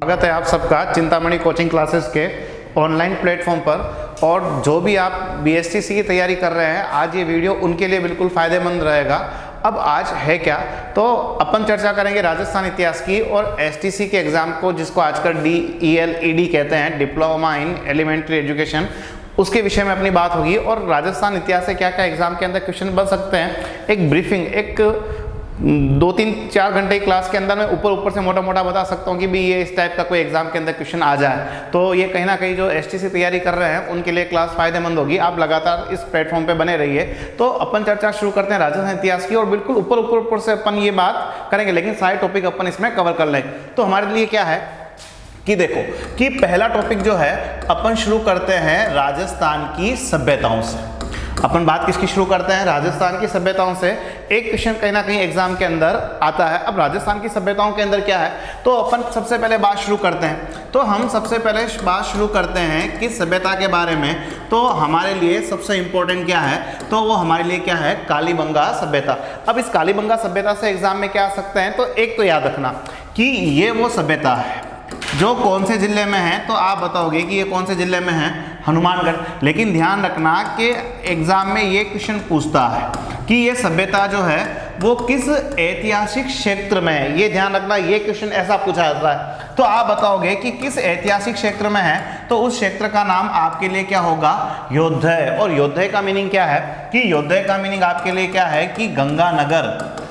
स्वागत है आप सबका चिंतामणि कोचिंग क्लासेस के ऑनलाइन प्लेटफॉर्म पर। और जो भी आप बीएसटीसी की तैयारी कर रहे हैं, आज ये वीडियो उनके लिए बिल्कुल फ़ायदेमंद रहेगा। अब आज है क्या, तो अपन चर्चा करेंगे राजस्थान इतिहास की और एसटीसी के एग्ज़ाम को, जिसको आजकल DELED कहते हैं, डिप्लोमा इन एलिमेंट्री एजुकेशन, उसके विषय में अपनी बात होगी। और राजस्थान इतिहास से क्या क्या एग्ज़ाम के अंदर क्वेश्चन बन सकते हैं, एक ब्रीफिंग, एक 2-3-4 घंटे की क्लास के अंदर मैं ऊपर से मोटा मोटा बता सकता हूँ कि भी ये इस टाइप का कोई एग्जाम के अंदर क्वेश्चन आ जाए। तो ये कहीं ना कहीं जो एसटीसी तैयारी कर रहे हैं उनके लिए क्लास फायदेमंद होगी। आप लगातार इस प्लेटफॉर्म पे बने रहिए। तो अपन चर्चा शुरू करते हैं राजस्थान इतिहास की, और बिल्कुल ऊपर से अपन ये बात करेंगे, लेकिन सारे टॉपिक अपन इसमें कवर कर लें। तो हमारे लिए क्या है कि देखो कि पहला टॉपिक जो है अपन शुरू करते हैं राजस्थान की सभ्यताओं से। अपन बात किसकी शुरू करते हैं, राजस्थान की सभ्यताओं से। एक क्वेश्चन कहीं ना कहीं एग्जाम के अंदर आता है। अब राजस्थान की सभ्यताओं के अंदर क्या है, तो अपन सबसे पहले बात शुरू करते हैं। तो हम सबसे पहले बात शुरू करते हैं कि सभ्यता के बारे में। तो हमारे लिए सबसे इंपॉर्टेंट क्या है, तो वो हमारे लिए क्या है, कालीबंगा सभ्यता। अब इस कालीबंगा सभ्यता से एग्जाम में क्या आ सकते हैं, तो एक तो याद रखना कि ये वो सभ्यता है जो कौन से जिले में है। तो आप बताओगे कि ये कौन से जिले में है, हनुमानगढ़। लेकिन ध्यान रखना कि एग्जाम में ये क्वेश्चन पूछता है कि ये सभ्यता जो है वो किस ऐतिहासिक क्षेत्र में है। ये ध्यान रखना, ये क्वेश्चन ऐसा पूछा जाता है। तो आप बताओगे कि किस ऐतिहासिक क्षेत्र में है, तो उस क्षेत्र का नाम आपके लिए क्या होगा, योद्धय। और योद्धय का मीनिंग क्या है, कि योद्धय का मीनिंग आपके लिए क्या है कि गंगानगर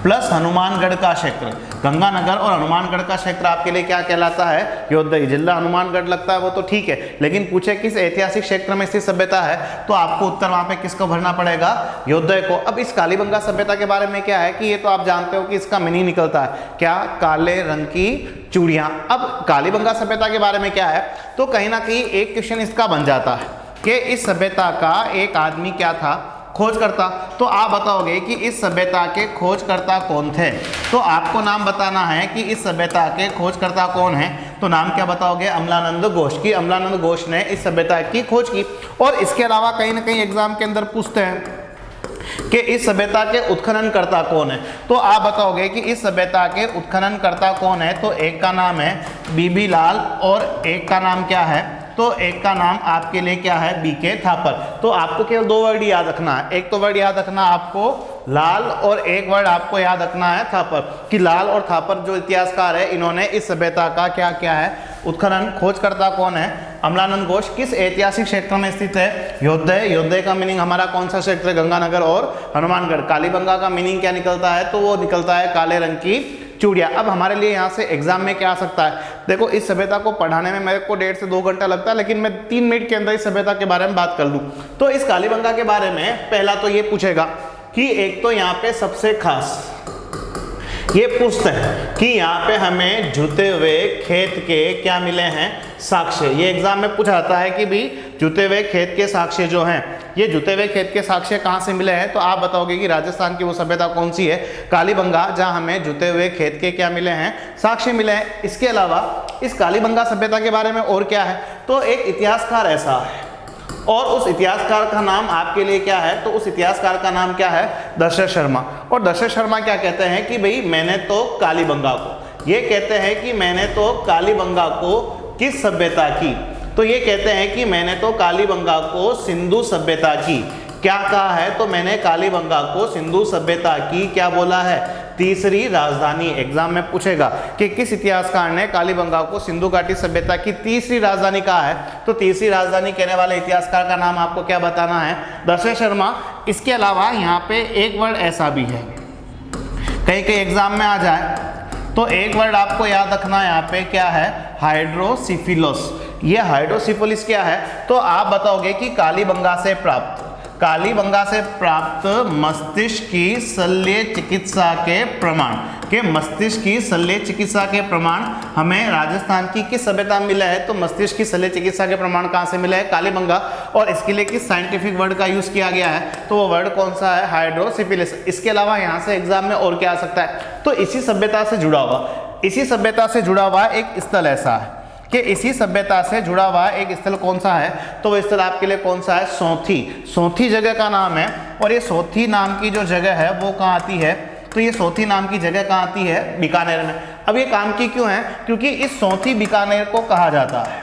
प्लस हनुमानगढ़ का क्षेत्र। गंगानगर और हनुमानगढ़ का क्षेत्र आपके लिए क्या कहलाता है, योद्धय। जिला हनुमानगढ़ लगता है वो तो ठीक है, लेकिन पूछे किस ऐतिहासिक क्षेत्र में स्थित सभ्यता है, तो आपको उत्तर वहां पे किसको भरना पड़ेगा, योद्धय को। अब इस कालीबंगा सभ्यता के बारे में क्या है कि ये तो आप जानते हो कि इसका मीनिंग निकलता है क्या, काले रंग की चूड़ियां। अब कालीबंगा सभ्यता के बारे में क्या है, तो कहीं ना कहीं एक क्वेश्चन इसका बन जाता है कि इस सभ्यता का एक आदमी क्या था, खोजकर्ता। तो आप बताओगे कि इस सभ्यता के खोजकर्ता कौन थे। तो आपको नाम बताना है कि इस सभ्यता के खोजकर्ता कौन है। तो नाम क्या बताओगे, अमलानंद घोष की। अमलानंद घोष ने इस सभ्यता की खोज की। और इसके अलावा कहीं ना कहीं एग्जाम के अंदर पूछते हैं कि इस सभ्यता के उत्खननकर्ता कौन है। तो आप बताओगे कि इस सभ्यता के उत्खननकर्ता कौन है। तो एक का नाम है बीबी लाल और एक का नाम क्या है, तो एक का नाम आपके लिए क्या है, BK थापर। तो आपको केवल 2 वर्ड याद रखना है। एक तो वर्ड याद रखना आपको लाल, और एक वर्ड आपको याद रखना है थापर। कि लाल और थापर जो इतिहासकार है, इन्होंने इस सभ्यता का क्या क्या है, उत्खनन। खोजकर्ता कौन है, अमलानंद घोष। किस ऐतिहासिक क्षेत्र में स्थित है, योद्धय। योद्धय का मीनिंग हमारा कौन सा क्षेत्र है, गंगानगर और हनुमानगढ़। कालीबंगा का मीनिंग क्या निकलता है, तो वो निकलता है काले रंग की चूड़िया। अब हमारे लिए यहाँ से एग्जाम में क्या आ सकता है, देखो इस सभ्यता को पढ़ाने में मेरे को 1.5 से 2 घंटा लगता है, लेकिन मैं 3 मिनट के अंदर इस सभ्यता के बारे में बात कर लूँ। तो इस कालीबंगा के बारे में पहला तो ये पूछेगा कि एक तो यहाँ पे सबसे खास ये पूछते हैं कि यहाँ पे हमें जुते हुए खेत के क्या मिले हैं, साक्ष्य। ये एग्जाम में पूछा जाता है कि भी जुते हुए खेत के साक्ष्य जो हैं, ये जुते हुए खेत के साक्ष्य कहाँ से मिले हैं। तो आप बताओगे कि राजस्थान की वो सभ्यता कौन सी है, कालीबंगा, जहाँ हमें जुते हुए खेत के क्या मिले हैं, साक्ष्य मिले हैं। इसके अलावा इस कालीबंगा सभ्यता के बारे में और क्या है, तो एक इतिहासकार ऐसा है, और उस इतिहासकार का नाम आपके लिए क्या है, तो उस इतिहासकार का नाम क्या है, दशरथ शर्मा। और दशरथ शर्मा क्या कहते हैं कि भाई मैंने तो कालीबंगा को, ये कहते हैं कि मैंने तो कालीबंगा को किस सभ्यता की, तो ये कहते हैं कि मैंने तो कालीबंगा को सिंधु सभ्यता की क्या कहा है, तो मैंने कालीबंगा को सिंधु सभ्यता की क्या बोला है, तीसरी राजधानी। एग्जाम में पूछेगा कि किस इतिहासकार ने कालीबंगा को सिंधु घाटी सभ्यता की तीसरी राजधानी कहा है, तो तीसरी राजधानी कहने वाले इतिहासकार का नाम आपको क्या बताना है, दशरथ शर्मा। इसके अलावा यहाँ पे एक वर्ड ऐसा भी है, कहीं कहीं एग्जाम में आ जाए, तो एक वर्ड आपको याद रखना यहाँ पे क्या है, हाइड्रोसिफिलोस। ये हाइड्रोसिफिलिस क्या है, तो आप बताओगे कि कालीबंगा से प्राप्त, कालीबंगा से प्राप्त मस्तिष्क की शल्य चिकित्सा के प्रमाण, के मस्तिष्क की शल्य चिकित्सा के प्रमाण हमें राजस्थान की किस सभ्यता में मिला है, तो मस्तिष्क की शल्य चिकित्सा के प्रमाण कहाँ से मिला है, कालीबंगा। और इसके लिए किस साइंटिफिक वर्ड का यूज किया गया है, तो वो वर्ड कौन सा है, हाइड्रोसिफिलिस। इसके अलावा यहाँ से एग्जाम में और क्या आ सकता है, तो इसी सभ्यता से जुड़ा हुआ, इसी सभ्यता से जुड़ा हुआ एक स्थल ऐसा है कि इसी सभ्यता से जुड़ा हुआ एक स्थल कौन सा है, तो वो स्थल आपके लिए कौन सा है, सौंथी। सौंथी जगह का नाम है, और ये सौंथी नाम की जो जगह है वो कहाँ आती है, तो ये सौंथी नाम की जगह कहाँ आती है, बीकानेर में। अब ये काम की क्यों है, क्योंकि इस सौंथी बीकानेर को कहा जाता है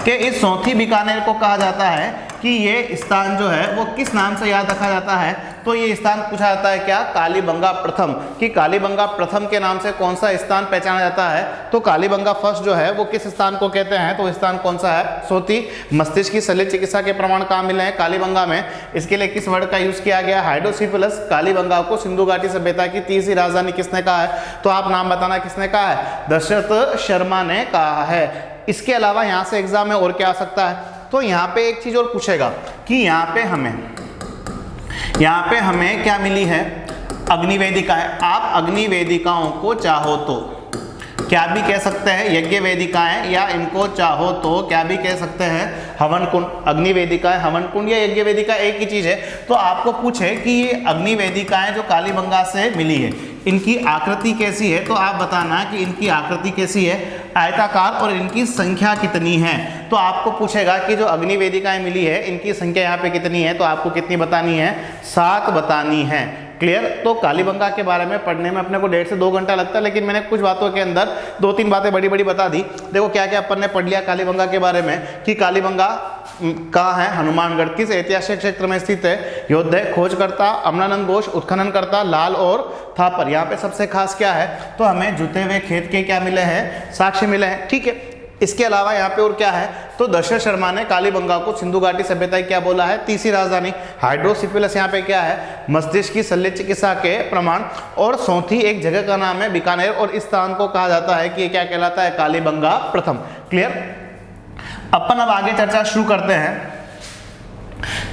कि इस सौंथी बीकानेर को कहा जाता है कि ये स्थान जो है वो किस नाम से याद रखा जाता है, तो ये स्थान पूछा जाता है क्या, कालीबंगा प्रथम, कि कालीबंगा प्रथम के नाम से कौन सा स्थान पहचाना जाता है, तो कालीबंगा फर्स्ट जो है वो किस स्थान को कहते हैं, तो स्थान कौन सा है, सौंथी। मस्तिष्क की शल्य चिकित्सा के प्रमाण कहाँ मिले हैं, कालीबंगा में। इसके लिए किस वर्ड का यूज किया गया, हाइड्रोसिफिलस। कालीबंगा को सिंधु घाटी सभ्यता की तीसरी राजधानी किसने कहा है, तो आप नाम बताना, किसने कहा है, दशरथ शर्मा ने कहा है। इसके अलावा यहाँ से एग्जाम में और क्या आ सकता है, तो यहाँ पे एक चीज और पूछेगा कि यहाँ पे हमें क्या मिली है, अग्निवेदिकाएं। आप अग्निवेदिकाओं को चाहो तो क्या भी कह सकते हैं यज्ञ वेदिकाएं, या इनको चाहो तो क्या भी कह सकते हैं हवन कुंड। अग्निवेदिकाएं, हवन कुंड या यज्ञ वेदिका एक ही चीज है। तो आपको पूछे कि ये अग्निवेदिकाएं जो कालीबंगा से मिली है इनकी आकृति कैसी है, तो आप बताना कि इनकी आकृति कैसी है, आयताकार, और इनकी संख्या कितनी है। तो आपको पूछेगा कि जो अग्निवेदिकाएं मिली है इनकी संख्या यहाँ पे कितनी है, तो आपको कितनी बतानी है, 7 बतानी है। क्लियर। तो कालीबंगा के बारे में पढ़ने में अपने को 1.5 से 2 घंटा लगता है, लेकिन मैंने कुछ बातों के अंदर 2-3 बातें बड़ी बड़ी बता दी। देखो क्या क्या अपन ने पढ़ लिया कालीबंगा के बारे में, कि कालीबंगा कहाँ है, हनुमानगढ़। किस ऐतिहासिक क्षेत्र में स्थित है, योद्धा, खोजकर्ता, अमलानंद घोष, उत्खननकर्ता, लाल और थापर। यहाँ पे सबसे खास क्या है, तो हमें जुते हुए खेत के क्या मिले हैं, साक्ष्य मिले हैं। ठीक है। इसके अलावा यहाँ पे और क्या है, तो दशरथ शर्मा ने कालीबंगा को सिंधु घाटी सभ्यता क्या बोला है, तीसरी राजधानी। हाइड्रोसिफिलस यहाँ पे क्या है, मस्तिष्क की शल्य चिकित्सा के प्रमाण। और सौंथी एक जगह का नाम है बीकानेर, और इस स्थान को कहा जाता है कि ये क्या कहलाता है, कालीबंगा प्रथम। क्लियर। अपन अब आगे चर्चा शुरू करते हैं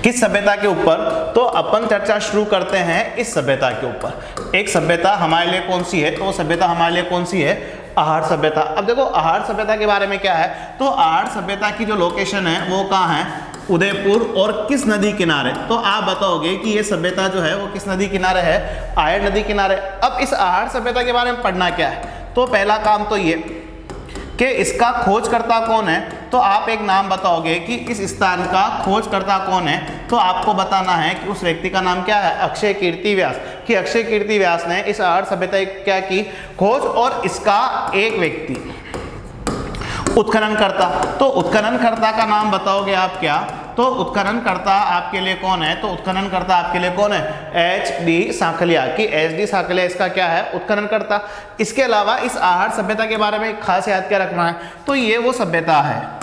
किस सभ्यता के ऊपर, तो अपन चर्चा शुरू करते हैं इस सभ्यता के ऊपर। एक सभ्यता हमारे लिए कौन सी है, तो सभ्यता हमारे लिए कौन सी है, आहार सभ्यता। अब देखो आहार सभ्यता के बारे में क्या है, तो आहार सभ्यता की जो लोकेशन है वो कहाँ है, उदयपुर, और किस नदी किनारे, तो आप बताओगे कि ये सभ्यता जो है वो किस नदी किनारे है, आयर नदी किनारे। अब इस आहार सभ्यता के बारे में पढ़ना क्या है, तो पहला काम तो ये कि इसका खोजकर्ता कौन है, तो आप एक नाम बताओगे कि इस स्थान का खोजकर्ता कौन है, तो आपको बताना है कि उस व्यक्ति का नाम क्या है, अक्षय कीर्ति व्यास। कि अक्षय कीर्ति व्यास ने इस आहार सभ्यता क्या की, खोज, और इसका एक व्यक्ति उत्खननकर्ता। तो उत्खननकर्ता का नाम बताओगे आप क्या, तो उत्खननकर्ता आपके लिए कौन है, तो उत्खननकर्ता आपके लिए कौन है, HD सांखलिया। कि HD सांखलिया इसका क्या है, उत्खननकर्ता। इसके अलावा इस आहार सभ्यता के बारे में खास याद क्या रखना है, तो ये वो सभ्यता है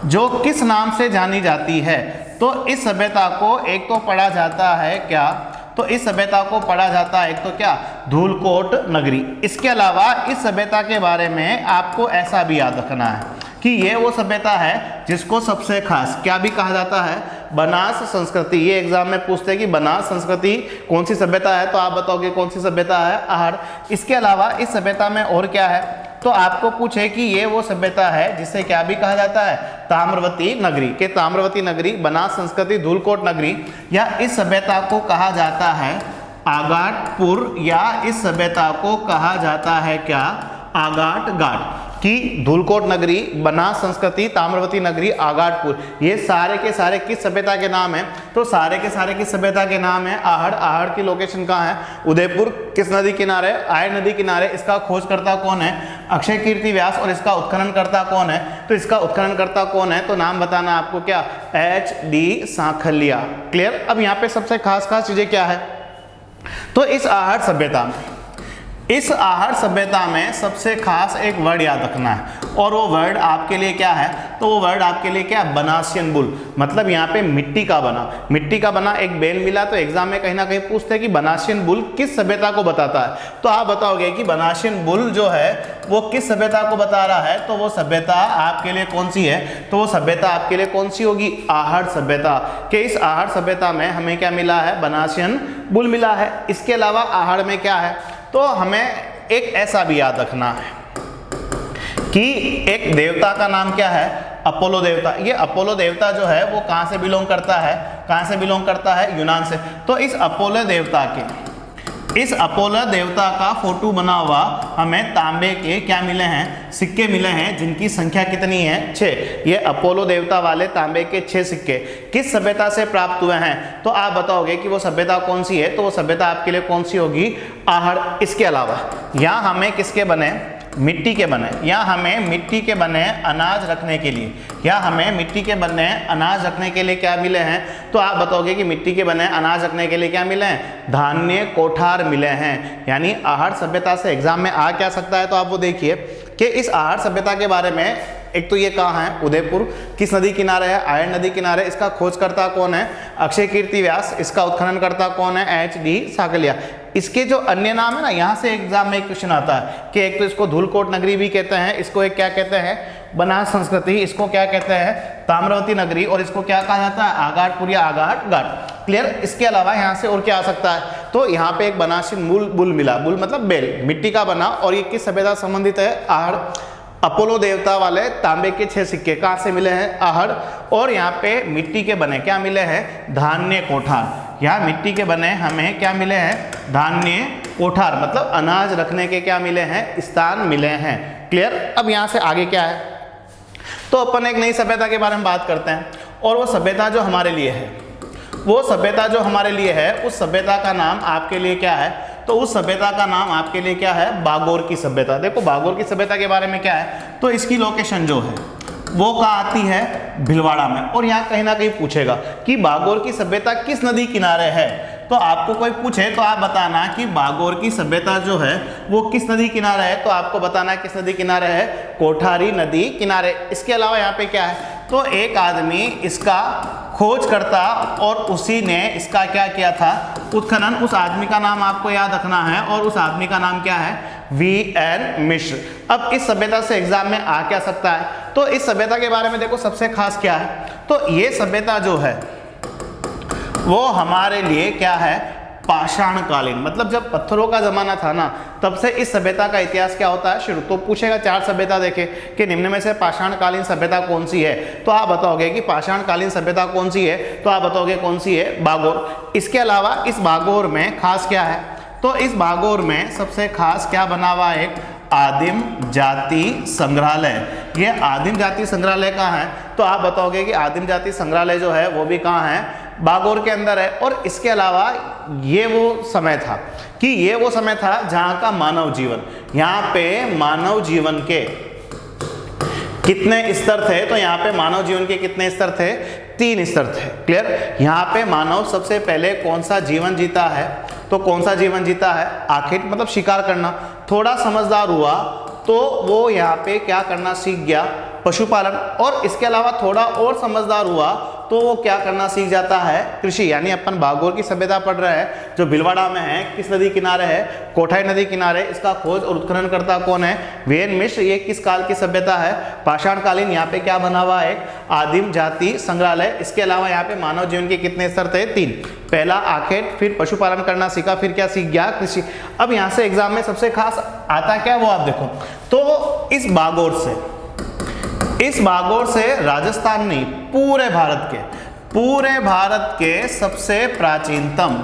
जो किस नाम से जानी जाती है, तो इस सभ्यता को एक तो पढ़ा जाता है क्या, तो इस सभ्यता को पढ़ा जाता है एक तो क्या, धूलकोट नगरी। इसके अलावा इस सभ्यता के बारे में आपको ऐसा भी याद रखना है कि ये वो सभ्यता है जिसको सबसे खास क्या भी कहा जाता है, बनास संस्कृति। ये एग्जाम में पूछते हैं कि बनास संस्कृति कौन सी सभ्यता है, तो आप बताओगे कौन सी सभ्यता है, आहार। इसके अलावा इस सभ्यता में और क्या है, तो आपको पूछे कि ये वो सभ्यता है जिसे क्या भी कहा जाता है, ताम्रवती नगरी। के ताम्रवती नगरी, बनास संस्कृति, धूलकोट नगरी, या इस सभ्यता को कहा जाता है आगाटपुर, या इस सभ्यता को कहा जाता है क्या, आगाट घाट। कि धूलकोट नगरी, बनास संस्कृति, ताम्रवती नगरी, आगाटपुर, ये सारे के सारे किस सभ्यता के नाम हैं, तो सारे के सारे किस सभ्यता के नाम है, आहड़। आहड़ की लोकेशन कहाँ है, उदयपुर। किस नदी किनारे, आयर नदी किनारे। इसका खोजकर्ता कौन है, अक्षय कीर्ति व्यास, और इसका उत्खननकर्ता कौन है, तो इसका उत्खननकर्ता कौन है, तो नाम बताना आपको क्या, HD सांखलिया। क्लियर। अब यहाँ पे सबसे खास चीजें क्या है, तो इस आहार सभ्यता में, इस आहार सभ्यता में सबसे खास एक वर्ड याद रखना है, और वो वर्ड आपके लिए क्या है, तो वो वर्ड आपके लिए क्या, बनासियन बुल। मतलब यहाँ पे मिट्टी का बना, मिट्टी का बना एक बेल मिला, तो एग्जाम में कहीं ना कहीं पूछते हैं कि बनासियन बुल किस सभ्यता को बताता है, तो आप बताओगे कि बनासियन बुल जो है वो किस सभ्यता को बता रहा है, तो वो सभ्यता आपके लिए कौन सी है, तो वो सभ्यता आपके लिए कौन सी होगी, आहार सभ्यता। के इस आहार सभ्यता में हमें क्या मिला है, बनासियन बुल मिला है। इसके अलावा आहार में क्या है, तो हमें एक ऐसा भी याद रखना है कि एक देवता का नाम क्या है, अपोलो देवता। ये अपोलो देवता जो है वो कहाँ से बिलोंग करता है, कहाँ से बिलोंग करता है, यूनान से। तो इस अपोलो देवता के इस अपोलो देवता का फोटो बना हुआ हमें तांबे के क्या मिले हैं, सिक्के मिले हैं, जिनकी संख्या कितनी है 6। ये अपोलो देवता वाले तांबे के 6 सिक्के किस सभ्यता से प्राप्त हुए हैं, तो आप बताओगे कि वो सभ्यता कौन सी है, तो वो सभ्यता आपके लिए कौन सी होगी, आहड़। इसके अलावा यहाँ हमें किसके बने, मिट्टी के बने, या हमें मिट्टी के बने अनाज रखने के लिए, या हमें मिट्टी के बने अनाज रखने के लिए क्या मिले हैं, तो आप बताओगे कि मिट्टी के बने अनाज रखने के लिए क्या मिले हैं, धान्य कोठार मिले हैं। यानी आहड़ सभ्यता से एग्जाम में आ क्या सकता है, तो आप वो देखिए कि इस आहड़ सभ्यता के बारे में एक तो ये कहाँ है, उदयपुर, किस नदी किनारे है, आयन नदी किनारे, इसका खोजकर्ता कौन है, अक्षय कीर्ति व्यास, इसका उत्खननकर्ता कौन है, HD साकलिया। इसके जो अन्य नाम है ना, यहाँ से एग्जाम में एक क्वेश्चन आता है कि एक तो इसको धूलकोट नगरी भी कहते हैं, इसको एक क्या कहते हैं, बनास संस्कृति, इसको क्या कहते हैं, ताम्रवती नगरी, और इसको क्या कहा जाता है, आगाटपुर या आगाट घाट। क्लियर। इसके अलावा यहाँ से और क्या आ सकता है, तो यहाँ पे एक बनासी मूल बुल मिला, बुल मतलब बेल, मिट्टी का बना, और ये किस सभ्यता संबंधित है, आहड़। अपोलो देवता वाले तांबे के 6 सिक्के कहाँ से मिले हैं, आहड़। और यहाँ पे मिट्टी के बने क्या मिले हैं, धान्य कोठार। यहाँ मिट्टी के बने हमें क्या मिले हैं, धान्य कोठार, मतलब अनाज रखने के क्या मिले हैं, स्थान मिले हैं। क्लियर। अब यहाँ से आगे क्या है, तो अपन एक नई सभ्यता के बारे में बात करते हैं, और वो सभ्यता जो हमारे लिए है, वो सभ्यता जो हमारे लिए है, उस सभ्यता का नाम आपके लिए क्या है, तो उस सभ्यता का नाम आपके लिए क्या है, बागोर की सभ्यता। देखो बागोर की सभ्यता के बारे में क्या है, तो इसकी लोकेशन जो है वो कहाँ आती है, भीलवाड़ा में। और यहाँ कहीं ना कहीं पूछेगा कि बागोर की सभ्यता किस नदी किनारे है, तो आपको कोई पूछे तो आप बताना कि बागोर की सभ्यता जो है वो किस नदी किनारे है, तो आपको बताना किस नदी किनारे है, कोठारी नदी किनारे। इसके अलावा यहाँ पे क्या है, तो एक आदमी इसका खोज करता और उसी ने इसका क्या किया था, उत्खनन। उस आदमी का नाम आपको याद रखना है, और उस आदमी का नाम क्या है, VN मिश्र। अब इस सभ्यता से एग्जाम में आ क्या सकता है, तो इस सभ्यता के बारे में देखो सबसे खास क्या है, तो ये सभ्यता जो है वो हमारे लिए क्या है, पाषाण कालीन, मतलब जब पत्थरों का जमाना था ना, तब से इस सभ्यता का इतिहास क्या होता है शुरू। तो पूछेगा 4 सभ्यता देखे कि निम्न में से पाषाण कालीन सभ्यता कौन सी है, तो आप बताओगे कि पाषाण कालीन सभ्यता कौन सी है, तो आप बताओगे कौन सी है, बागोर। इसके अलावा इस बागोर में खास क्या है, तो इस बागोर में सबसे खास क्या बना हुआ है, एक आदिम जाति संग्रहालय। ये आदिम जाति संग्रहालय कहाँ है, तो आप बताओगे कि आदिम जाति संग्रहालय जो है वो भी कहाँ है, बागोर के अंदर है। और इसके अलावा ये वो समय था कि ये वो समय था जहाँ का मानव जीवन, यहाँ पे मानव जीवन के कितने स्तर थे, तो यहाँ पे मानव जीवन के कितने स्तर थे, 3 स्तर थे। क्लियर। यहाँ पे मानव सबसे पहले कौन सा जीवन जीता है, तो कौन सा जीवन जीता है, आखिर मतलब शिकार करना। थोड़ा समझदार हुआ तो वो यहाँ पे क्या करना सीख गया, पशुपालन। और इसके अलावा थोड़ा और समझदार हुआ तो वो क्या करना सीख जाता है, कृषि। यानी अपन बागोर की सभ्यता पढ़ रहे हैं जो भीलवाड़ा में है, किस नदी किनारे है, कोठाई नदी किनारे। इसका खोज और उत्खनन करता कौन है, VN मिश्र। ये किस काल की सभ्यता है, पाषाण कालीन। यहाँ पे क्या बना हुआ है, एक आदिम जाति संग्रहालय। इसके अलावा यहाँ पे मानव जीवन के कितने स्तर थे, 3। पहला आखेट, फिर पशुपालन करना सीखा, फिर क्या सीख गया, कृषि। अब यहाँ से एग्जाम में सबसे खास आता क्या वो आप देखो, तो इस बागोर से राजस्थान नहीं, पूरे भारत के सबसे प्राचीनतम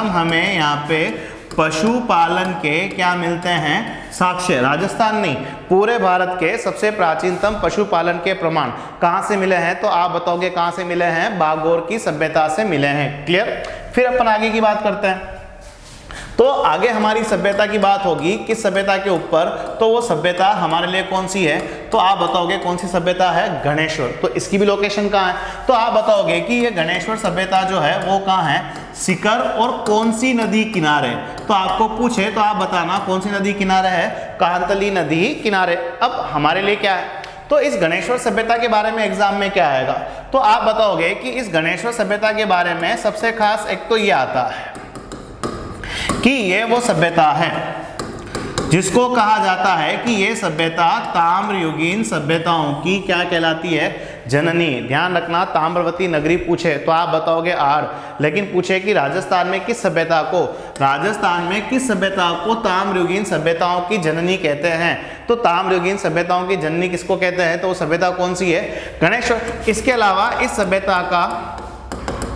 हमें यहाँ पे पशुपालन के क्या मिलते हैं, साक्ष्य। राजस्थान नहीं, पूरे भारत के सबसे प्राचीनतम पशुपालन के प्रमाण कहाँ से मिले हैं, तो आप बताओगे कहाँ से मिले हैं, बागोर की सभ्यता से मिले हैं। क्लियर। फिर अपन आगे की बात करते हैं, तो आगे हमारी सभ्यता की बात होगी किस सभ्यता के ऊपर, तो वो सभ्यता हमारे लिए कौन सी है, तो आप बताओगे कौन सी सभ्यता है, गणेश्वर। तो इसकी भी लोकेशन कहाँ है, तो आप बताओगे कि ये गणेश्वर सभ्यता जो है वो कहाँ है, सीकर और कौन सी नदी किनारे। तो आपको पूछे तो आप बताना कौन सी नदी किनारे है, कांतली नदी किनारे। अब हमारे लिए क्या है, तो इस गणेश्वर सभ्यता के बारे में एग्जाम में क्या आएगा, तो आप बताओगे कि इस गणेश्वर सभ्यता के बारे में सबसे खास एक तो ये आता है कि ये वो सभ्यता है जिसको कहा जाता है कि ये सभ्यता ताम्रयुगीन सभ्यताओं की क्या कहलाती है, जननी। ध्यान रखना, ताम्रवती नगरी पूछे तो आप बताओगे आड़, लेकिन पूछे कि राजस्थान में किस सभ्यता को ताम्रयुगीन सभ्यताओं की जननी कहते हैं, तो ताम्रयुगीन सभ्यताओं की जननी किसको कहते हैं, तो वो सभ्यता कौन सी है, गणेश्वर। इसके अलावा इस सभ्यता का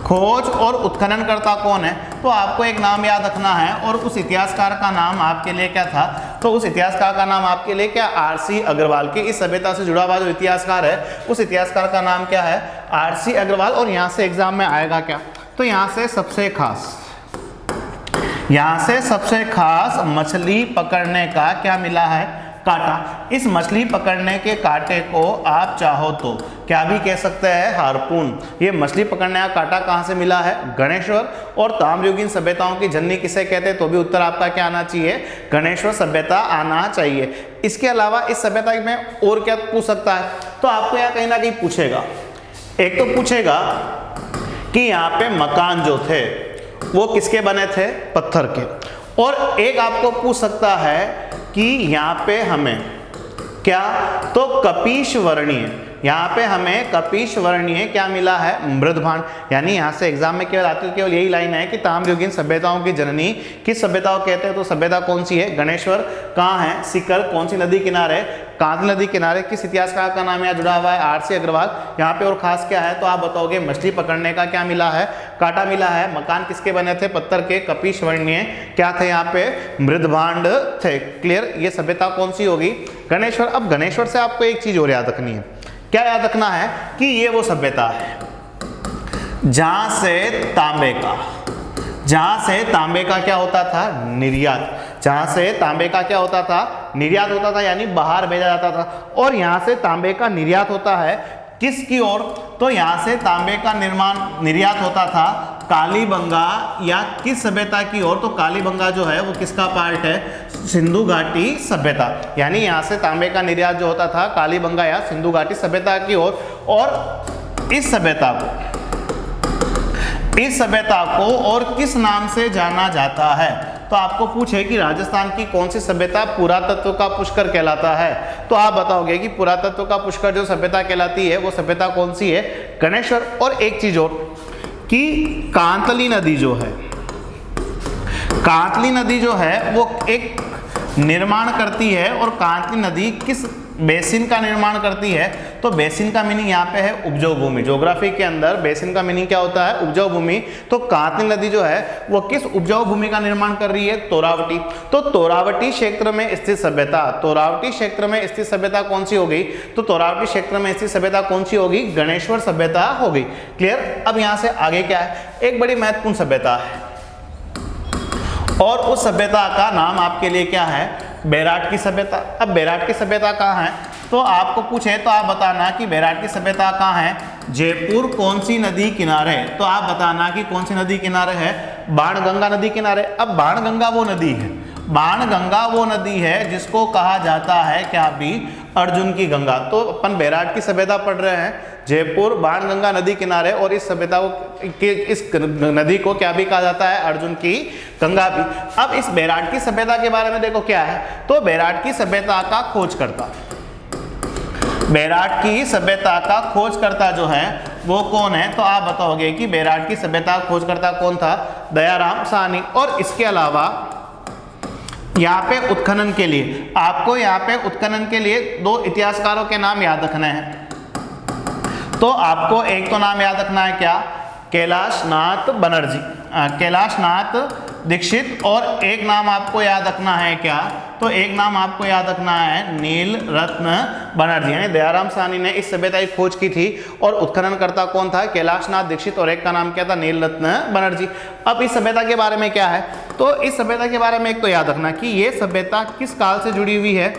खोज और उत्खनन करता कौन है, तो आपको एक नाम याद रखना है, और उस इतिहासकार का नाम आपके लिए क्या था, तो उस इतिहासकार का नाम आपके लिए क्या, आरसी अग्रवाल। की इस सभ्यता से जुड़ा हुआ जो इतिहासकार है उस इतिहासकार का नाम क्या है, आरसी अग्रवाल। और यहाँ से एग्जाम में आएगा क्या, तो यहाँ से सबसे खास मछली पकड़ने का क्या मिला है, कांटा। इस मछली पकड़ने के कांटे को आप चाहो तो क्या भी कह सकते हैं, हार्पून। ये मछली पकड़ने का कांटा कहाँ से मिला है, गणेश्वर। और ताम्रयुगीन सभ्यताओं की जननी किसे कहते हैं, तो भी उत्तर आपका क्या आना चाहिए, गणेश्वर सभ्यता आना चाहिए। इसके अलावा इस सभ्यता में और क्या पूछ सकता है, तो आपको यहाँ कहीं ना कहीं पूछेगा, एक तो पूछेगा कि यहाँ पे मकान जो थे वो किसके बने थे, पत्थर के। और एक आपको पूछ सकता है कि यहाँ पे हमें क्या, तो कपीश वर्णीय, यहाँ पे हमें कपीश वर्णीय क्या मिला है, मृदभांड। यानी यहाँ से एग्जाम में केवल आती है, केवल यही लाइन है कि ताम्रयुगीन सभ्यताओं की जननी किस सभ्यता को कहते हैं, तो सभ्यता कौन सी है, गणेश्वर। कहाँ है, सीकर, कौन सी नदी किनारे, कांतली नदी किनारे। किस इतिहासकार का नाम यहाँ जुड़ा हुआ है, आरसी अग्रवाल। यहाँ पे और खास क्या है, तो आप बताओगे मछली पकड़ने का क्या मिला है, कांटा मिला है। मकान किसके बने थे, पत्थर के। कपीश वर्णीय क्या थे, यहाँ पे मृदभांड थे। क्लियर, ये सभ्यता कौन सी होगी, गणेश्वर। अब गणेश्वर से आपको एक चीज और याद रखनी है, क्या याद रखना है कि ये वो सभ्यता है जहां से तांबे का क्या होता था, निर्यात। जहां से तांबे का क्या होता था, निर्यात होता था, यानी बाहर भेजा जाता था। और यहां से तांबे का निर्यात होता है किसकी ओर, तो यहां से तांबे का निर्यात होता था कालीबंगा या किस सभ्यता की ओर, तो कालीबंगा जो है वो किसका पार्ट है, सिंधु घाटी सभ्यता। यानी यहां से तांबे का निर्यात जो होता था कालीबंगा या सिंधु घाटी सभ्यता की ओर। और इस सभ्यता को और किस नाम से जाना जाता है, तो आपको पूछे कि राजस्थान की कौन सी सभ्यता पुरातत्व का पुष्कर कहलाता है, तो आप बताओगे कि पुरातत्व का पुष्कर जो सभ्यता कहलाती है वो सभ्यता कौन सी है, गणेश्वर। और एक चीज और कि कांतली नदी जो है वो एक निर्माण करती है। और कांतली नदी किस बेसिन का निर्माण करती है, तो बेसिन का मीनिंग यहाँ पे है उपजाऊ भूमि। ज्योग्राफी के अंदर बेसिन का मीनिंग क्या होता है, उपजाऊ भूमि। तो कांतली नदी जो है वो किस उपजाऊ भूमि का निर्माण कर रही है, तोरावटी। तो तोरावटी क्षेत्र में स्थित सभ्यता कौन सी होगी, तो तोरावटी क्षेत्र में स्थित सभ्यता कौन सी होगी, गणेश्वर सभ्यता होगी। क्लियर। अब यहाँ से आगे क्या है, एक बड़ी महत्वपूर्ण सभ्यता है और उस सभ्यता का नाम आपके लिए क्या है, बेराट की सभ्यता। अब बेराट की सभ्यता कहाँ है, तो आपको पूछे तो आप बताना कि बेराट की सभ्यता कहाँ है, जयपुर कौन सी नदी किनारे, तो आप बताना कि कौन सी नदी किनारे है, बाणगंगा नदी किनारे। अब बाणगंगा वो नदी है जिसको कहा जाता है क्या भी, अर्जुन की गंगा। तो अपन बेराट की सभ्यता पढ़ रहे हैं, जयपुर बाणगंगा नदी किनारे, और इस सभ्यता को इस नदी को क्या भी कहा जाता है, अर्जुन की गंगा भी। अब इस बेराट की सभ्यता के बारे में देखो क्या है, तो बेराट की सभ्यता का खोजकर्ता जो है वो कौन है, तो आप बताओगे कि बेराट की सभ्यता खोजकर्ता कौन था, दयाराम साहनी। और इसके अलावा यहाँ पे उत्खनन के लिए आपको दो इतिहासकारों के नाम याद रखने हैं। तो आपको एक तो नाम याद रखना है क्या, कैलाशनाथ दीक्षित। और एक नाम आपको याद रखना है क्या, तो एक नाम आपको याद रखना है नील रत्न बनर्जी। यानी दयाराम साहनी ने इस सभ्यता की खोज की थी और उत्खननकर्ता कौन था, कैलाशनाथ दीक्षित, और एक का नाम क्या था, नील रत्न बनर्जी। अब इस सभ्यता के बारे में क्या है, तो इस सभ्यता के बारे में एक तो याद रखना कि ये सभ्यता किस काल से जुड़ी हुई है,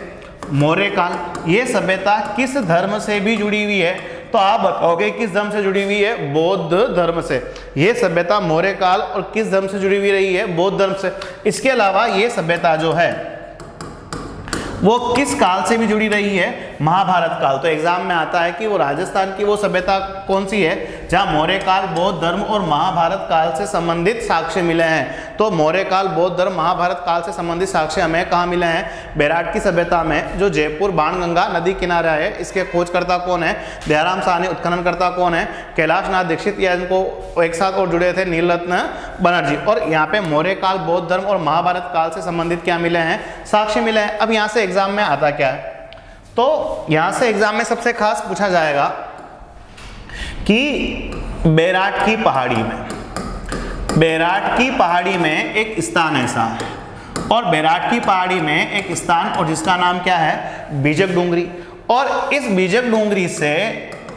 मौर्य काल। ये सभ्यता किस धर्म से भी जुड़ी हुई है, तो आप बताओगे किस धर्म से जुड़ी हुई है, बौद्ध धर्म से। ये सभ्यता मौर्य काल और किस धर्म से जुड़ी हुई रही है, बौद्ध धर्म से। इसके अलावा ये सभ्यता जो है वो किस काल से भी जुड़ी रही है, महाभारत काल। तो एग्जाम में आता है कि वो राजस्थान की वो सभ्यता कौन सी है जहां मौर्य काल, बौद्ध धर्म और महाभारत काल से संबंधित साक्ष्य मिले हैं। तो मौर्य काल, बौद्ध धर्म, महाभारत काल से संबंधित साक्ष्य हमें कहाँ मिले हैं, बेराट की सभ्यता में, जो जयपुर बाणगंगा नदी किनारा है। इसके खोजकर्ता कौन है, दयाराम साहनी। उत्खननकर्ता कौन है, कैलाशनाथ दीक्षित, या इनको एक साथ और जुड़े थे नील रत्न बनर्जी। और यहाँ पे मौर्य काल, बौद्ध धर्म और महाभारत काल से संबंधित क्या मिले हैं, साक्ष्य मिले हैं। अब यहाँ से एग्जाम में आता क्या है, तो यहां से एग्जाम में सबसे खास पूछा जाएगा कि बेराट की पहाड़ी में बैराट की पहाड़ी में एक स्थान ऐसा है, और बैराट की पहाड़ी में एक स्थान और जिसका नाम क्या है, बीजक डूंगरी। और इस बीजक डूंगरी से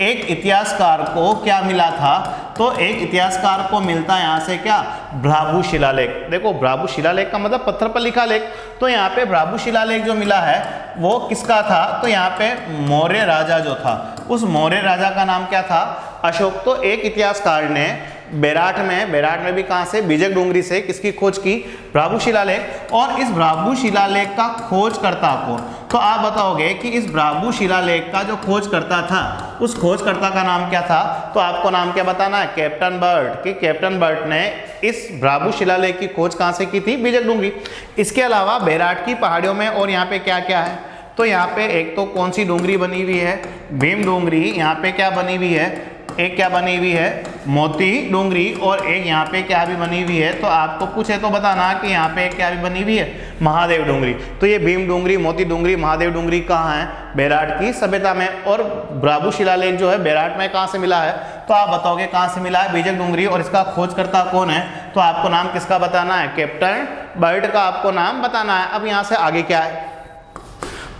एक इतिहासकार को क्या मिला था, तो एक इतिहासकार को मिलता है यहाँ से क्या, भ्राभू शिलालेख। देखो भ्राभू शिलालेख का मतलब पत्थर पर लिखा लेख, तो यहाँ पे भ्राभू शिलालेख जो मिला है वो किसका था, तो यहाँ पे मौर्य राजा जो था, उस मौर्य राजा का नाम क्या था, अशोक। तो एक इतिहासकार ने बैराट में भी कहाँ से, बीजक डूंगरी से किसकी खोज की, भ्राभू शिलालेख। और इस भ्राभू शिलालेख का खोजकर्ता कौन, तो आप बताओगे कि इस भ्राभू शिलालेख का जो खोजकर्ता था उस खोजकर्ता का नाम क्या था, तो आपको नाम क्या बताना है, कैप्टन बर्ट। कि कैप्टन बर्ट ने इस भ्राभू शिलालेख की खोज कहाँ से की थी, बीजक डूंगरी। इसके अलावा बैराट की पहाड़ियों में और यहाँ पे क्या क्या है, तो यहाँ पे एक तो कौन सी डूंगरी बनी हुई है, भीम डूंगरी। यहाँ पे क्या बनी हुई है, एक क्या बनी हुई है, मोती डूंगरी, और एक यहाँ पे क्या भी बनी हुई है, तो आपको पूछे तो बताना कि यहाँ पे क्या भी बनी हुई है, महादेव डूंगरी। तो ये भीम डूंगरी, मोती डूंगरी, महादेव डूंगरी कहाँ है, बैराट की सभ्यता में। और भ्राभू शिलालेख जो है बैराट में कहाँ से मिला है, तो आप बताओगे कहाँ से मिला है, बीजक डूंगरी। और इसका खोजकर्ता कौन है, तो आपको नाम किसका बताना है, कैप्टन बर्ट का आपको नाम बताना है। अब यहाँ से आगे क्या है,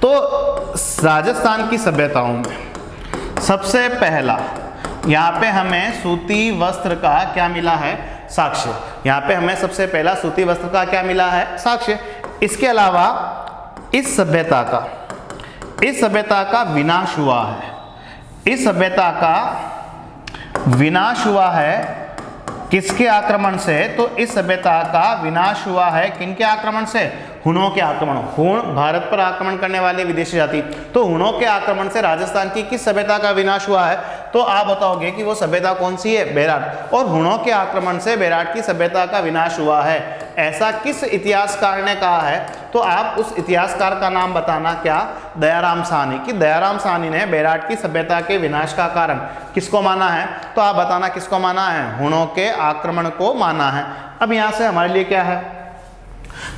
तो राजस्थान की सभ्यताओं में सबसे पहला यहाँ पे हमें सूती वस्त्र का क्या मिला है, साक्ष्य। यहाँ पे हमें सबसे पहला सूती वस्त्र का क्या मिला है, साक्ष्य। इसके अलावा इस सभ्यता का विनाश हुआ है, इस सभ्यता का विनाश हुआ है किसके आक्रमण से, तो इस सभ्यता का विनाश हुआ है किनके आक्रमण से, हुनों के आक्रमण। हुण भारत पर आक्रमण करने वाले विदेशी जाति, तो हुनों के आक्रमण से राजस्थान की किस सभ्यता का विनाश हुआ है, तो आप बताओगे कि वो सभ्यता कौन सी है, बैराट। और हुनों के आक्रमण से बैराट की सभ्यता का विनाश हुआ है, ऐसा किस इतिहासकार ने कहा है, तो आप उस इतिहासकार का नाम बताना क्या, दयाराम साहनी। कि दयाराम साहनी ने बैराट की सभ्यता के विनाश का कारण किसको माना है, तो आप बताना किसको माना है, हुनों के आक्रमण को माना है। अब यहाँ से हमारे लिए क्या है,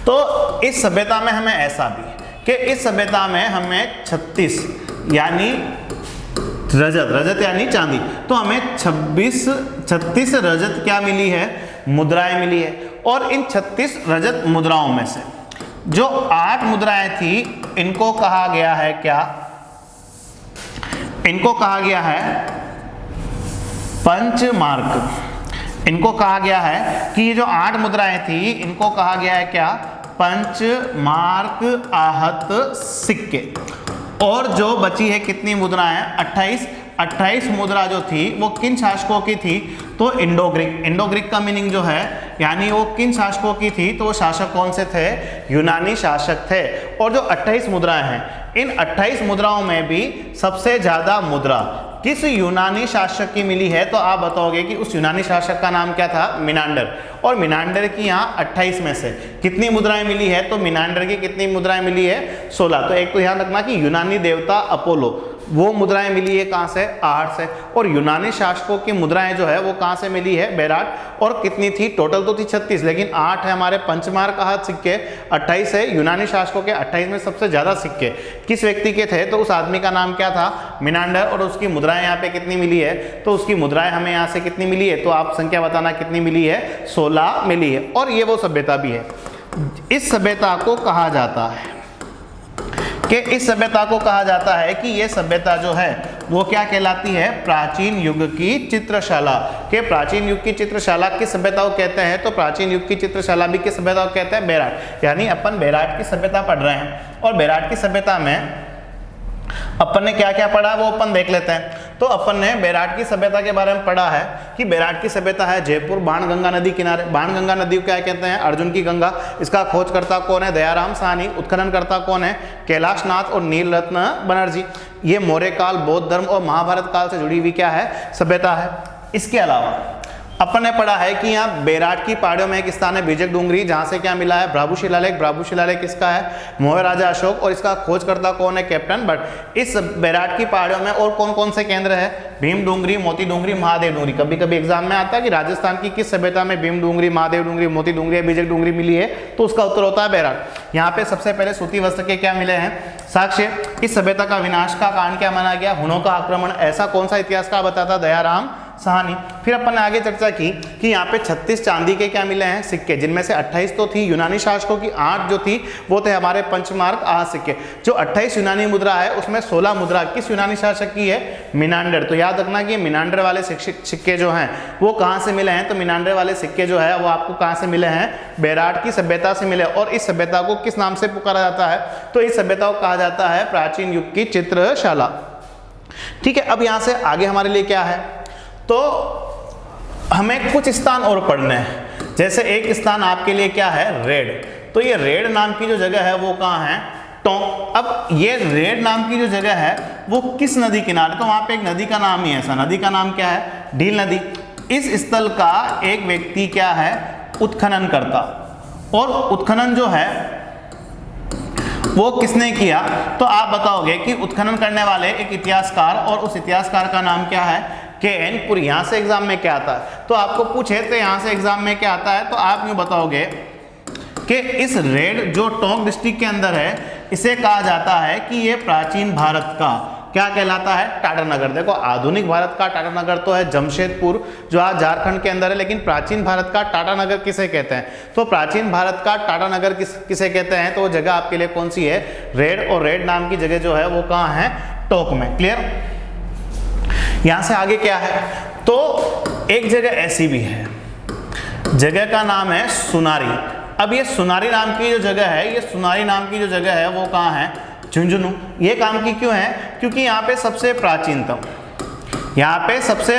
तो इस सभ्यता में हमें ऐसा भी कि इस सभ्यता में हमें 36 यानी रजत यानी चांदी, तो हमें 36 रजत क्या मिली है, मुद्राएं मिली है। और इन 36 रजत मुद्राओं में से जो 8 मुद्राएं थी इनको कहा गया है क्या, इनको कहा गया है पंचमार्क। इनको कहा गया है कि ये जो 8 मुद्राएं थी इनको कहा गया है क्या, पंचमार्क आहत सिक्के। और जो बची है कितनी मुद्राएं, 28 मुद्रा जो थी वो किन शासकों की थी, तो इंडो-ग्रीक का मीनिंग जो है यानी वो किन शासकों की थी, तो वो शासक कौन से थे, यूनानी शासक थे। और जो 28 मुद्राएं हैं, इन 28 मुद्राओं में भी सबसे ज्यादा मुद्रा किस यूनानी शासक की मिली है, तो आप बताओगे कि उस यूनानी शासक का नाम क्या था, मिनांडर। और मिनांडर की यहाँ 28 में से कितनी मुद्राएं मिली है, तो मिनांडर की कितनी मुद्राएं मिली है, 16। तो एक तो ध्यान रखना कि यूनानी देवता अपोलो, वो मुद्राएं मिली है कहाँ से, आहट से। और यूनानी शासकों की मुद्राएं जो है वो कहाँ से मिली है, बैराट। और कितनी थी, टोटल तो थी 36, लेकिन 8 है हमारे पंचमार्क आहत सिक्के, 28 है यूनानी शासकों के। 28 में सबसे ज्यादा सिक्के किस व्यक्ति के थे, तो उस आदमी का नाम क्या था, मिनांडर। और उसकी मुद्राएं यहाँ पे कितनी मिली है, तो उसकी मुद्राएं हमें यहाँ से कितनी मिली है, तो आप संख्या बताना कितनी मिली है, 16 मिली है। और ये वो सभ्यता भी है, इस सभ्यता को कहा जाता है कि इस सभ्यता को कहा जाता है कि ये सभ्यता जो है वो क्या कहलाती है, प्राचीन युग की चित्रशाला। के प्राचीन युग की चित्रशाला किस सभ्यता को कहते हैं, तो प्राचीन युग की चित्रशाला भी किस सभ्यता को कहते हैं, बैराट। यानी अपन बैराट की सभ्यता पढ़ रहे हैं, और बैराट की सभ्यता में अपन ने क्या क्या पढ़ा वो अपन देख लेते हैं। तो अपन ने बैराट की सभ्यता के बारे में पढ़ा है कि बैराट की सभ्यता है जयपुर बाणगंगा नदी किनारे। बाणगंगा नदी को क्या कहते हैं, अर्जुन की गंगा। इसका खोजकर्ता कौन है, दयाराम साहनी। उत्खननकर्ता कौन है, कैलाश नाथ और नीलरत्न बनर्जी। ये मौर्य काल, बौद्ध धर्म और महाभारत काल से जुड़ी हुई क्या है, सभ्यता है। इसके अलावा अपन ने पढ़ा है कि यहाँ बैराट की पहाड़ियों में एक स्थान है बीजक डूंगरी, जहाँ से क्या मिला है, भ्राभू शिलालेख। भ्राभू शिलालेख किसका है, मौर्य राजा अशोक। और इसका खोजकर्ता कौन है, कैप्टन बर्ट। इस बैराट की पहाड़ियों में और कौन कौन से केंद्र है, भीम डूंगरी, मोती डूंगरी, महादेव डूंगरी। कभी कभी एग्जाम में आता है कि राजस्थान की किस सभ्यता में भीम डूंगरी, महादेव डूंगरी, मोती डूंगरी या बीजक डूंगरी मिली है, तो उसका उत्तर होता है बैराट। यहाँ पे सबसे पहले सूती वस्त्र के क्या मिले हैं, साक्ष्य। इस सभ्यता का विनाश का कारण क्या माना गया, हुनों का आक्रमण। ऐसा कौन सा इतिहासकार बताता, दयाराम सहानी। फिर अपन ने आगे चर्चा की कि यहाँ पे 36 चांदी के क्या मिले हैं, सिक्के, जिनमें से 28 तो थी यूनानी शासकों की, 8 जो थी वो थे हमारे पंचमार्क आहत सिक्के। जो 28 यूनानी मुद्रा है उसमें 16 मुद्रा किस यूनानी शासक की है, मिनांडर। तो याद रखना कि मिनांडर वाले सिक्के जो हैं वो कहाँ से मिले हैं, तो मिनांडर वाले सिक्के जो है वो आपको कहाँ से मिले हैं, बेराट की सभ्यता से मिले। और इस सभ्यता को किस नाम से पुकारा जाता है, तो इस सभ्यता को कहा जाता है प्राचीन युग की चित्रशाला। ठीक है, अब यहाँ से आगे हमारे लिए क्या है, तो हमें कुछ स्थान और पढ़ने हैं। जैसे एक स्थान आपके लिए क्या है, रेड। तो ये रेड नाम की जो जगह है वो कहाँ है, टोंक। अब ये रेड नाम की जो जगह है वो किस नदी किनारे, तो वहां पे एक नदी का नाम ही है, ऐसा नदी का नाम क्या है, ढील नदी। इस स्थल का एक व्यक्ति क्या है, उत्खनन करता। और उत्खनन जो है वो किसने किया, तो आप बताओगे कि उत्खनन करने वाले एक इतिहासकार, और उस इतिहासकार का नाम क्या है, के.एन. पुरी। यहाँ से एग्जाम में क्या आता है, तो आपको पूछे तो यहाँ से एग्जाम में क्या आता है, तो आप यूँ बताओगे कि इस रेड जो टोंक डिस्ट्रिक्ट के अंदर है इसे कहा जाता है कि ये प्राचीन भारत का क्या कहलाता है, टाटानगर। देखो आधुनिक भारत का टाटानगर तो है जमशेदपुर जो आज झारखंड के अंदर है, लेकिन प्राचीन भारत का टाटानगर किसे कहते हैं, तो प्राचीन भारत का टाटानगर किसे कहते हैं, तो वो जगह आपके लिए कौन सी है, रेड। और रेड नाम की जगह जो है वो कहाँ है, टोंक में। क्लियर। यहां से आगे क्या है, तो एक जगह ऐसी भी है, जगह का नाम है सुनारी। अब ये सुनारी नाम की जो जगह है, ये सुनारी नाम की जो जगह है वो कहाँ है, झुंझुनू। ये काम की क्यों है, क्योंकि यहाँ पे सबसे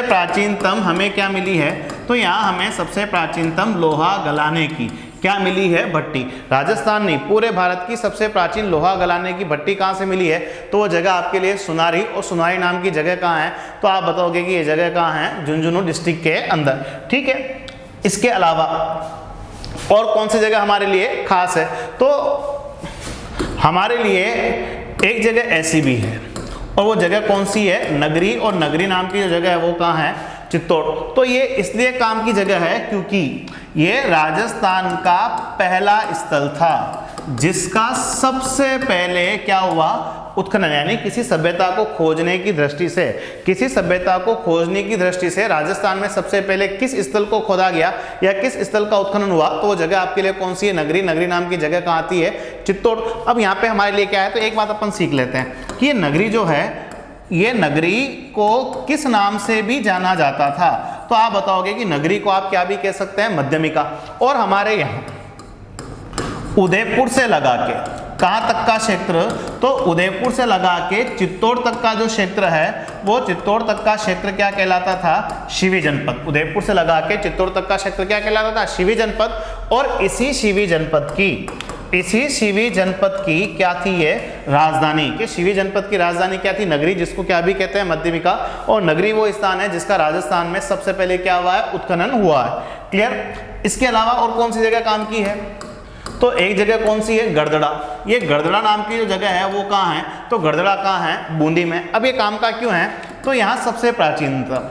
प्राचीनतम हमें क्या मिली है, तो यहाँ हमें सबसे प्राचीनतम लोहा गलाने की क्या मिली है, भट्टी। राजस्थान नहीं, पूरे भारत की सबसे प्राचीन लोहा गलाने की भट्टी कहाँ से मिली है, तो वो जगह आपके लिए सुनारी। और सुनारी नाम की जगह कहाँ है, तो आप बताओगे कि ये जगह कहाँ है, झुंझुनू डिस्ट्रिक्ट के अंदर। ठीक है, इसके अलावा और कौन सी जगह हमारे लिए खास है, तो हमारे लिए एक जगह ऐसी भी है, और वो जगह कौन सी है, नगरी। और नगरी नाम की जो जगह है वो कहाँ है, चित्तौड़। तो ये इसलिए काम की जगह है क्योंकि ये राजस्थान का पहला स्थल था जिसका सबसे पहले क्या हुआ, उत्खनन, यानी किसी सभ्यता को खोजने की दृष्टि से, राजस्थान में सबसे पहले किस स्थल को खोदा गया या किस स्थल का उत्खनन हुआ, तो वो जगह आपके लिए कौन सी है, नगरी। नगरी नाम की जगह कहाँ आती है, चित्तौड़। अब यहाँ पे हमारे लिए क्या है, तो एक बात अपन सीख लेते हैं कि ये नगरी जो है, ये नगरी को किस नाम से भी जाना जाता था, तो आप बताओगे कि नगरी को आप क्या भी कह सकते हैं, मध्यमिका। और हमारे यहाँ उदयपुर से लगा के कहाँ तक का क्षेत्र, तो उदयपुर से लगा के चित्तौड़ तक का जो क्षेत्र है वो चित्तौड़ तक का क्षेत्र क्या कहलाता था, शिवी जनपद। उदयपुर से लगा के चित्तौड़ तक का क्षेत्र क्या कहलाता था, शिवी जनपद। और इसी शिवी जनपद की क्या थी ये राजधानी, कि शिवी जनपद की राजधानी क्या थी, नगरी, जिसको क्या भी कहते हैं, मध्यमिका। और नगरी वो स्थान है जिसका राजस्थान में सबसे पहले क्या हुआ है, उत्खनन हुआ है। क्लियर। इसके अलावा और कौन सी जगह काम की है, तो एक जगह कौन सी है, गड़दड़ा। ये गड़दड़ा नाम की जो जगह है वो कहाँ है, तो गड़दड़ा कहाँ है, बूंदी में। अब ये काम का क्यों है, तो यहाँ सबसे प्राचीनतम,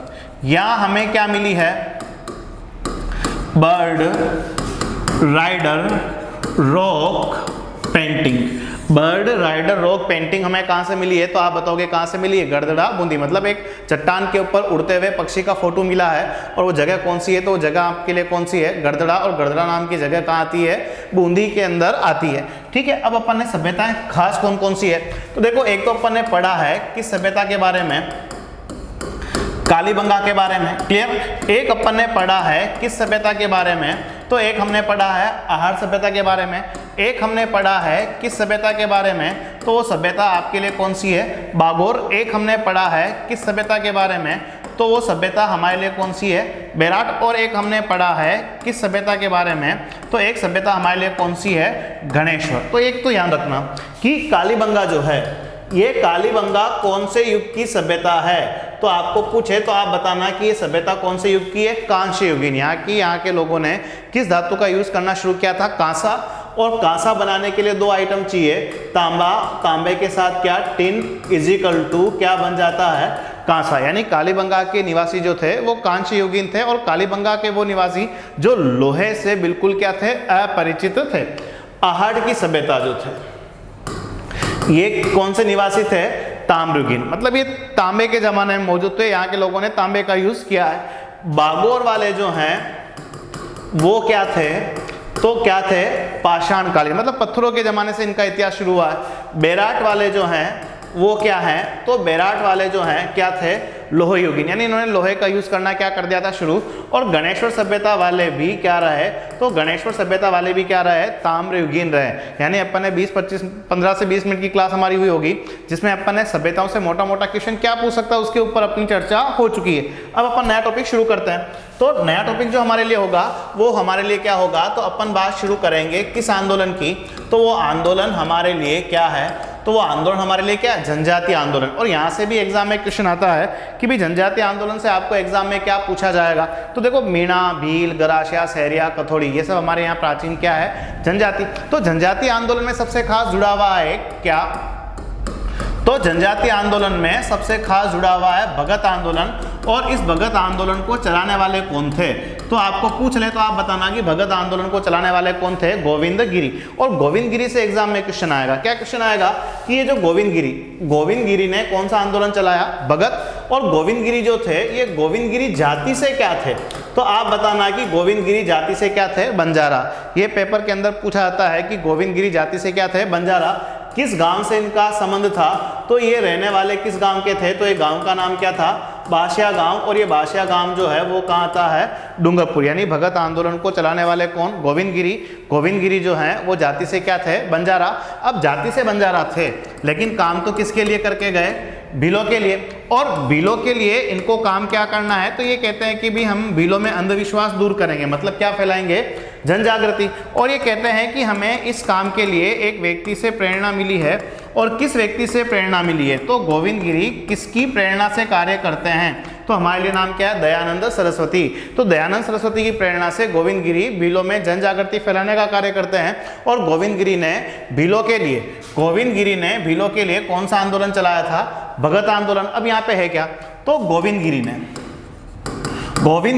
यहाँ हमें क्या मिली है, bird rider rock painting. Bird rider rock painting हमें कहाँ से मिली है, तो आप बताओगे कहाँ से मिली है, गड़दड़ा बूंदी। मतलब एक चट्टान के ऊपर उड़ते हुए पक्षी का फोटो मिला है, और वो जगह कौन सी है, तो वो जगह आपके लिए कौन सी है, गड़दड़ा। और गड़दड़ा नाम की जगह कहाँ आती है, बूंदी के अंदर आती है। ठीक है। अब अपन ने सभ्यताएं खास कौन कौन सी है, तो देखो एक तो अपन ने पढ़ा है किस सभ्यता के बारे में, कालीबंगा के बारे में। क्लियर। एक अपन ने पढ़ा है किस सभ्यता के बारे में, तो एक हमने पढ़ा है आहार सभ्यता के बारे में। एक हमने पढ़ा है किस सभ्यता के बारे में, तो वो सभ्यता आपके लिए कौन सी है, बागोर। एक हमने पढ़ा है किस सभ्यता के बारे में, तो वो सभ्यता हमारे लिए कौन सी है, बेराट। और एक हमने पढ़ा है किस सभ्यता के बारे में, तो एक सभ्यता हमारे लिए कौन सी है, गणेश्वर। तो एक तो याद रखना कि कालीबंगा जो है, ये कालीबंगा कौन से युग की सभ्यता है, तो आपको पूछे तो आप बताना कि ये सभ्यता कौन से युग की है, कांस्य युगीन। यहाँ के लोगों ने किस धातु का यूज करना शुरू किया था, कांसा। और कांसा बनाने के लिए दो आइटम चाहिए, तांबा, तांबे के साथ क्या, टिन इजिकल टू क्या बन जाता है, कांसा। यानी कालीबंगा के निवासी जो थे वो कांस्य युगीन थे, और कालीबंगा के वो निवासी जो लोहे से बिल्कुल क्या थे, अपरिचित थे। आहड़ की सभ्यता जो थे, ये कौन से निवासी थे, ताम्रयुगीन, मतलब ये तांबे के जमाने में मौजूद थे, यहाँ के लोगों ने तांबे का यूज किया है। बागोर वाले जो हैं वो क्या थे, तो क्या थे, पाषाण कालीन, मतलब पत्थरों के जमाने से इनका इतिहास शुरू हुआ है। बेराट वाले जो हैं वो क्या हैं, तो बेराट वाले जो हैं क्या थे, लोह युगीन, यानी इन्होंने लोहे का यूज करना क्या कर दिया था शुरू। और गणेश्वर सभ्यता वाले भी क्या रहे, तो गणेश्वर सभ्यता वाले भी क्या रहे, ताम्र युगीन रहे। यानी अपन ने 15 से 20 मिनट की क्लास हमारी हुई होगी जिसमें अपन ने सभ्यताओं से मोटा मोटा क्वेश्चन क्या पूछ सकता है उसके ऊपर अपनी चर्चा हो चुकी है। अब अपन नया टॉपिक शुरू करते हैं। तो नया टॉपिक जो हमारे लिए होगा वो हमारे लिए क्या होगा, तो अपन बात शुरू करेंगे किस आंदोलन की, तो वो आंदोलन हमारे लिए क्या है, तो वो आंदोलन हमारे लिए क्या है, जनजातीय आंदोलन। और यहाँ से भी एग्जाम में क्वेश्चन आता है कि भी जनजातीय आंदोलन से आपको एग्जाम में क्या पूछा जाएगा। तो देखो मीणा, भील, गरासिया, सहरिया, कथोड़ी, ये सब हमारे यहाँ प्राचीन क्या है, जनजाति। तो जनजातीय आंदोलन में सबसे खास जुड़ा हुआ है क्या, तो जनजातीय आंदोलन में सबसे खास जुड़ा हुआ है भगत आंदोलन। और इस भगत आंदोलन को चलाने वाले कौन थे, तो आपको पूछ ले तो आप बताना कि भगत आंदोलन को चलाने वाले कौन थे, गोविंद गिरी। और गोविंद गिरी से एग्जाम में क्वेश्चन आएगा, क्या क्वेश्चन आएगा कि ये जो गोविंद गिरी ने कौन सा आंदोलन चलाया, भगत। और गोविंद गिरी जो थे ये गोविंद गिरी जाति से क्या थे, तो आप बताना कि गोविंद गिरी जाति से क्या थे, बंजारा। ये पेपर के अंदर पूछा जाता है कि गोविंद गिरी जाति से क्या थे, बंजारा। किस गांव से इनका संबंध था, तो ये रहने वाले किस गांव के थे, तो ये गांव का नाम क्या था, बासिया गांव। और ये बासिया गांव जो है वो कहाँ आता है, डूंगरपुर। यानी भगत आंदोलन को चलाने वाले कौन, गोविंद गिरी। गोविंद गिरी जो हैं वो जाति से क्या थे, बंजारा। अब जाति से बंजारा थे लेकिन काम तो किसके लिए करके गए, भीलों के लिए। और भीलों के लिए इनको काम क्या करना है, तो ये कहते हैं कि भी हम भीलों में अंधविश्वास दूर करेंगे, मतलब क्या फैलाएंगे, जन जागृति। और ये कहते हैं कि हमें इस काम के लिए एक व्यक्ति से प्रेरणा मिली है। और किस व्यक्ति से प्रेरणा मिली है, तो गोविंद गिरी किसकी प्रेरणा से कार्य करते हैं, तो हमारे लिए नाम क्या है, दयानंद सरस्वती। तो दयानंद सरस्वती की प्रेरणा से गोविंद गिरी भीलों में जन जागृति फैलाने का कार्य करते हैं। और गोविंद गिरी ने भीलों के लिए कौन सा आंदोलन चलाया था, भगत आंदोलन। अब यहाँ पे है क्या, तो गोविंद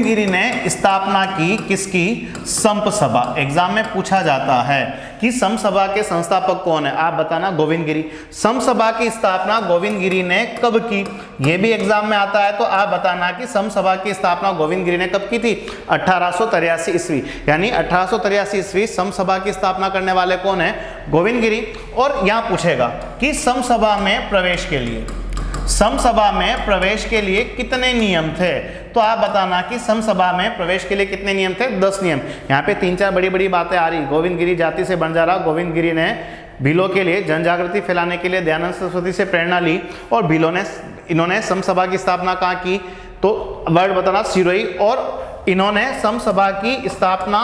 गिरी ने स्थापना की किसकी, संप सभा। एग्जाम में पूछा जाता है कि संप सभा के संस्थापक कौन है, आप बताना, गोविंद गिरी। संप सभा की स्थापना गोविंद गिरी ने कब की, ये भी एग्जाम में आता है, तो आप बताना कि संप सभा की स्थापना गोविंद गिरी ने कब की थी, 1883 ईस्वी। यानी 1883 ईस्वी संप सभा की स्थापना करने वाले कौन है, गोविंद गिरी। और यहाँ पूछेगा कि संप सभा में प्रवेश के लिए कितने नियम थे, तो आप बताना कि संप सभा में प्रवेश के लिए कितने नियम थे, 10 नियम। यहाँ पे 3-4 बड़ी बातें आ रही। गोविंद गिरी जाति से बंजारा, गोविंद गिरी ने भीलों के लिए जन जागृति फैलाने के लिए दयानंद सरस्वती से प्रेरणा ली। और इन्होंने संप सभा की स्थापना कहाँ की, तो वर्ड बताना, सिरोही। और इन्होंने संप सभा की स्थापना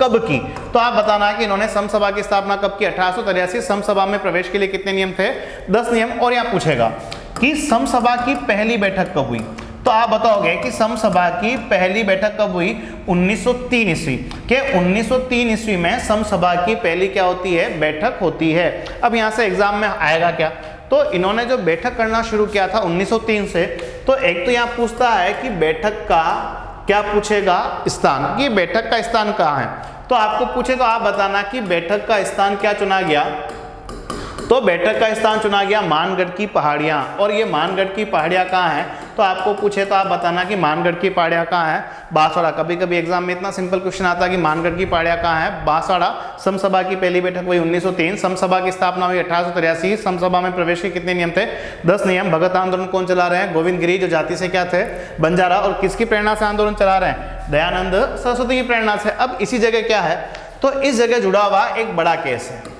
कब की, तो आप बताना कि इन्होंने संप सभा की स्थापना कब की, 1883। संप सभा में प्रवेश के लिए कितने नियम थे, 10 नियम। और यहाँ पूछेगा कि संप सभा की पहली बैठक कब हुई, तो आप बताओगे कि संप सभा की पहली बैठक कब हुई, 1903 ईस्वी के 1903 ईस्वी में संप सभा की पहली क्या होती है, बैठक होती है। अब यहाँ से एग्जाम में आएगा क्या, तो इन्होंने जो बैठक करना शुरू किया था 1903 से, तो एक तो यहाँ पूछता है कि बैठक का क्या पूछेगा, स्थान, कि बैठक का स्थान कहाँ है। तो आपको पूछे तो आप बताना कि बैठक का स्थान क्या चुना गया, तो बैठक का स्थान चुना गया मानगढ़ की पहाड़ियाँ। और ये मानगढ़ की पहाड़ियाँ कहाँ हैं, तो आपको पूछे तो आप बताना कि मानगढ़ की पहाड़ियाँ कहाँ है, बांसवाड़ा। कभी कभी एग्जाम में इतना सिंपल क्वेश्चन आता है कि मानगढ़ की पहाड़ियाँ कहाँ है, बांसवाड़ा। संप सभा की पहली बैठक हुई 1903, संप सभा की स्थापना हुई 1883। संप सभा में प्रवेश के कितने नियम थे, 10 नियम। भगत आंदोलन कौन चला रहे हैं, गोविंद गिरी, जो जाति से क्या थे, बंजारा। और किसकी प्रेरणा से आंदोलन चला रहे हैं, दयानंद सरस्वती की प्रेरणा से। अब इसी जगह क्या है, तो इस जगह जुड़ा हुआ एक बड़ा केस है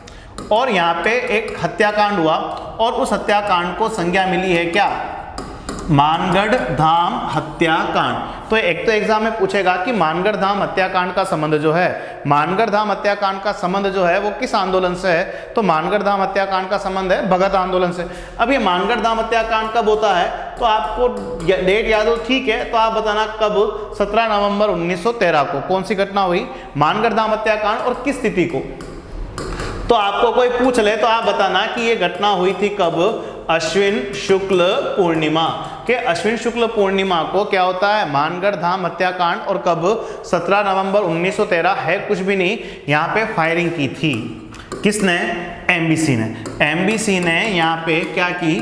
और यहाँ पे एक हत्याकांड हुआ और उस हत्याकांड को संज्ञा मिली है क्या, मानगढ़ धाम हत्याकांड। तो एक तो एग्जाम में पूछेगा कि मानगढ़ धाम हत्याकांड का संबंध जो है, मानगढ़ धाम हत्याकांड का संबंध जो है वो किस आंदोलन से है, तो मानगढ़ धाम हत्याकांड का संबंध है भगत आंदोलन से। अब ये मानगढ़ धाम हत्याकांड कब होता है, तो आपको डेट याद हो, ठीक है, तो आप बताना कब, 17 नवंबर 1913 को। कौन सी घटना हुई, मानगढ़ धाम हत्याकांड, और किस तिथि को। तो आपको कोई पूछ ले तो आप बताना कि ये घटना हुई थी कब, अश्विन शुक्ल पूर्णिमा के। अश्विन शुक्ल पूर्णिमा को क्या होता है, मानगढ़ धाम हत्याकांड। और कब, 17 नवंबर 1913 है, कुछ भी नहीं, यहाँ पे फायरिंग की थी। किसने, एमबीसी ने। एमबीसी ने यहाँ पे क्या की,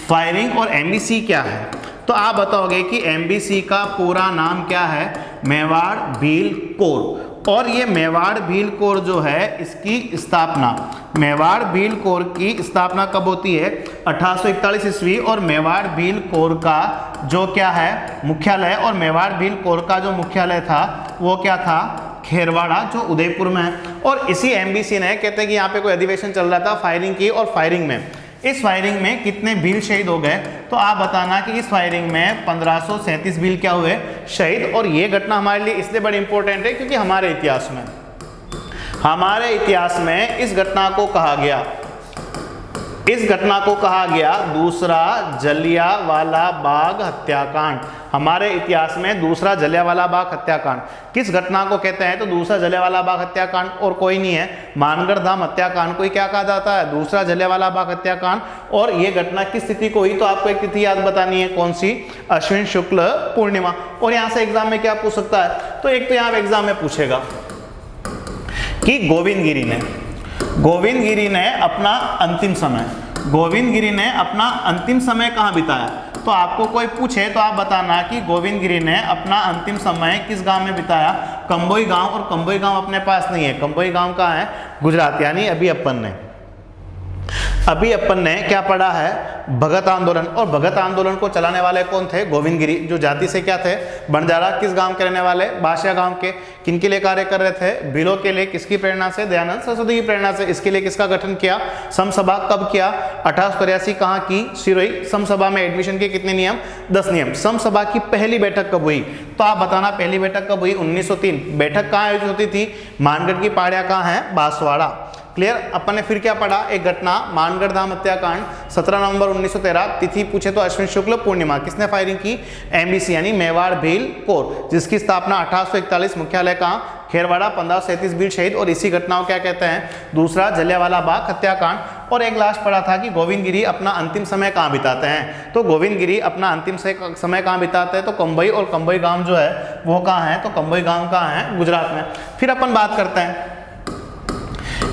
फायरिंग और एमबीसी क्या है, तो आप बताओगे कि एमबीसी का पूरा नाम क्या है, मेवाड़ भील कोर। और ये मेवाड़ भील कोर जो है इसकी स्थापना, मेवाड़ भील कोर की स्थापना कब होती है, 1841 ईस्वी। और मेवाड़ भील कोर का जो क्या है मुख्यालय, और मेवाड़ भील कोर का जो मुख्यालय था वो क्या था, खेरवाड़ा, जो उदयपुर में है। और इसी एमबीसी ने, कहते हैं कि यहाँ पे कोई अधिवेशन चल रहा था फायरिंग की, और फायरिंग में, इस फायरिंग में कितने भील शहीद हो गए, तो आप बताना कि इस फायरिंग में 1537 भील क्या हुए, शहीद। और ये घटना हमारे लिए इसलिए बड़ी इंपॉर्टेंट है क्योंकि हमारे इतिहास में इस घटना को कहा गया दूसरा जलियांवाला बाग हत्याकांड। हमारे इतिहास में दूसरा जलियांवाला बाग हत्याकांड किस घटना को कहते हैं, तो दूसरा जलियांवाला बाग हत्याकांड और कोई नहीं है, मानगढ़ धाम हत्याकांड को ही क्या कहा जाता है, दूसरा जलियांवाला बाग हत्याकांड। और ये घटना किस तिथि को हुई, तो आपको एक तिथि याद बतानी है, कौन सी, अश्विन शुक्ल पूर्णिमा। और यहाँ से एग्जाम में क्या पूछ सकता है, तो एक तो यहाँ एग्जाम में पूछेगा कि गोविंद गिरी ने अपना अंतिम समय कहाँ बिताया। तो आपको कोई पूछे तो आप बताना कि गोविंद गिरी ने अपना अंतिम समय किस गांव में बिताया, कंबोई गांव। और कंबोई गांव अपने पास नहीं है, कंबोई गांव कहाँ है, गुजरात। यानी अभी अपन ने क्या पढ़ा है, भगत आंदोलन। और भगत आंदोलन को चलाने वाले कौन थे, गोविंद गिरी, जो जाति से क्या थे, बंजारा। किस गांव के रहने वाले, बासिया गांव के। किनके लिए कार्य कर रहे थे, भीलों के लिए। किसकी प्रेरणा से, दयानंद सरस्वती की प्रेरणा से। इसके लिए किसका गठन किया, समसभा। कब किया, 1883 कहाँ की, सिरोही। समसभा में एडमिशन के कितने नियम, 10 नियम। समसभा की पहली बैठक कब हुई, तो आप बताना पहली बैठक कब हुई, 1903। बैठक कहाँ आयोजित होती थी, मानगढ़ की पहाड़ियाँ कहाँ है, बांसवाड़ा। क्लियर। अपन ने फिर क्या पढ़ा, एक घटना मानगढ़ धाम हत्याकांड 17 नवंबर 1913। तिथि पूछे तो अश्विन शुक्ल पूर्णिमा। किसने फायरिंग की, एमबीसी यानी मेवाड़ भील कोर, जिसकी स्थापना 1841, मुख्यालय कहाँ, खेरवाड़ा। 1537 भील शहीद। और इसी घटना को क्या कहते हैं, दूसरा जलियांवाला बाग हत्याकांड। और एक लास्ट पढ़ा था कि गोविंद गिरी अपना अंतिम समय कहाँ बिताते हैं, तो गोविंद गिरी अपना अंतिम समय कहाँ बिताते हैं, तो कंबोई। और कंबोई गांव जो है वो कहाँ है, तो कंबोई गांव कहाँ है, गुजरात में। फिर अपन बात करते हैं,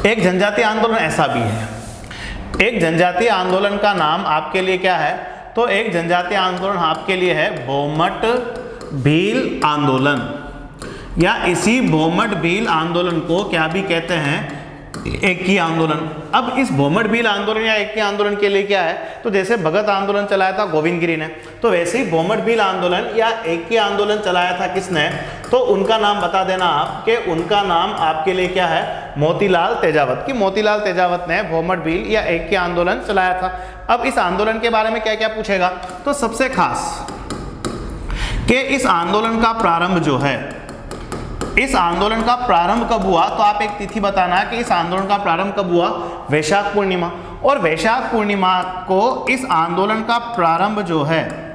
एक जनजातीय आंदोलन ऐसा भी है। एक जनजातीय आंदोलन का नाम आपके लिए क्या है, तो एक जनजातीय आंदोलन आपके लिए है भोमट भील आंदोलन, या इसी भोमट भील आंदोलन को क्या भी कहते हैं, एकी आंदोलन। अब इस भोमट भील आंदोलन या एकी आंदोलन के लिए क्या है, तो जैसे भगत आंदोलन चलाया था गोविंद गिरी ने, तो वैसे ही भोमट भील आंदोलन या एकी आंदोलन चलाया था किसने, तो उनका नाम बता देना आप, कि उनका नाम आपके लिए क्या है, मोतीलाल तेजावत। कि मोतीलाल तेजावत ने भोमट भील या एकी आंदोलन चलाया था। अब इस आंदोलन के बारे में क्या क्या पूछेगा, तो सबसे खास कि इस आंदोलन का प्रारंभ जो है, इस आंदोलन का प्रारंभ कब हुआ, तो आप एक तिथि बताना कि इस आंदोलन का प्रारंभ कब हुआ, वैशाख पूर्णिमा। और वैशाख पूर्णिमा को इस आंदोलन का प्रारंभ जो है,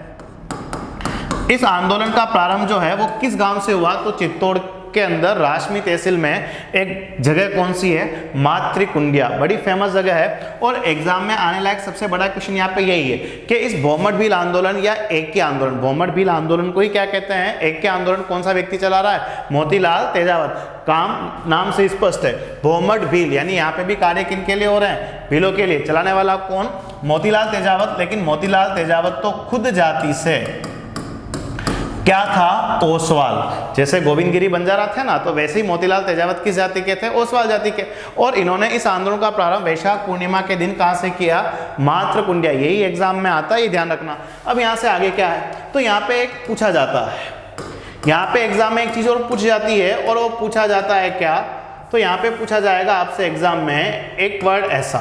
इस आंदोलन का प्रारंभ जो है वो किस गांव से हुआ, तो चित्तौड़ के अंदर राशमी तहसील में एक जगह कौन सी है, मातृकुंडिया। बड़ी फेमस जगह है। और एग्जाम में आने लायक सबसे बड़ा क्वेश्चन यहाँ पे यही है कि इस भोमट भील आंदोलन या एकी आंदोलन, भोमट भील आंदोलन को ही क्या कहते हैं, एकी आंदोलन कौन सा व्यक्ति चला रहा है, मोतीलाल तेजावत। काम नाम से स्पष्ट है, भोमट भील, यानी यहाँ पे भी कार्य किन के लिए हो रहे हैं, भीलों के लिए। चलाने वाला कौन, मोतीलाल तेजावत। लेकिन मोतीलाल तेजावत तो खुद जाति से क्या था, ओसवाल। जैसे गोविंद गिरी बंजारा थे ना, तो वैसे ही मोतीलाल तेजावत किस जाति के थे, ओसवाल जाति के। और इन्होंने इस आंदोलन का प्रारंभ वैशाख पूर्णिमा के दिन कहाँ से किया, मातृकुंडिया। यही एग्जाम में आता है, ये ध्यान रखना। अब यहाँ से आगे क्या है, तो यहाँ पे एक पूछा जाता है, यहाँ पे एग्जाम में एक चीज और पूछ जाती है, और वो पूछा जाता है क्या, तो यहाँ पे पूछा जाएगा आपसे एग्जाम में एक वर्ड ऐसा,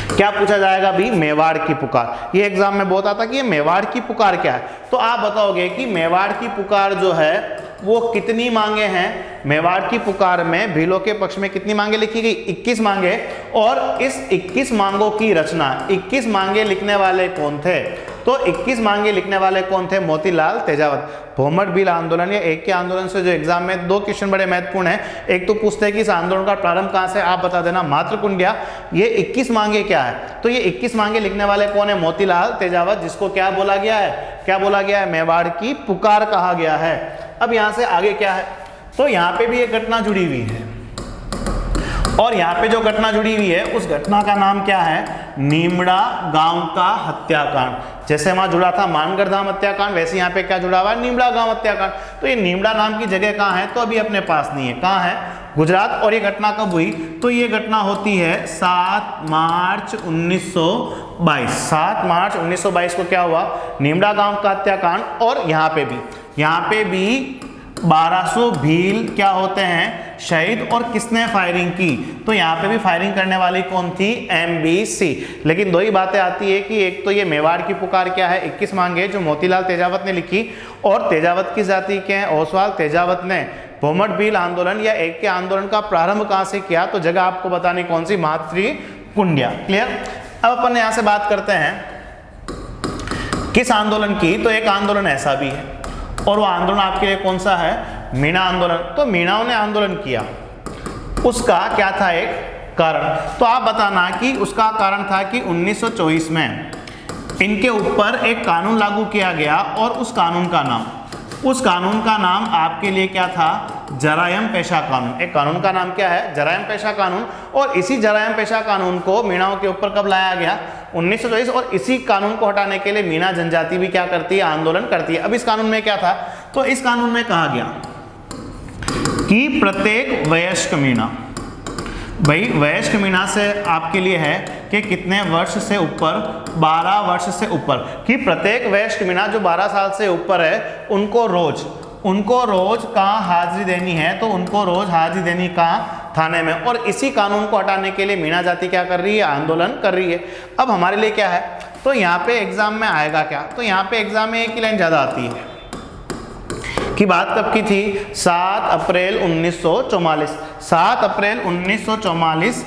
क्या पूछा जाएगा भी, मेवाड़ की पुकार। ये एग्जाम में बहुत आता कि ये मेवाड़ की पुकार क्या है, तो आप बताओगे कि मेवाड़ की पुकार जो है वो कितनी मांगे हैं। मेवाड़ की पुकार में भीलों के पक्ष में कितनी मांगे लिखी गई, 21 मांगे। और इस 21 मांगों की रचना, 21 मांगे लिखने वाले कौन थे, तो 21 मांगे लिखने वाले कौन थे, मोतीलाल तेजावत। भोमट भील आंदोलन या एकी आंदोलन से जो एग्जाम में दो क्वेश्चन बड़े महत्वपूर्ण हैं, एक तो पूछते हैं कि इस आंदोलन का प्रारंभ कहाँ से, आप बता देना मातृकुंडिया। ये 21 मांगे क्या है, तो ये 21 मांगे लिखने वाले कौन है, मोतीलाल तेजावत, जिसको क्या बोला गया है, क्या बोला गया है, मेवाड़ की पुकार कहा गया है। अब यहाँ से आगे क्या है, तो यहाँ पे भी एक घटना जुड़ी हुई है, और यहाँ पे जो घटना जुड़ी हुई है उस घटना का नाम क्या है, नीमड़ा गांव का हत्याकांड। जैसे वहां जुड़ा था मानगढ़ धाम हत्याकांड, वैसे यहाँ पे क्या जुड़ा हुआ है, नीमड़ा गांव हत्याकांड। तो ये नीमड़ा नाम की जगह कहाँ है, तो अभी अपने पास नहीं है, कहाँ है, गुजरात। और ये घटना कब हुई, तो ये घटना होती है 7 मार्च 1922। 7 मार्च 1922 को क्या हुआ, नीमड़ा गांव का हत्याकांड। और यहाँ पे भी 1200 भील क्या होते हैं, शहीद। और किसने फायरिंग की, तो यहाँ पे भी फायरिंग करने वाली कौन थी, MBC। लेकिन दो ही बातें आती है कि एक तो ये मेवाड़ की पुकार क्या है, 21 मांगे, जो मोतीलाल तेजावत ने लिखी। और तेजावत की जाति के हैं, ओसवाल तेजावत ने भोमट भील आंदोलन या एक के आंदोलन का प्रारंभ कहाँ से किया, तो जगह आपको बतानी कौन सी, मातृ कुंडिया। क्लियर। अब अपन यहाँ से बात करते हैं किस आंदोलन की, तो एक आंदोलन ऐसा भी है और वो आंदोलन आपके लिए कौन सा है, मीणा आंदोलन। तो मीणाओं ने आंदोलन किया, उसका क्या था एक कारण, तो आप बताना कि उसका कारण था कि 1924 में इनके ऊपर एक कानून लागू किया गया और उस कानून का नाम आपके लिए क्या था, जरायम पेशा कानून। एक कानून का नाम क्या है, जरायम पेशा कानून। और इसी जरायम पेशा कानून को मीणाओं के ऊपर कब लाया गया, 1924। और इसी कानून को हटाने के लिए मीणा जनजाति भी क्या करती है, आंदोलन करती है। अब इस कानून में क्या था, तो इस कानून में कहा गया कि प्रत्येक वयस्क मीणा, भाई वयस्क मीणा से आपके लिए है कि कितने वर्ष से ऊपर, 12 वर्ष से ऊपर, कि प्रत्येक वयस्क मीणा जो 12 साल से ऊपर है उनको रोज कहाँ हाजिरी देनी है, तो उनको रोज हाजिरी देनी कहाँ, थाने में। और इसी कानून को हटाने के लिए मीणा जाति क्या कर रही है, आंदोलन कर रही है। अब हमारे लिए क्या है, तो यहाँ पे एग्जाम में आएगा क्या, तो यहाँ पे एग्जाम में एक ही लाइन ज्यादा आती है कि बात कब की थी, 7 अप्रैल 1944। 7 अप्रैल 1944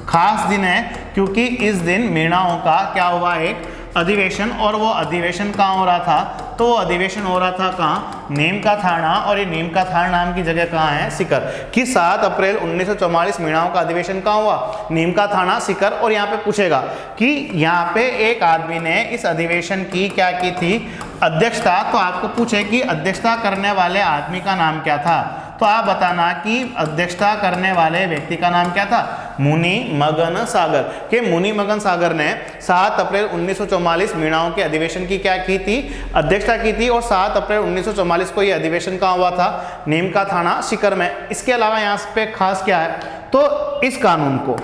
खास दिन है क्योंकि इस दिन मीणाओं का क्या हुआ, एक अधिवेशन। और वो अधिवेशन कहाँ हो रहा था, तो वो अधिवेशन हो रहा था कहाँ, नीम का थाना। और ये नीम का थाना नाम की जगह कहाँ है, सीकर। कि 7 अप्रैल 1944 मीणाओं का अधिवेशन कहाँ हुआ, नीम का थाना, सीकर। और यहाँ पे पूछेगा कि यहाँ पे एक आदमी ने इस अधिवेशन की क्या की थी, अध्यक्षता। तो आपको पूछे कि अध्यक्षता करने वाले आदमी का नाम क्या था, तो आप बताना कि अध्यक्षता करने वाले व्यक्ति का नाम क्या था, मुनि मगन सागर। के मुनि मगन सागर ने 7 अप्रैल 1944 मीणाओं के अधिवेशन की क्या की थी, अध्यक्षता की थी। और 7 अप्रैल 1944 को यह अधिवेशन कहाँ हुआ था, नीम का थाना, सीकर में। इसके अलावा यहाँ पे खास क्या है, तो इस कानून को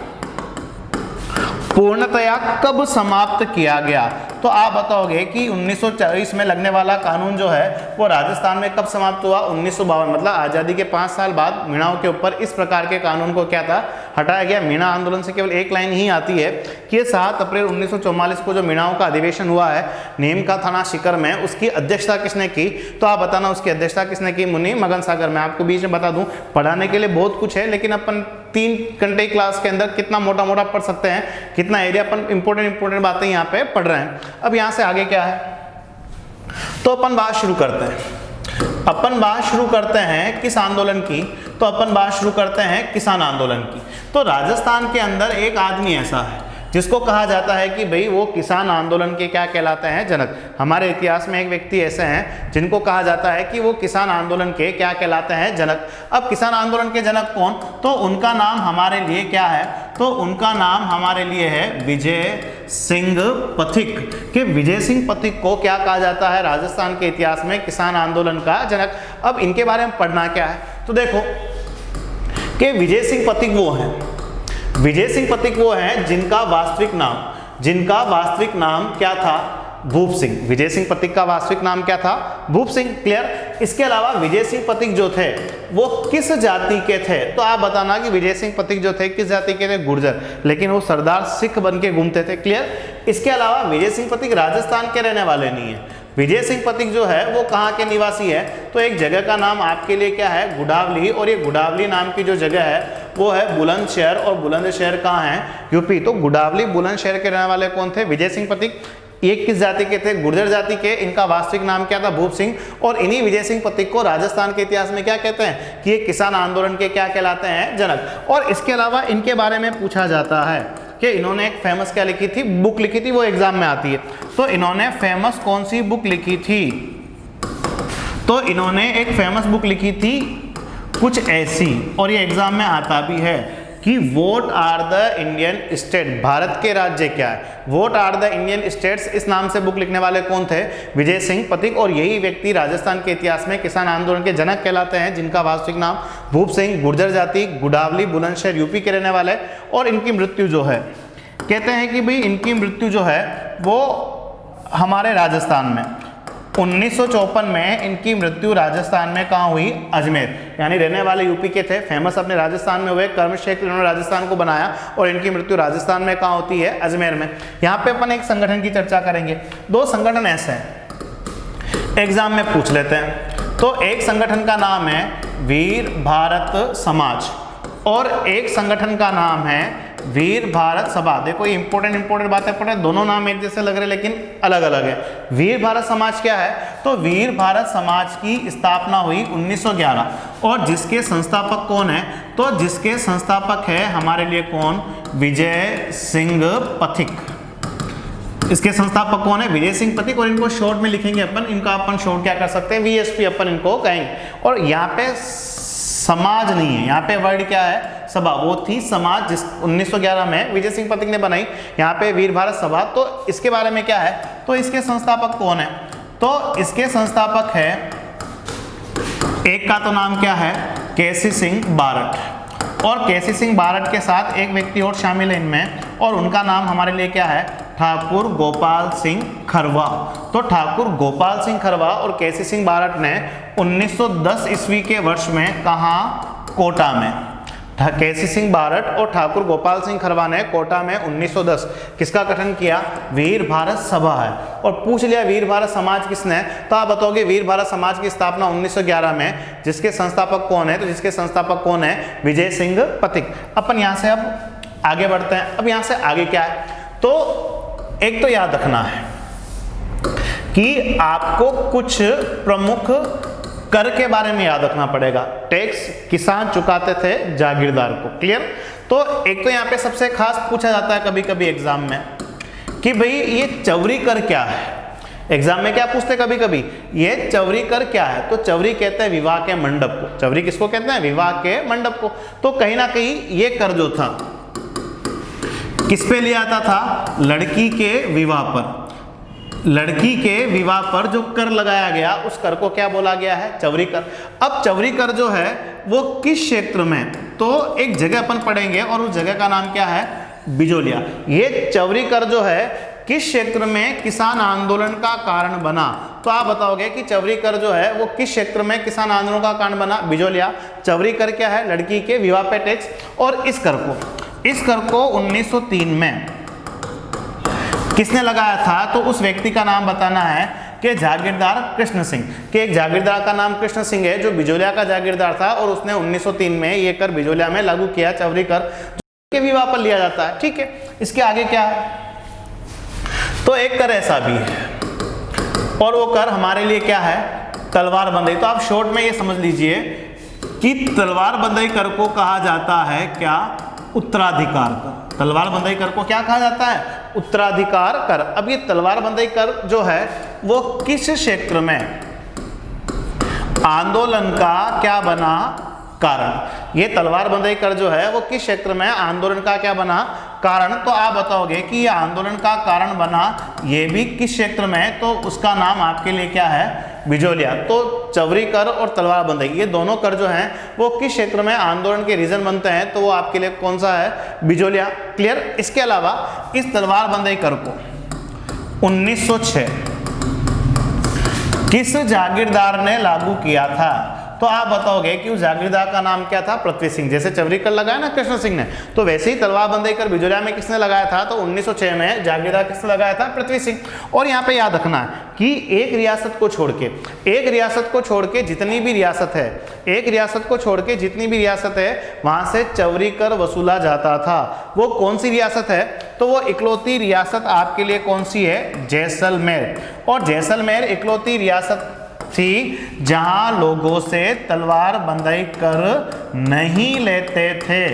पूर्णतया कब समाप्त किया गया, तो आप बताओगे कि 1940 में लगने वाला कानून जो है वो राजस्थान में कब समाप्त हुआ, 1952। मतलब आज़ादी के 5 साल बाद मीणाओं के ऊपर इस प्रकार के कानून को क्या था, हटाया गया। मीणा आंदोलन से केवल एक लाइन ही आती है कि 7 अप्रैल 1944 को जो मीणाओं का अधिवेशन हुआ है नीम का थाना सीकर में, उसकी अध्यक्षता किसने की, तो आप बताना उसकी अध्यक्षता किसने की, मुनि मगन सागर। मैं आपको बीच में बता दूं, पढ़ाने के लिए बहुत कुछ है लेकिन अपन 3 घंटे क्लास के अंदर कितना मोटा मोटा पढ़ सकते हैं, कितना एरिया अपन इंपॉर्टेंट बातें यहाँ पे पढ़ रहे हैं। अब यहाँ से आगे क्या है, तो अपन बात शुरू करते हैं किस आंदोलन की, तो अपन बात शुरू करते हैं किसान आंदोलन की। तो राजस्थान के अंदर एक आदमी ऐसा है जिसको कहा जाता है कि भाई वो किसान आंदोलन के क्या कहलाते हैं, जनक। हमारे इतिहास में एक व्यक्ति ऐसे हैं जिनको कहा जाता है कि वो किसान आंदोलन के क्या कहलाते हैं, जनक। अब किसान आंदोलन के जनक कौन, तो उनका नाम हमारे लिए क्या है, तो उनका नाम हमारे लिए है विजय सिंह पथिक। कि विजय सिंह पथिक को क्या कहा जाता है राजस्थान के इतिहास में, किसान आंदोलन का जनक। अब इनके बारे में पढ़ना क्या है, तो देखो कि विजय सिंह पथिक वो हैं जिनका वास्तविक नाम क्या था, भूप सिंह। विजय सिंह पथिक का वास्तविक नाम क्या था, भूप सिंह। क्लियर। इसके अलावा विजय सिंह पथिक जो थे वो किस जाति के थे, तो आप बताना कि विजय सिंह पथिक जो थे किस जाति के थे, गुर्जर। लेकिन वो सरदार सिख बन के घूमते थे। क्लियर। इसके अलावा विजय सिंह पथिक राजस्थान के रहने वाले नहीं है। विजय सिंह पथिक जो है वो कहाँ के निवासी है, तो एक जगह का नाम आपके लिए क्या है, गुडावली। और ये गुडावली नाम की जो जगह है वो है बुलंदशहर। और बुलंदशहर कहाँ है, यूपी। तो गुडावली बुलंदशहर के रहने वाले कौन थे, विजय सिंह पथिक। ये किस जाति के थे, गुर्जर जाति के। इनका वास्तविक नाम क्या था, भूप सिंह। और इन्हीं विजय सिंह पथिक को राजस्थान के इतिहास में क्या कहते हैं, कि ये किसान आंदोलन के क्या कहलाते हैं, जनक। और इसके अलावा इनके बारे में पूछा जाता है कि इन्होंने एक फेमस क्या लिखी थी, बुक लिखी थी, वो एग्जाम में आती है। तो इन्होंने फेमस कौन सी बुक लिखी थी, तो इन्होंने एक फेमस बुक लिखी थी कुछ ऐसी, और ये एग्जाम में आता भी है, कि what are the Indian state, Bharat के राज्य क्या है। What are the Indian states, इस नाम से बुक लिखने वाले कौन थे, विजय सिंह पथिक। और यही व्यक्ति राजस्थान के इतिहास में किसान आंदोलन के जनक कहलाते हैं, जिनका वास्तविक नाम भूप सिंह, गुर्जर जाति, गुडावली, बुलंदशहर यूपी के रहने वाले। और इनकी मृत्यु जो है, कहते हैं कि भाई इनकी मृत्यु जो है वो हमारे राजस्थान में 1954 में इनकी मृत्यु राजस्थान में कहाँ हुई, अजमेर। यानी रहने वाले यूपी के थे, फेमस अपने राजस्थान में हुए, कर्म क्षेत्र इन्होंने राजस्थान को बनाया और इनकी मृत्यु राजस्थान में कहाँ होती है, अजमेर में। यहाँ पे अपन एक संगठन की चर्चा करेंगे। दो संगठन ऐसे हैं, एग्जाम में पूछ लेते हैं। तो एक संगठन का नाम है वीर भारत समाज और एक संगठन का नाम है वीर भारत सभा। देखो ये इंपॉर्टेंट बातें पढ़े, दोनों नाम एक जैसे लग रहे लेकिन अलग अलग है। वीर भारत समाज क्या है, तो वीर भारत समाज की स्थापना हुई 1911 और जिसके संस्थापक कौन है, तो जिसके संस्थापक है हमारे लिए कौन, विजय सिंह पथिक। इसके संस्थापक कौन है, विजय सिंह पथिक। और इनको शॉर्ट में लिखेंगे अपन, इनका अपन शॉर्ट क्या कर सकते हैं, वीएसपी अपन इनको कहेंगे। और यहाँ पे समाज नहीं है, यहाँ पे वर्ड क्या है, सभा। वो थी समाज जिस 1911 में विजय सिंह पथिक ने बनाई, यहाँ पे वीर भारत सभा। तो इसके बारे में क्या है, तो इसके संस्थापक कौन है, तो इसके संस्थापक है, एक का तो नाम क्या है, केसी सिंह बारट। और केसी सिंह बारट के साथ एक व्यक्ति और शामिल है इनमें, और उनका नाम हमारे लिए क्या है, ठाकुर गोपाल सिंह खरवा। तो ठाकुर गोपाल सिंह खरवा और केसी सिंह बारट ने 1910 ईस्वी के वर्ष में कहाँ, कोटा में। केसी सिंह बारट और ठाकुर गोपाल सिंह खरवा ने कोटा में 1910 किसका गठन किया, वीर भारत सभा है। और पूछ लिया वीर भारत समाज किसने, तो आप बताओगे वीर भारत समाज की स्थापना 1911 में, जिसके संस्थापक कौन है, तो जिसके संस्थापक कौन है, विजय सिंह पथिक। अपन यहाँ से अब आगे बढ़ते हैं। अब यहाँ से आगे क्या है, तो एक तो याद रखना है कि आपको कुछ प्रमुख कर के बारे में याद रखना पड़ेगा। टैक्स किसान चुकाते थे जागीरदार को, क्लियर। तो एक तो यहाँ पे सबसे खास पूछा जाता है कभी कभी एग्जाम में कि भाई ये चौरी कर क्या है। एग्जाम में क्या पूछते कभी कभी, ये चौरी कर क्या है, तो चौरी कहते हैं विवाह के मंडप को। चौरी किसको कहते हैं, विवाह के मंडप को। तो कहीं ना कहीं ये कर जो था किस पे लिया आता था, लड़की के विवाह पर। लड़की के विवाह पर जो कर लगाया गया उस कर को क्या बोला गया है, चौरी कर। अब चौरी कर जो है वो किस क्षेत्र में, तो एक जगह अपन पढ़ेंगे और उस जगह का नाम क्या है, बिजोलिया। ये चौरी कर जो है किस क्षेत्र में किसान आंदोलन का कारण बना, तो आप बताओगे कि चौरी कर जो है वो किस क्षेत्र में किसान आंदोलन का कारण बना, बिजोलिया। चौरी कर क्या है, लड़की के विवाह पे टैक्स। और इस कर को 1903 में किसने लगाया था, तो उस व्यक्ति का नाम बताना है कि जागीरदार कृष्ण सिंह। कि एक जागीरदार का नाम कृष्ण सिंह है जो बिजोलिया का जागीरदार था और उसने 1903 में ये कर बिजोलिया में लागू किया, चौरी कर के विवाह पर लिया जाता है, ठीक है। इसके आगे क्या है, तो एक कर ऐसा भी है और वो कर हमारे लिए क्या है, तलवार बंदई। तो आप शॉर्ट में ये समझ लीजिए कि तलवार बंदई कर को कहा जाता है क्या, उत्तराधिकार कर। तलवार बंदई कर को क्या कहा जाता है, उत्तराधिकार कर। अब ये तलवार बंदई कर जो है वो किस क्षेत्र में आंदोलन का क्या बना, कारण। ये तलवार बंदई कर जो है वो किस क्षेत्र में आंदोलन का क्या बना, कारण। तो आप बताओगे कि ये आंदोलन का कारण बना ये भी किस क्षेत्र में, तो उसका नाम आपके लिए क्या है, बिजोलिया। तो चौरी कर और तलवार बंदई ये दोनों कर जो हैं वो किस क्षेत्र में आंदोलन के रीजन बनते हैं, तो वो आपके लिए कौन सा है, बिजोलिया, क्लियर। इसके अलावा इस तलवार बंदई कर को 1906 किस जागीरदार ने लागू किया था, तो आप बताओगे कि उस जागीरदार का नाम क्या था, पृथ्वी सिंह। जैसे चौरी कर लगाया ना कृष्ण सिंह ने, तो वैसे ही तलवार बंदई कर बिजोलिया में किसने लगाया था, तो 1906 में जागीरदार किसने लगाया था, पृथ्वी सिंह। और यहाँ पे याद रखना है कि एक रियासत को छोड़ के जितनी भी रियासत है, एक रियासत को छोड़ के जितनी भी रियासत है वहां से चौरी कर वसूला जाता था। वो कौन सी रियासत है, तो वो इकलौती रियासत आपके लिए कौन सी है, जैसलमेर। और जैसलमेर इकलौती रियासत थी जहां लोगों से तलवार बंदई कर नहीं लेते थे।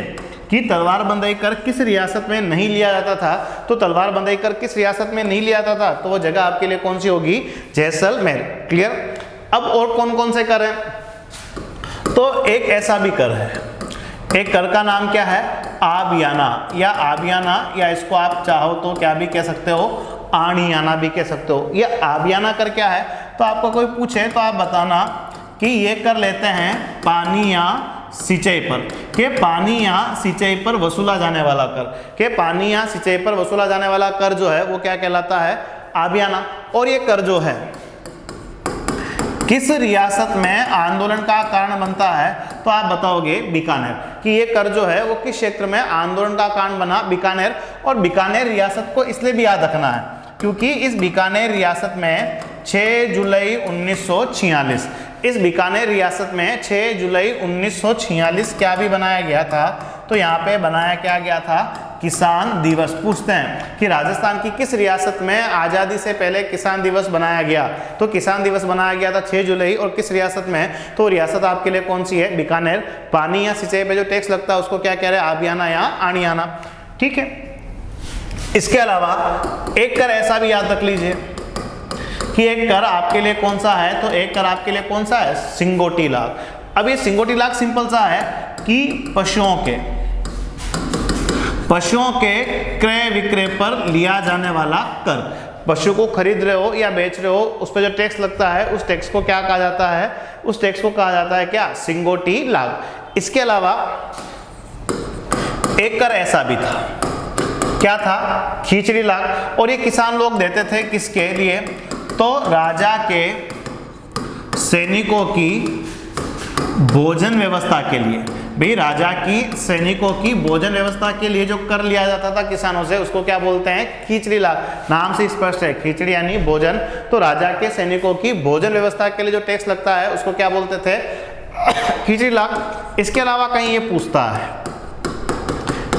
कि तलवार बंदई कर किस रियासत में नहीं लिया जाता था, तो तलवार बंदई कर किस रियासत में नहीं लिया जाता था, तो वो जगह आपके लिए कौन सी होगी, जैसलमेर, क्लियर। अब और कौन कौन से कर हैं, तो एक ऐसा भी कर है, एक कर का नाम क्या है, आबियाना या आबियाना, या इसको आप चाहो तो क्या भी कह सकते हो, आणियाना भी कह सकते हो। ये आबियाना कर क्या है, तो आपको कोई पूछे तो आप बताना कि ये कर लेते हैं पानी या सिंचाई पर, के पानी या सिंचाई पर वसूला जाने वाला कर, के पानी या सिंचाई पर वसूला जाने वाला कर जो है वो क्या कहलाता है, आबियाना। और ये कर जो है किस रियासत में आंदोलन का कारण बनता है, तो आप बताओगे बीकानेर, कि ये कर जो है वो किस क्षेत्र में आंदोलन का कारण बना, बीकानेर। और बीकानेर रियासत को इसलिए भी याद रखना है क्योंकि इस बीकानेर रियासत में 6 जुलाई 1946, इस बीकानेर रियासत में 6 जुलाई 1946 क्या भी बनाया गया था, तो यहाँ पे बनाया क्या गया था, किसान दिवस। पूछते हैं कि राजस्थान की किस रियासत में आज़ादी से पहले किसान दिवस बनाया गया, तो किसान दिवस बनाया गया था 6 जुलाई, और किस रियासत में, तो रियासत आपके लिए कौन सी है, बीकानेर। पानी या सिंचाई पे जो टैक्स लगता है उसको क्या कह रहे हैं, आबियाना या आणियाना, ठीक है। इसके अलावा एक कर ऐसा भी याद रख लीजिए कि एक कर आपके लिए कौन सा है, तो एक कर आपके लिए कौन सा है, सिंगोटी लाग। अब ये सिंगोटी लाग सिंपल सा है कि पशुओं के क्रय विक्रय पर लिया जाने वाला कर। पशु को खरीद रहे हो या बेच रहे हो, उस पर जो टैक्स लगता है उस टैक्स को क्या कहा जाता है, उस टैक्स को कहा जाता है क्या, सिंगोटी लाग। इसके अलावा एक कर ऐसा भी था, क्या था, खींचड़ी लाग। और ये किसान लोग देते थे किसके लिए, तो राजा के सैनिकों की भोजन व्यवस्था के लिए। भाई राजा की सैनिकों की भोजन व्यवस्था के लिए जो कर लिया जाता था किसानों से उसको क्या बोलते हैं, खींचड़ी लाग। नाम से स्पष्ट है, खींचड़ी यानी भोजन, तो राजा के सैनिकों की भोजन व्यवस्था के लिए जो टैक्स लगता है उसको क्या बोलते थे, खींचड़ी लाग। इसके अलावा कहीं ये पूछता है,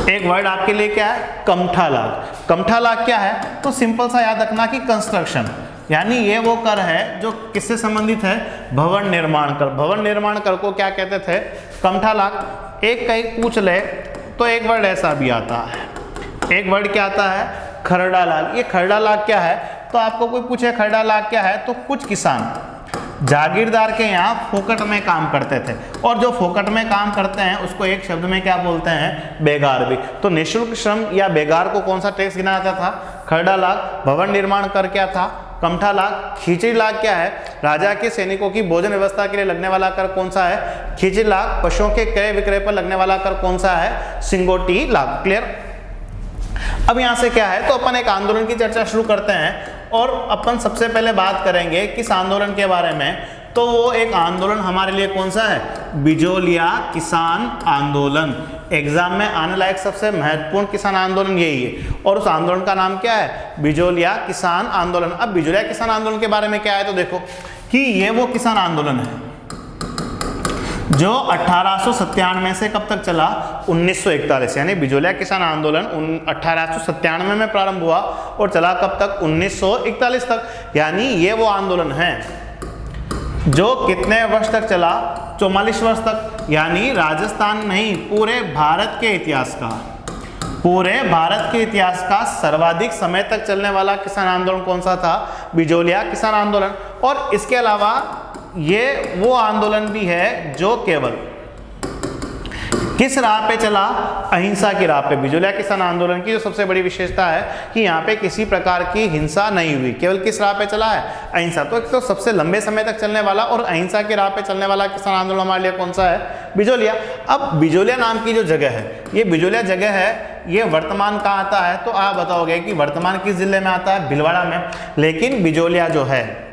एक वर्ड आपके लिए क्या है, कमठा लाग। कमठा लाग क्या है, तो सिंपल सा याद रखना कि कंस्ट्रक्शन, यानी ये वो कर है जो किससे संबंधित है, भवन निर्माण कर। भवन निर्माण कर को क्या कहते थे, कमठा लाग। एक कहीं पूछ ले तो एक वर्ड ऐसा भी आता है, एक वर्ड क्या आता है, खरड़ा लाग। ये खरड़ा लाग क्या है, तो आपको कोई पूछे खरड़ा लाग क्या है, तो कुछ किसान जागीरदार के यहाँ फोकट में काम करते थे, और जो फोकट में काम करते हैं उसको एक शब्द में क्या बोलते हैं, बेगार भी। तो निःशुल्क श्रम या बेगार को कौन सा टैक्स गिना जाता था, खरड़ा लाग। भवन निर्माण कर क्या था, कमठा लाग। खींचड़ी लाग क्या है, राजा के सैनिकों की भोजन व्यवस्था के लिए लगने वाला कर कौन सा है, खींचड़ी लाग। पशुओं के क्रय विक्रय पर लगने वाला कर कौन सा है, सिंगोटी लाग। क्लियर। अब यहां से क्या है, तो अपन एक आंदोलन की चर्चा शुरू करते हैं, और अपन सबसे पहले बात करेंगे किस आंदोलन के बारे में, तो वो एक आंदोलन हमारे लिए कौन सा है, बिजोलिया किसान आंदोलन। एग्जाम में आने लायक सबसे महत्वपूर्ण किसान आंदोलन यही है, और उस आंदोलन का नाम क्या है, बिजोलिया किसान आंदोलन। अब बिजोलिया किसान आंदोलन के बारे में क्या है, तो देखो कि ये वो किसान आंदोलन है जो 1897 से कब तक चला, 1941, यानी बिजोलिया किसान आंदोलन 1897 में प्रारंभ हुआ और चला कब तक, 1941 तक। यानी ये वो आंदोलन है जो कितने वर्ष तक चला, 44 वर्ष तक। यानी राजस्थान नहीं, पूरे भारत के इतिहास का सर्वाधिक समय तक चलने वाला किसान आंदोलन कौन सा था, बिजोलिया किसान आंदोलन। और इसके अलावा ये वो आंदोलन भी है जो केवल किस राह पे चला, अहिंसा की राह पे। बिजोलिया किसान आंदोलन की जो सबसे बड़ी विशेषता है कि यहाँ पे किसी प्रकार की हिंसा नहीं हुई, केवल किस राह पे चला है, अहिंसा। तो एक तो सबसे लंबे समय तक चलने वाला और अहिंसा की राह पे चलने वाला किसान आंदोलन हमारे लिए कौन सा है, बिजोलिया। अब बिजोलिया नाम की जो जगह है, ये बिजोलिया जगह है, ये वर्तमान कहाँ आता है, तो आप बताओगे कि वर्तमान किस जिले में आता है, भीलवाड़ा में। लेकिन बिजोलिया जो है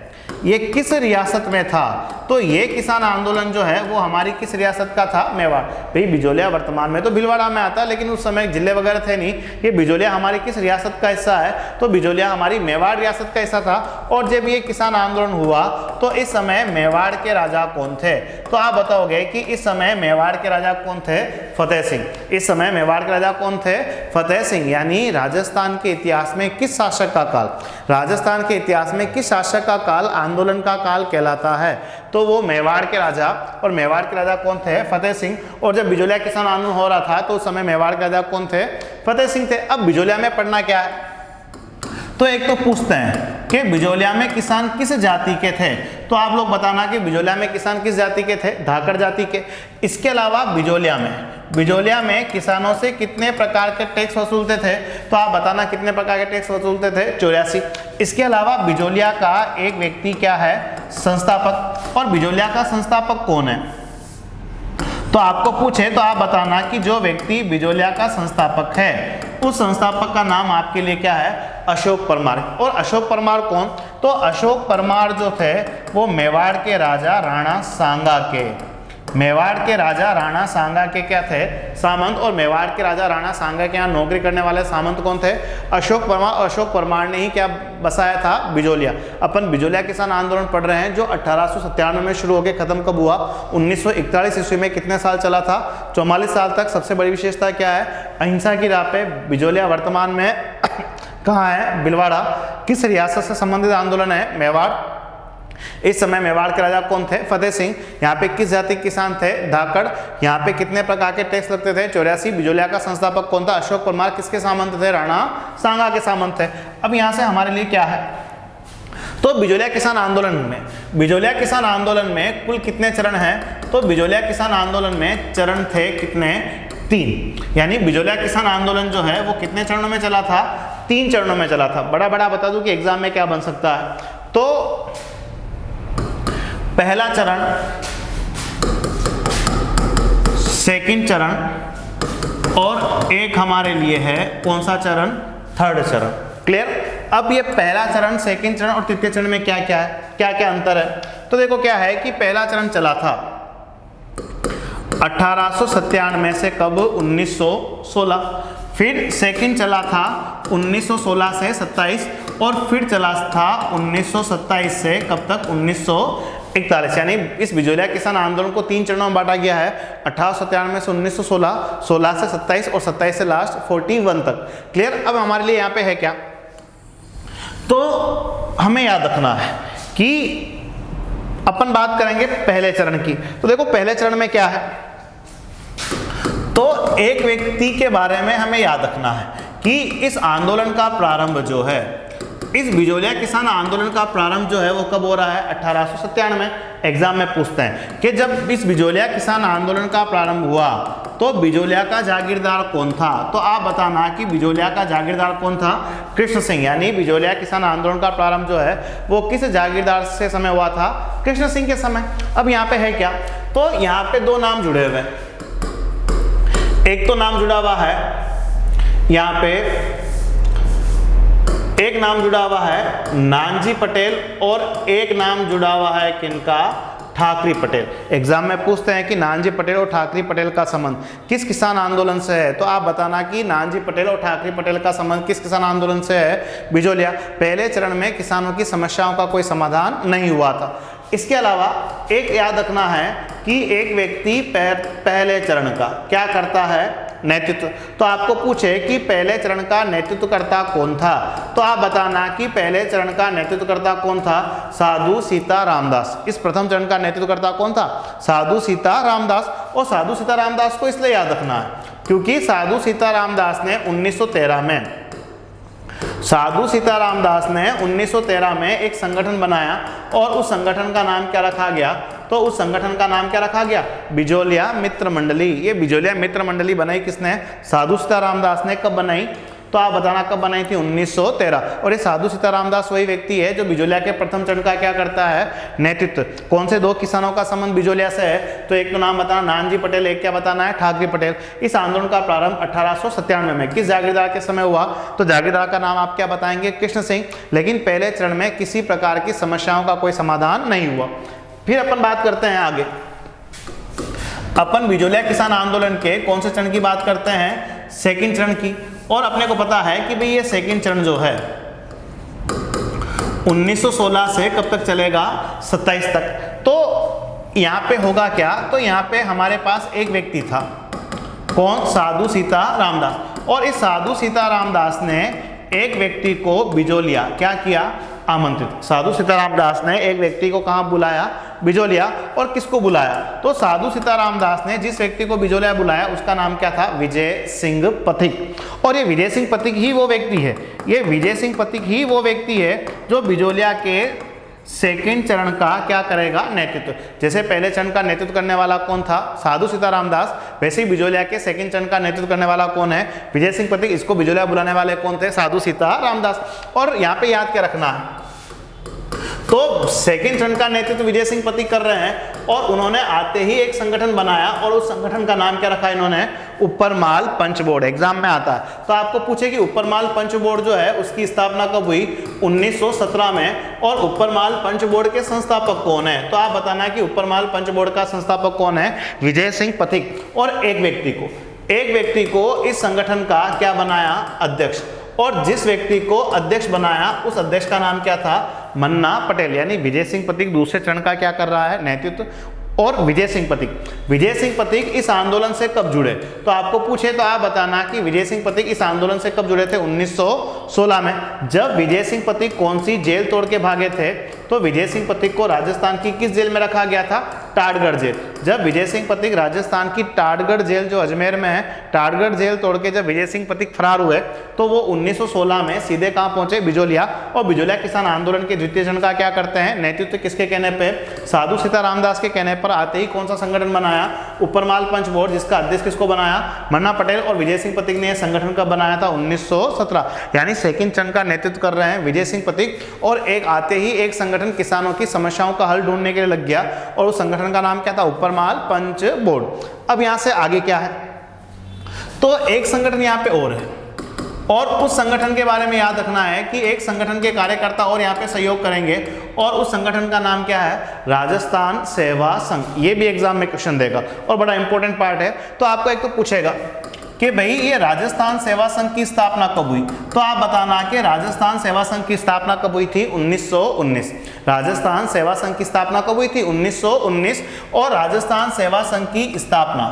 ये किस रियासत में था, तो ये किसान आंदोलन जो है वो हमारी किस रियासत का था, मेवाड़। भाई बिजोलिया वर्तमान में तो भीलवाड़ा में आता है, लेकिन उस समय जिले वगैरह थे नहीं। ये बिजोलिया हमारी किस रियासत का हिस्सा है, तो बिजोलिया हमारी मेवाड़ रियासत का हिस्सा था। और जब ये किसान आंदोलन हुआ तो इस समय मेवाड़ के राजा कौन थे, तो आप बताओगे कि इस समय मेवाड़ के राजा कौन थे, फतेह सिंह। इस समय मेवाड़ के राजा कौन थे, फतेह सिंह। यानी राजस्थान के इतिहास में किस शासक का काल, राजस्थान के इतिहास में किस शासक का काल आंदोलन का काल कहलाता है, तो वो मेवाड़ के राजा। और मेवाड़ के राजा कौन थे, फतेह सिंह। और जब बिजोलिया किसान आंदोलन हो रहा था तो उस समय मेवाड़ के राजा कौन थे, फतेह सिंह थे। अब बिजोलिया में पढ़ना क्या है, तो एक तो पूछते हैं कि बिजोलिया में किसान किस जाति के थे, तो आप लोग बताना कि बिजोलिया में किसान किस जाति के थे, धाकड़ जाति के। इसके अलावा बिजोलिया बिजोलिया में किसानों से कितने प्रकार के टैक्स वसूलते थे? तो आप बताना कितने प्रकार के टैक्स वसूलते थे? 84। इसके अलावा बिजोलिया का एक व्यक्ति क्या है? संस्थापक। और बिजोलिया का संस्थापक कौन है? तो आपको पूछे तो आप बताना कि जो व्यक्ति बिजोलिया का संस्थापक है उस संस्थापक का नाम आपके लिए क्या है? अशोक परमार। और अशोक परमार कौन? तो अशोक परमार जो थे वो मेवाड़ के राजा राणा सांगा के, मेवाड़ के राजा राणा सांगा के क्या थे? सामंत। और मेवाड़ के राजा राणा सांगा के यहाँ नौकरी करने वाले सामंत कौन थे? अशोक परमार। अशोक परमार ने ही क्या बसाया था? बिजोलिया। अपन बिजोलिया किसान आंदोलन पढ़ रहे हैं जो 1897 में शुरू होकर खत्म कब हुआ? 1941 ईस्वी में। कितने साल चला था? 44 साल तक। सबसे बड़ी विशेषता क्या है? अहिंसा की राह पे बिजोलिया वर्तमान में कहाँ है? भिलवाड़ा। किस रियासत से संबंधित आंदोलन है? मेवाड़। इस समय मेवाड़ के राजा कौन थे? फतेह सिंह। यहाँ पे किस जाति के किसान थे? धाकड़। यहाँ पे कितने प्रकार के टैक्स लगते थे? 84। बिजोलिया का संस्थापक कौन था? अशोक परमार। किसके सामंत थे? राणा सांगा के सामंत थे। अब यहाँ से हमारे लिए क्या है? तो बिजोलिया किसान आंदोलन में कुल कितने चरण हैं? तो बिजोलिया किसान आंदोलन में चरण थे कितने? 3। यानी बिजोलिया किसान आंदोलन जो है वो कितने चरणों में चला था? 3 चरणों में चला था। बड़ा बता दूं कि एग्जाम में क्या बन सकता है। तो पहला चरण, सेकंड चरण और एक हमारे लिए है कौन सा चरण? थर्ड चरण। क्लियर? अब ये पहला चरण, सेकंड चरण और तृतीय चरण में क्या क्या है, क्या क्या अंतर है? तो देखो क्या है कि पहला चरण चला था 1897 से कब? 1916। फिर सेकंड चला था 1916 से 27 और फिर चला था 1927 से कब तक? 1941। यानी इस बिजोलिया किसान आंदोलन को 3 चरणों में बांटा गया है। 1897 से 1916, 16 से 27 और 27 से लास्ट 41 तक। क्लियर? अब हमारे लिए यहाँ पे है क्या? तो हमें याद रखना है कि अपन बात करेंगे पहले चरण की। तो देखो पहले चरण में क्या है? तो एक व्यक्ति के बारे में हमें याद रखना है कि इस आंदोलन का प्रारंभ जो है, इस बिजोलिया किसान आंदोलन का प्रारंभ जो है वो कब हो रहा है? 1897 में। एग्जाम में पूछते हैं कि जब इस बिजोलिया किसान आंदोलन का प्रारंभ हुआ तो बिजोलिया का जागीरदार कौन था? तो आप बताना कि बिजोलिया का जागीरदार कौन था? कृष्ण सिंह। यानी बिजोलिया किसान आंदोलन का प्रारंभ जो है वो किस जागीरदार से समय हुआ था? कृष्ण सिंह के समय। अब यहाँ पे है क्या? तो यहाँ पे 2 नाम जुड़े हुए हैं। एक तो नाम जुड़ा हुआ है यहाँ पे, एक नाम जुड़ा हुआ है नानजी पटेल और एक नाम जुड़ा हुआ है किनका? ठाकरी पटेल। एग्जाम में पूछते हैं कि नानजी पटेल और ठाकरी पटेल का संबंध किस किसान आंदोलन से है? तो आप बताना कि नानजी पटेल और ठाकरी पटेल का संबंध किस किसान आंदोलन से है? बिजोलिया। पहले चरण में किसानों की समस्याओं का कोई समाधान नहीं हुआ था। इसके अलावा एक याद रखना है कि एक व्यक्ति पहले चरण का क्या करता है? नेतृत्व। तो आपको पूछे कि पहले चरण का नेतृत्वकर्ता कौन था? तो आप बताना कि पहले चरण का नेतृत्वकर्ता कौन था? साधु सीता रामदास। इस प्रथम चरण का नेतृत्वकर्ता कौन था? साधु सीता रामदास। और साधु सीता रामदास को इसलिए याद रखना है क्योंकि साधु सीता रामदास ने 1913 में एक संगठन बनाया और उस संगठन का नाम क्या रखा गया? तो उस संगठन का नाम क्या रखा गया? बिजोलिया मित्र मंडली। ये बिजोलिया मित्र मंडली बनाई किसने? साधु सीता रामदास ने। कब बनाई? तो आप बताना कब बनाई थी? 1913। और ये साधु सीता रामदास वही व्यक्ति है जो बिजोलिया के प्रथम चरण का क्या करता है? नेतृत्व। कौन से 2 किसानों का संबंध बिजोलिया से है? तो एक तो नाम बताना नानजी पटेल, एक क्या बताना है? ठाकरी पटेल। इस आंदोलन का प्रारंभ 1897 में किस जागीरदार के समय हुआ? तो जागीरदार का नाम आप क्या बताएंगे? कृष्ण सिंह। लेकिन पहले चरण में किसी प्रकार की समस्याओं का कोई समाधान नहीं हुआ। फिर अपन बात करते हैं आगे। अपन बिजोलिया किसान आंदोलन के कौन से चरण की बात करते हैं? सेकंड चरण की। और अपने को पता है कि भाई ये सेकंड चरण जो है 1916 से कब तक चलेगा? 27 तक। तो यहाँ पे होगा क्या? तो यहाँ पे हमारे पास एक व्यक्ति था। कौन? साधु सीता रामदास। और इस साधु सीता रामदास ने एक व्यक्ति को बिजोलिया क्या किया? आमंत्रित। साधु सीता रामदास ने एक व्यक्ति को कहाँ बुलाया? बिजोलिया। और किसको बुलाया? तो साधु सीता रामदास ने जिस व्यक्ति को बिजोलिया बुलाया उसका नाम क्या था? विजय सिंह पथिक। और ये विजय सिंह पथिक ही वो व्यक्ति है, ये विजय सिंह पथिक ही वो व्यक्ति है जो बिजोलिया के सेकंड चरण का क्या करेगा, नेतृत्व। जैसे पहले चरण का नेतृत्व करने वाला कौन था, साधु सीताराम दास, वैसे ही बिजोलिया के सेकंड चरण का नेतृत्व करने वाला कौन है, विजय सिंह पथिक। इसको बिजोलिया बुलाने वाले कौन थे, साधु सीताराम दास। और यहाँ पे याद क्या रखना है, तो सेकंड चरण का नेतृत्व विजय सिंह पथिक कर रहे हैं और उन्होंने आते ही एक संगठन बनाया और उस संगठन का नाम क्या रखा इन्होंने, ऊपरमाल पंच बोर्ड। एग्जाम में आता है तो आपको पूछे कि ऊपरमाल पंच बोर्ड जो है उसकी स्थापना कब हुई, 1917 में। और ऊपरमाल पंच बोर्ड के संस्थापक कौन है, तो आप बताना कि ऊपरमाल पंच बोर्ड का संस्थापक कौन है, विजय सिंह पथिक। और एक व्यक्ति को इस संगठन का क्या बनाया, अध्यक्ष। और जिस व्यक्ति को अध्यक्ष बनाया उस अध्यक्ष का नाम क्या था, मन्ना पटेल। यानी विजय सिंह पथिक दूसरे चरण का क्या कर रहा है, नेतृत्व। और विजय सिंह पथिक इस आंदोलन से कब जुड़े, तो आपको पूछे तो आप बताना कि विजय सिंह पथिक इस आंदोलन से कब जुड़े थे, 1916 में। जब विजय सिंह पथिक कौन सी जेल तोड़ के भागे थे, तो विजय सिंह पथिक को राजस्थान की किस जेल में रखा गया था, टाटगढ़ जेल। जब विजय सिंह पथिक राजस्थान की टाटगढ़ जेल जो अजमेर में है, टाटगढ़ जेल तोड़ के जब विजय सिंह पथिक फरार हुए तो वो 1916 में सीधे कहां पहुंचे, बिजोलिया। और बिजोलिया किसान आंदोलन के द्वितीय चरण का क्या करते हैं, नेतृत्व किसके कहने पे, साधु सीताराम दास के कहने पर। आते ही कौन सा संगठन बनाया, ऊपरमाल पंच बोर्ड, जिसका अध्यक्ष किसको बनाया, मन्ना पटेल। और विजय सिंह पथिक ने यह संगठन कब बनाया था, 1917। यानी सेकंड चरण का नेतृत्व कर रहे हैं विजय सिंह पथिक। और एक आते ही एक संगठन किसानों की समस्याओं का हल ढूंढने के लिए लग गया और उस संगठन का नाम क्या था, ऊपरमाल पंच बोर्ड। अब यहां से आगे क्या है, तो एक संगठन यहां पे और है और उस संगठन के बारे में याद रखना है कि एक संगठन के कार्यकर्ता और यहाँ पे सहयोग करेंगे और उस संगठन का नाम क्या है, राजस्थान सेवा संघ। ये भी एग्जाम में क्वेश्चन देगा और बड़ा इंपॉर्टेंट पार्ट है। तो आपको एक तो पूछेगा कि भाई ये राजस्थान सेवा संघ की स्थापना कब हुई, तो आप बताना कि राजस्थान सेवा संघ की स्थापना कब हुई थी, 1919। राजस्थान सेवा संघ की स्थापना कब हुई थी, 1919। और राजस्थान सेवा संघ की स्थापना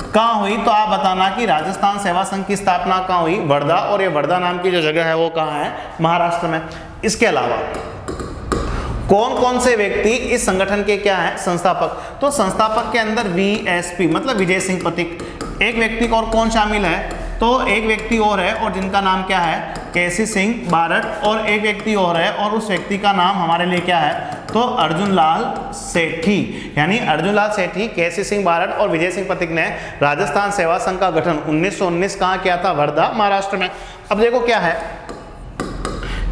कहाँ हुई, तो आप बताना कि राजस्थान सेवा संघ की स्थापना कहाँ हुई, वर्धा। और ये वर्धा नाम की जो जगह है वो कहाँ है, महाराष्ट्र में। इसके अलावा कौन कौन से व्यक्ति इस संगठन के क्या हैं, संस्थापक, तो संस्थापक के अंदर वीएसपी मतलब विजय सिंह पथिक। एक व्यक्ति और कौन शामिल है, तो एक व्यक्ति और है और जिनका नाम क्या है, केसी सिंह बारट। और एक व्यक्ति और है और उस व्यक्ति का नाम हमारे लिए क्या है, तो अर्जुन लाल सेठी। यानी अर्जुन लाल सेठी, केसी सिंह बारट और विजय सिंह पथिक ने राजस्थान सेवा संघ का गठन 1919 कहाँ किया था, वर्धा, महाराष्ट्र में। अब देखो क्या है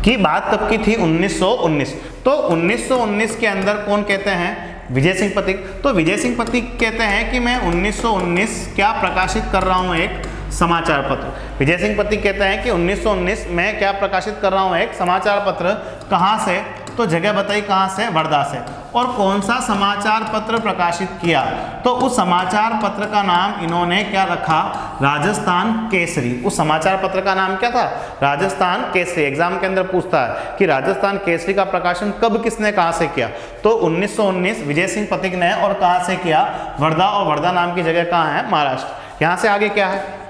कि बात कब की थी, 1919। तो 1919 के अंदर कौन कहते हैं, विजय सिंह पथिक। तो विजय सिंह पथिक कहते हैं कि मैं 1919 क्या प्रकाशित कर रहा हूं, एक समाचार पत्र। विजय सिंह पथिक कहते हैं कि 1919 में क्या प्रकाशित कर रहा हूं, एक समाचार पत्र। कहां से, तो जगह बताई कहां से, वर्धा से। और कौन सा समाचार पत्र प्रकाशित किया, तो उस समाचार पत्र का नाम इन्होंने क्या रखा, राजस्थान केसरी। उस समाचार पत्र का नाम क्या था, राजस्थान केसरी। एग्जाम के अंदर पूछता है कि राजस्थान केसरी का प्रकाशन कब किसने कहां से किया, तो 1919 विजय सिंह पथिक ने। और कहां से किया, वर्धा। और वर्धा नाम की जगह कहां है, महाराष्ट्र। यहां से आगे क्या है,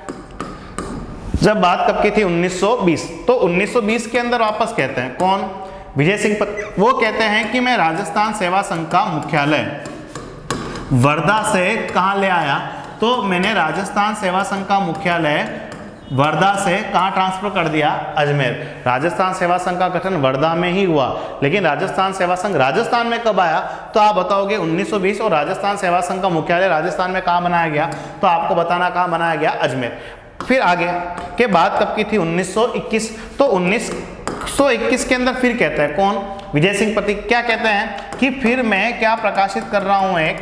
जब बात कब की थी, 1920। तो 1920 के अंदर वापस कहते हैं कौन, विजय सिंह पथिक। वो कहते हैं कि मैं राजस्थान सेवा संघ का मुख्यालय वर्धा से कहां ले आया, तो मैंने राजस्थान सेवा संघ का मुख्यालय वर्धा से कहां ट्रांसफर कर दिया, अजमेर। राजस्थान सेवा संघ का गठन वर्धा में ही हुआ, लेकिन राजस्थान सेवा संघ राजस्थान में कब आया, तो आप बताओगे 1920। और राजस्थान सेवा संघ का मुख्यालय राजस्थान में कहां बनाया गया, तो आपको बताना कहां बनाया गया, अजमेर। फिर आगे के बात कब की थी, 1921। तो 1921 के अंदर फिर कहते हैं कौन, विजय सिंह पथिक। क्या कहते हैं कि फिर मैं क्या प्रकाशित कर रहा हूं, एक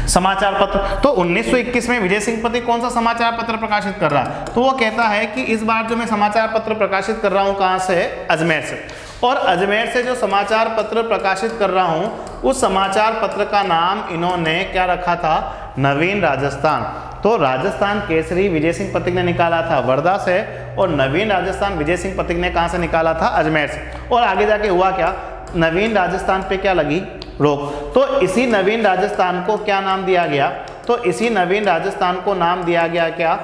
समाचार पत्र। तो 1921 में विजय सिंह पथिक कौन सा समाचार पत्र प्रकाशित कर रहा है, तो वो कहता है कि इस बार जो मैं समाचार पत्र प्रकाशित कर रहा हूं, कहां से, अजमेर से। और अजमेर से जो समाचार पत्र प्रकाशित कर रहा हूं, उस समाचार पत्र का नाम इन्होंने क्या रखा था, नवीन राजस्थान। तो राजस्थान केसरी विजय सिंह पथिक ने निकाला था वर्धा से और नवीन राजस्थान विजय सिंह पथिक ने कहां से निकाला था, अजमेर से। और आगे जाके हुआ क्या, नवीन राजस्थान पे क्या लगी, रोक। तो इसी नवीन राजस्थान को क्या नाम दिया गया, तो इसी नवीन राजस्थान को नाम दिया गया क्या,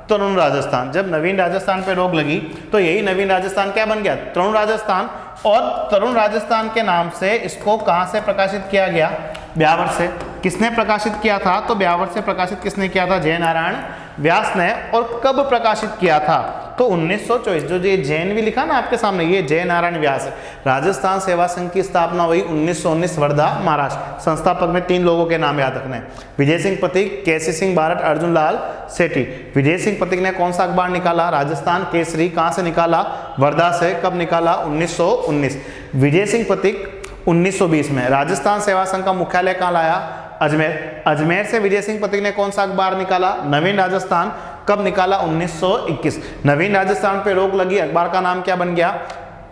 तरुण राजस्थान। जब नवीन राजस्थान पे रोक लगी तो यही नवीन राजस्थान क्या बन गया, तरुण राजस्थान। और तरुण राजस्थान के नाम से इसको कहां से प्रकाशित किया गया, ब्यावर से। किसने प्रकाशित किया था, तो ब्यावर से प्रकाशित किसने किया था, जय नारायण व्यास ने और कब प्रकाशित किया था? तो 1924। जो ये जैन भी लिखा ना आपके सामने, ये जय नारायण व्यास है। राजस्थान सेवा संघ की स्थापना हुई 1919 वर्धा महाराष्ट्र। संस्थापक में 3 लोगों के नाम याद रखने हैं, विजय सिंह पथिक, केसी सिंह बारट, अर्जुन लाल सेठी। विजय सिंह पथिक ने कौन सा अखबार निकाला? राजस्थान केसरी। कहां से निकाला? वर्धा से। कब निकाला? 1919। विजय सिंह पथिक 1920 में। राजस्थान सेवा संघ का मुख्यालय कहां लाया? अजमेर। अजमेर से विजय सिंह पथिक ने कौन सा अखबार निकाला? नवीन राजस्थान। कब निकाला? 1921। नवीन राजस्थान पे रोक लगी, अखबार का नाम क्या बन गया?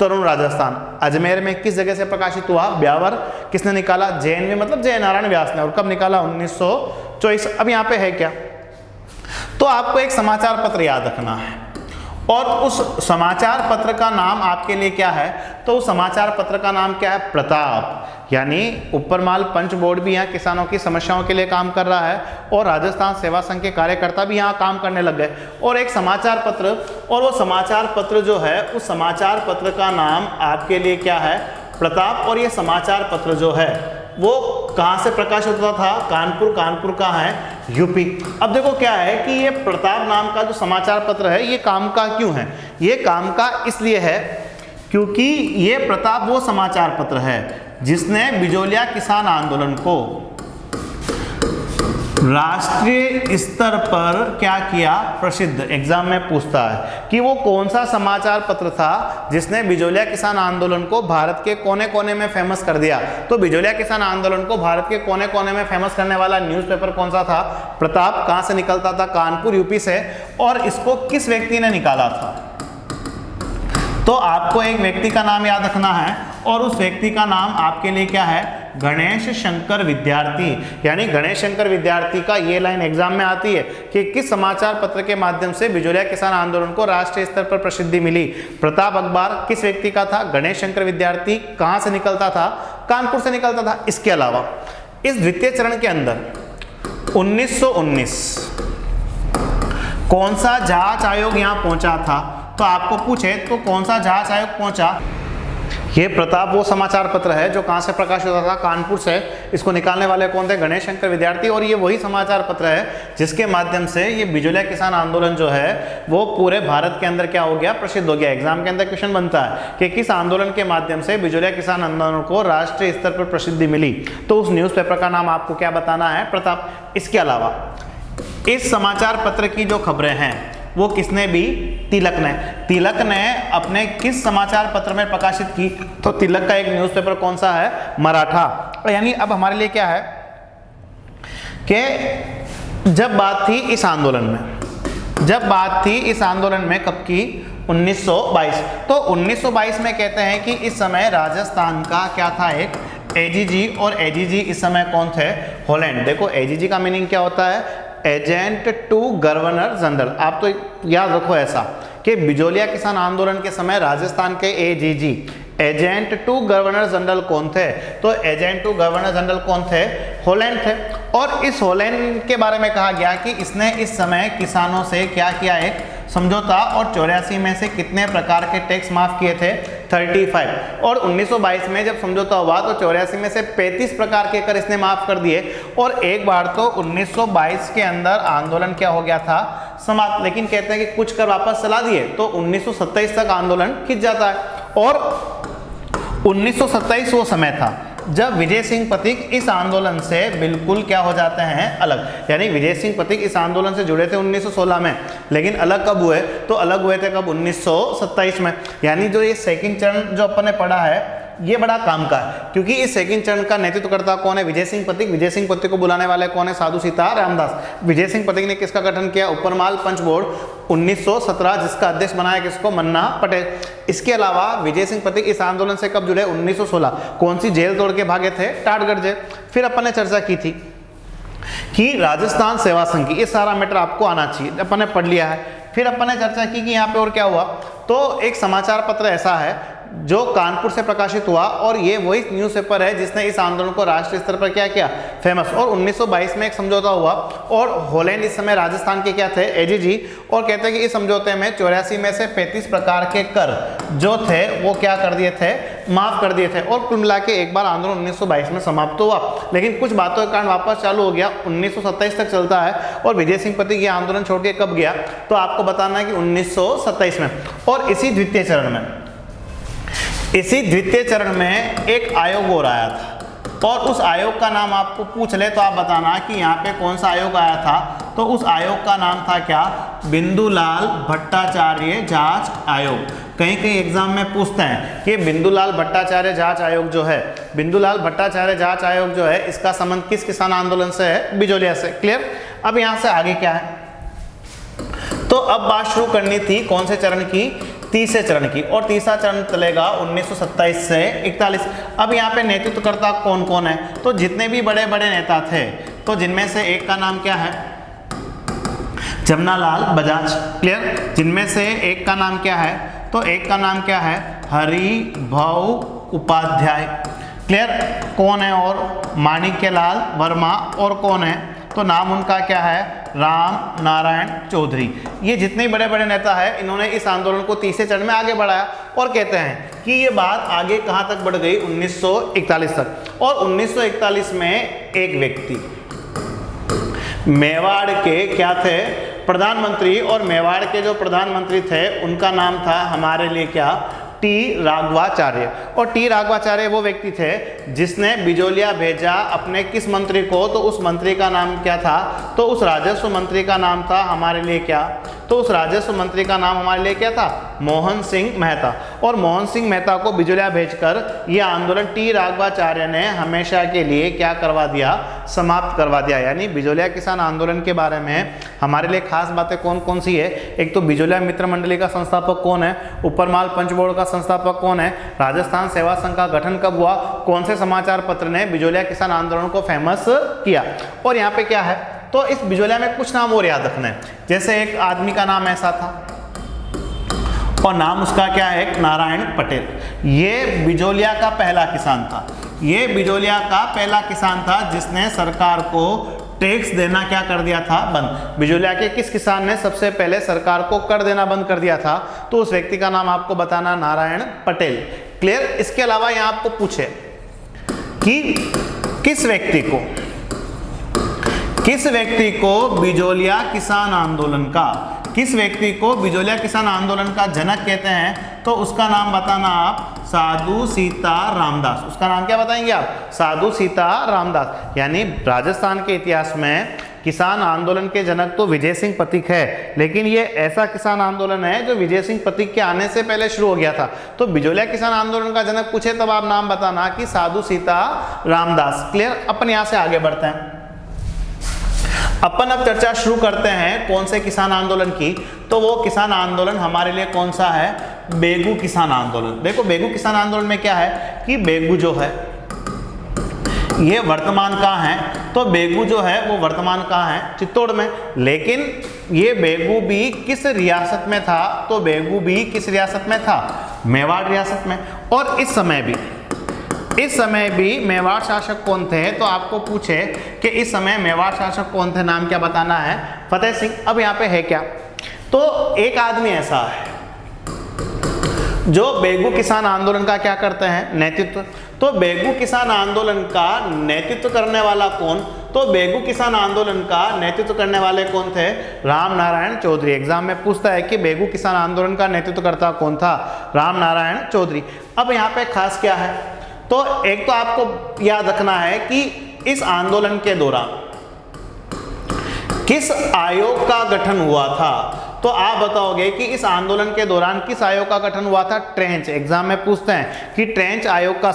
तरुण राजस्थान। अजमेर में किस जगह से प्रकाशित हुआ? ब्यावर। किसने निकाला? जैन में, मतलब जय नारायण व्यास ने। और कब निकाला? 1924। अब यहाँ पे है क्या, तो आपको एक समाचार पत्र याद रखना है और उस समाचार पत्र का नाम आपके लिए क्या है? तो उस समाचार पत्र का नाम क्या है? प्रताप। यानी ऊपरमाल पंच बोर्ड भी यहाँ किसानों की समस्याओं के लिए काम कर रहा है और राजस्थान सेवा संघ के कार्यकर्ता भी यहाँ काम करने लग गए। और एक समाचार पत्र, और वो समाचार पत्र जो है, उस समाचार पत्र का नाम आपके लिए क्या है? प्रताप। और ये समाचार पत्र जो है वो कहाँ से प्रकाशित होता था? कानपुर। कानपुर कहाँ है? यूपी। अब देखो क्या है कि ये प्रताप नाम का जो समाचार पत्र है, ये काम का क्यों है? ये काम का इसलिए है क्योंकि ये प्रताप वो समाचार पत्र है जिसने बिजोलिया किसान आंदोलन को राष्ट्रीय स्तर पर क्या किया? प्रसिद्ध। एग्जाम में पूछता है कि वो कौन सा समाचार पत्र था जिसने बिजोलिया किसान आंदोलन को भारत के कोने कोने में फेमस कर दिया? तो बिजोलिया किसान आंदोलन को भारत के कोने कोने में फेमस करने वाला न्यूज़पेपर कौन सा था? प्रताप। कहां से निकलता था? कानपुर, यूपी से। और इसको किस व्यक्ति ने निकाला था? तो आपको एक व्यक्ति का नाम याद रखना है और उस व्यक्ति का नाम आपके लिए क्या है? गणेश शंकर विद्यार्थी। यानी गणेश शंकर विद्यार्थी का ये लाइन एग्जाम में आती है कि किस समाचार पत्र के माध्यम से बिजोलिया किसान आंदोलन को राष्ट्रीय स्तर पर प्रसिद्धि मिली? प्रताप अखबार। किस व्यक्ति का था? गणेश शंकर विद्यार्थी। कहां से निकलता था? कानपुर से निकलता था। इसके अलावा इस द्वितीय चरण के अंदर 1919 कौन सा जांच आयोग यहां पहुंचा था? तो आपको पूछे तो कौन सा जांच आयोग पहुंचा? ये प्रताप वो समाचार पत्र है जो कहां से प्रकाशित होता था? कानपुर से। इसको निकालने वाले कौन थे? गणेश शंकर विद्यार्थी। और ये वही समाचार पत्र है जिसके माध्यम से ये बिजोलिया किसान आंदोलन जो है वो पूरे भारत के अंदर क्या हो गया? प्रसिद्ध हो गया। एग्जाम के अंदर क्वेश्चन बनता है कि किस आंदोलन के माध्यम से बिजोलिया किसान आंदोलन को राष्ट्रीय स्तर पर प्रसिद्धि मिली? तो उस न्यूज़पेपर का नाम आपको क्या बताना है? प्रताप। इसके अलावा इस समाचार पत्र की जो खबरें हैं वो किसने भी? तिलक ने अपने किस समाचार पत्र में प्रकाशित की? तो तिलक का एक न्यूज़पेपर कौन सा है? मराठा। यानी अब हमारे लिए क्या है कि जब बात थी इस आंदोलन में, कब की? 1922। तो 1922 में कहते हैं कि इस समय राजस्थान का क्या था? एक एजीजी। और एजीजी इस समय कौन थे? हॉलैंड। देखो एजीजी का मीनिंग क्या होता है? Agent to governor general. आप तो याद रखो ऐसा कि बिजोलिया किसान आंदोलन के समय राजस्थान के AGG, agent to governor general कौन थे? तो एजेंट टू गवर्नर जनरल कौन थे? हॉलैंड थे। और इस हॉलैंड के बारे में कहा गया कि इसने इस समय किसानों से क्या किया? एक समझौता। और 84 में से कितने प्रकार के टैक्स माफ किए थे? 35। और 1922 में जब समझौता हुआ तो 84 में से 35 प्रकार के कर इसने माफ कर दिए। और एक बार तो 1922 के अंदर आंदोलन क्या हो गया था? समाप्त। लेकिन कहते हैं कि कुछ कर वापस चला दिए तो 1927 तक आंदोलन खिंच जाता है। और 1927 वो समय था जब विजय सिंह पथिक इस आंदोलन से बिल्कुल क्या हो जाते हैं? अलग। यानी विजय सिंह पथिक इस आंदोलन से जुड़े थे 1916 में, लेकिन अलग कब हुए? तो अलग हुए थे कब? 1927 में। यानी जो ये सेकंड चरण जो अपन ने पढ़ा है ये बड़ा काम का है, क्योंकि इस सेकंड चरण का नेतृत्व करता कौन है? विजय सिंह पथिक। विजय सिंह पथिक को बुलाने वाले कौन है? साधु सीता रामदास। विजय सिंह पथिक ने किसका गठन किया? ऊपरमाल पंच बोर्ड 1917, जिसका अध्यक्ष बनाया किसको? मन्ना पटेल। इसके अलावा विजय सिंह पथिक इस आंदोलन से कब जुड़े? 1916। कौन सी जेल तोड़ के भागे थे? टाटगढ़ जेल। फिर अपन ने चर्चा की थी कि राजस्थान सेवा संघ की, ये सारा मैटर आपको आना चाहिए, अपन ने पढ़ लिया है। फिर अपन ने चर्चा की कि यहाँ पे और क्या हुआ? तो एक समाचार पत्र ऐसा है जो कानपुर से प्रकाशित हुआ और ये वही न्यूज़पेपर है जिसने इस आंदोलन को राष्ट्रीय स्तर पर क्या किया? फेमस। और 1922 में एक समझौता हुआ और हॉलैंड इस समय राजस्थान के क्या थे? एजीजी। और कहते हैं कि इस समझौते में 84 में से 35 प्रकार के कर जो थे वो क्या कर दिए थे? माफ कर दिए थे और कुल मिला के एक बार आंदोलन 1922 में समाप्त हुआ, लेकिन कुछ बातों के कारण वापस चालू हो गया, 1927 तक चलता है। और विजय सिंह पथिक ये आंदोलन छोड़ के कब गया, तो आपको बताना है कि 1927 में। और इसी द्वितीय चरण में एक आयोग और आया था, और उस आयोग का नाम आपको पूछ ले तो आप बताना कि यहाँ पे कौन सा आयोग आया था। तो उस आयोग का नाम था क्या, बिंदुलाल भट्टाचार्य जांच आयोग। कहीं कहीं एग्जाम में पूछते हैं कि बिंदुलाल भट्टाचार्य जांच आयोग जो है, बिंदुलाल भट्टाचार्य जांच आयोग जो है, इसका संबंध किस किसान आंदोलन से है, बिजोलिया से। क्लियर। अब यहाँ से आगे क्या है, तो अब बात शुरू करनी थी कौन से चरण की, तीसरे चरण की, और तीसरा चरण चलेगा 1927 से 41। अब यहाँ पे नेतृत्वकर्ता कौन कौन है, तो जितने भी बड़े बड़े नेता थे, तो जिनमें से एक का नाम क्या है, जमनालाल बजाज। क्लियर। जिनमें से एक का नाम क्या है, तो एक का नाम क्या है, हरिभाऊ उपाध्याय। क्लियर। कौन है, और माणिक्यलाल वर्मा, और कौन है, तो नाम उनका क्या है, राम नारायण चौधरी। ये जितने बड़े बड़े नेता हैं, इन्होंने इस आंदोलन को तीसरे चरण में आगे बढ़ाया, और कहते हैं कि ये बात आगे कहाँ तक बढ़ गई, 1941 तक। और 1941 में एक व्यक्ति मेवाड़ के क्या थे, प्रधानमंत्री, और मेवाड़ के जो प्रधानमंत्री थे उनका नाम था हमारे लिए क्या, टी राघवाचार्य। और टी राघवाचार्य वो व्यक्ति थे जिसने बिजोलिया भेजा अपने किस मंत्री को, तो उस मंत्री का नाम क्या था, तो उस राजस्व मंत्री का नाम था हमारे लिए क्या, तो उस राजस्व मंत्री का नाम हमारे लिए क्या था, मोहन सिंह मेहता। और मोहन सिंह मेहता को बिजोलिया भेजकर ये आंदोलन टी राघवाचार्य ने हमेशा के लिए क्या करवा दिया, समाप्त करवा दिया। यानी बिजोलिया किसान आंदोलन के बारे में हमारे लिए खास बातें कौन कौन सी है, एक तो बिजोलिया मित्र मंडली का संस्थापक कौन है, ऊपरमाल पंच बोर्ड का संस्थापक कौन है, राजस्थान सेवा संघ का गठन कब हुआ, कौन से समाचार पत्र ने बिजोलिया किसान आंदोलन को फेमस किया। और यहाँ पे क्या है, तो इस बिजोलिया में कुछ नाम और याद रखना है। जैसे एक आदमी का नाम ऐसा था, और नाम उसका क्या है, नारायण पटेल। ये बिजोलिया का पहला किसान था, ये बिजोलिया का पहला किसान था जिसने सरकार को टैक्स देना क्या कर दिया था, बंद। बिजोलिया के किस किसान ने सबसे पहले सरकार को कर देना बंद कर दिया था, तो उस व्यक्ति का नाम आपको बताना, नारायण पटेल। क्लियर। इसके अलावा यहाँ आपको पूछे कि किस व्यक्ति को बिजोलिया किसान आंदोलन का, किस व्यक्ति को बिजोलिया किसान आंदोलन का जनक कहते हैं, तो उसका नाम बताना आप, साधु सीता रामदास। उसका नाम क्या बताएंगे आप, साधु सीता रामदास। यानी राजस्थान के इतिहास में किसान आंदोलन के जनक तो विजय सिंह पथिक है, लेकिन ये ऐसा किसान आंदोलन है जो विजय सिंह पथिक के आने से पहले शुरू हो गया था। तो बिजोलिया किसान आंदोलन का जनक पूछे तब आप नाम बताना कि साधु सीता रामदास। क्लियर। अपन यहाँ से आगे बढ़ते हैं, अपन अब चर्चा शुरू करते हैं कौन से किसान आंदोलन की, तो वो किसान आंदोलन हमारे लिए कौन सा है, बेगू किसान आंदोलन। देखो बेगू किसान आंदोलन में क्या है कि बेगू जो है ये वर्तमान कहाँ है, तो बेगू जो है वो वर्तमान कहाँ है, चित्तौड़ में। लेकिन ये बेगू भी किस रियासत में था, तो बेगू भी किस रियासत में था, मेवाड़ रियासत में। और इस समय भी मेवाड़ शासक कौन थे, तो आपको पूछे कि इस समय मेवाड़ शासक कौन थे, नाम क्या बताना है, फतेह सिंह। अब यहाँ पे है क्या, तो एक आदमी ऐसा है जो बेगू किसान आंदोलन का क्या करते हैं, नेतृत्व। तो बेगू किसान आंदोलन का नेतृत्व करने वाला कौन, तो बेगू किसान आंदोलन का नेतृत्व करने वाले कौन थे, राम नारायण चौधरी। एग्जाम में पूछता है कि बेगू किसान आंदोलन का नेतृत्वकर्ता कौन था, राम नारायण चौधरी। अब यहाँ पे खास क्या है, तो एक तो आपको याद रखना है कि इस आंदोलन के दौरान किस आयोग का गठन हुआ था, तो आप बताओगे कि इस आंदोलन के दौरान किस आयोग का गठन हुआ था, ट्रेंच। एग्जाम में पूछते हैं कि ट्रेंच आयोग का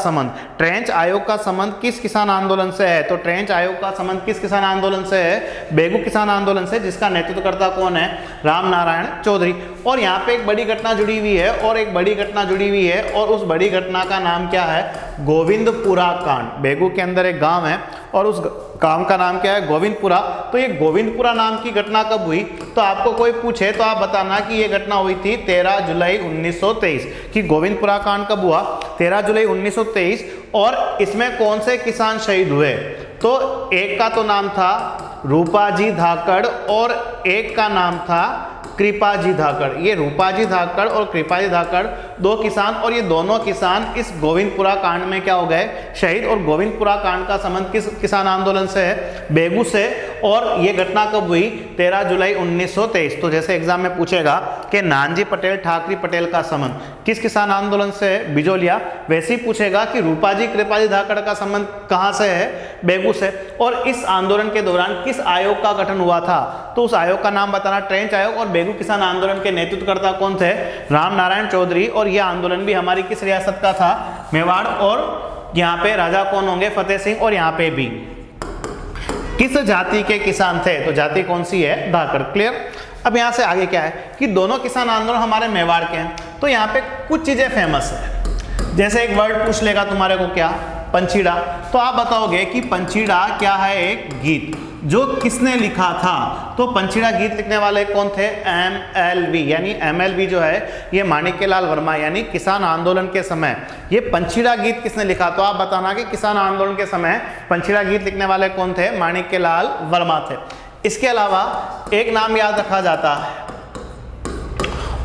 संबंध किस किसान आंदोलन से है, तो ट्रेंच आयोग का संबंध किस किसान आंदोलन से है, बेगू किसान आंदोलन से, जिसका नेतृत्वकर्ता कौन है, राम नारायण चौधरी। और यहाँ पे एक बड़ी घटना जुड़ी हुई है, और उस बड़ी घटना का नाम क्या है, गोविंदपुरा कांड। बेगू के अंदर एक गांव है और उस गांव का नाम क्या है, गोविंदपुरा। तो ये गोविंदपुरा नाम की घटना कब हुई, तो आपको कोई पूछे तो आप बताना कि ये घटना हुई थी 13 जुलाई 1923। कि गोविंदपुरा कांड कब हुआ, 13 जुलाई 1923। और इसमें कौन से किसान शहीद हुए, तो एक का तो नाम था रूपाजी धाकड़ और एक का नाम था कृपाजी धाकड़। ये रूपाजी धाकड़ और कृपाजी धाकड़ दो किसान, और ये दोनों किसान इस गोविंदपुरा कांड में क्या हो गए, शहीद। और गोविंदपुरा कांड का संबंध किस किसान आंदोलन से है, बेगू से। और ये घटना कब हुई, 13 जुलाई 1923। तो जैसे एग्जाम में पूछेगा कि नानजी पटेल ठाकरी पटेल का संबंध किस किसान आंदोलन से है, बिजोलिया, वैसे ही पूछेगा कि रूपाजी कृपाजी धाकड़ का संबंध कहाँ से है, बेगू से। और इस आंदोलन के दौरान किस आयोग का गठन हुआ था, तो उस आयोग का नाम बताना, ट्रेंच आयोग। और बेगू किसान आंदोलन के नेतृत्वकर्ता कौन थे, राम नारायण चौधरी। और यह आंदोलन भी हमारी किस रियासत का था, मेवाड़। और यहाँ पे राजा कौन होंगे, फतेह सिंह। और यहाँ पे भी किस जाति के किसान थे, तो जाति कौन सी है, धाकड़। क्लियर। अब यहाँ से आगे क्या है कि दोनों किसान आंदोलन हमारे मेवाड़ के हैं। तो यहाँ पे कुछ चीजें फेमस है, जैसे एक वर्ड पूछ लेगा तुम्हारे को, क्या, पंचीड़ा। तो आप बताओगे कि पंचीड़ा क्या है, एक गीत जो किसने लिखा था। तो पंचीड़ा गीत लिखने वाले कौन थे, MLV, यानी MLV जो है ये माणिक्यलाल वर्मा, यानी किसान आंदोलन के समय ये पंचीड़ा गीत किसने लिखा। तो आप बताना कि किसान आंदोलन के समय पंचीड़ा गीत लिखने वाले कौन थे, माणिक्यलाल वर्मा थे। इसके अलावा एक नाम याद रखा जाता है,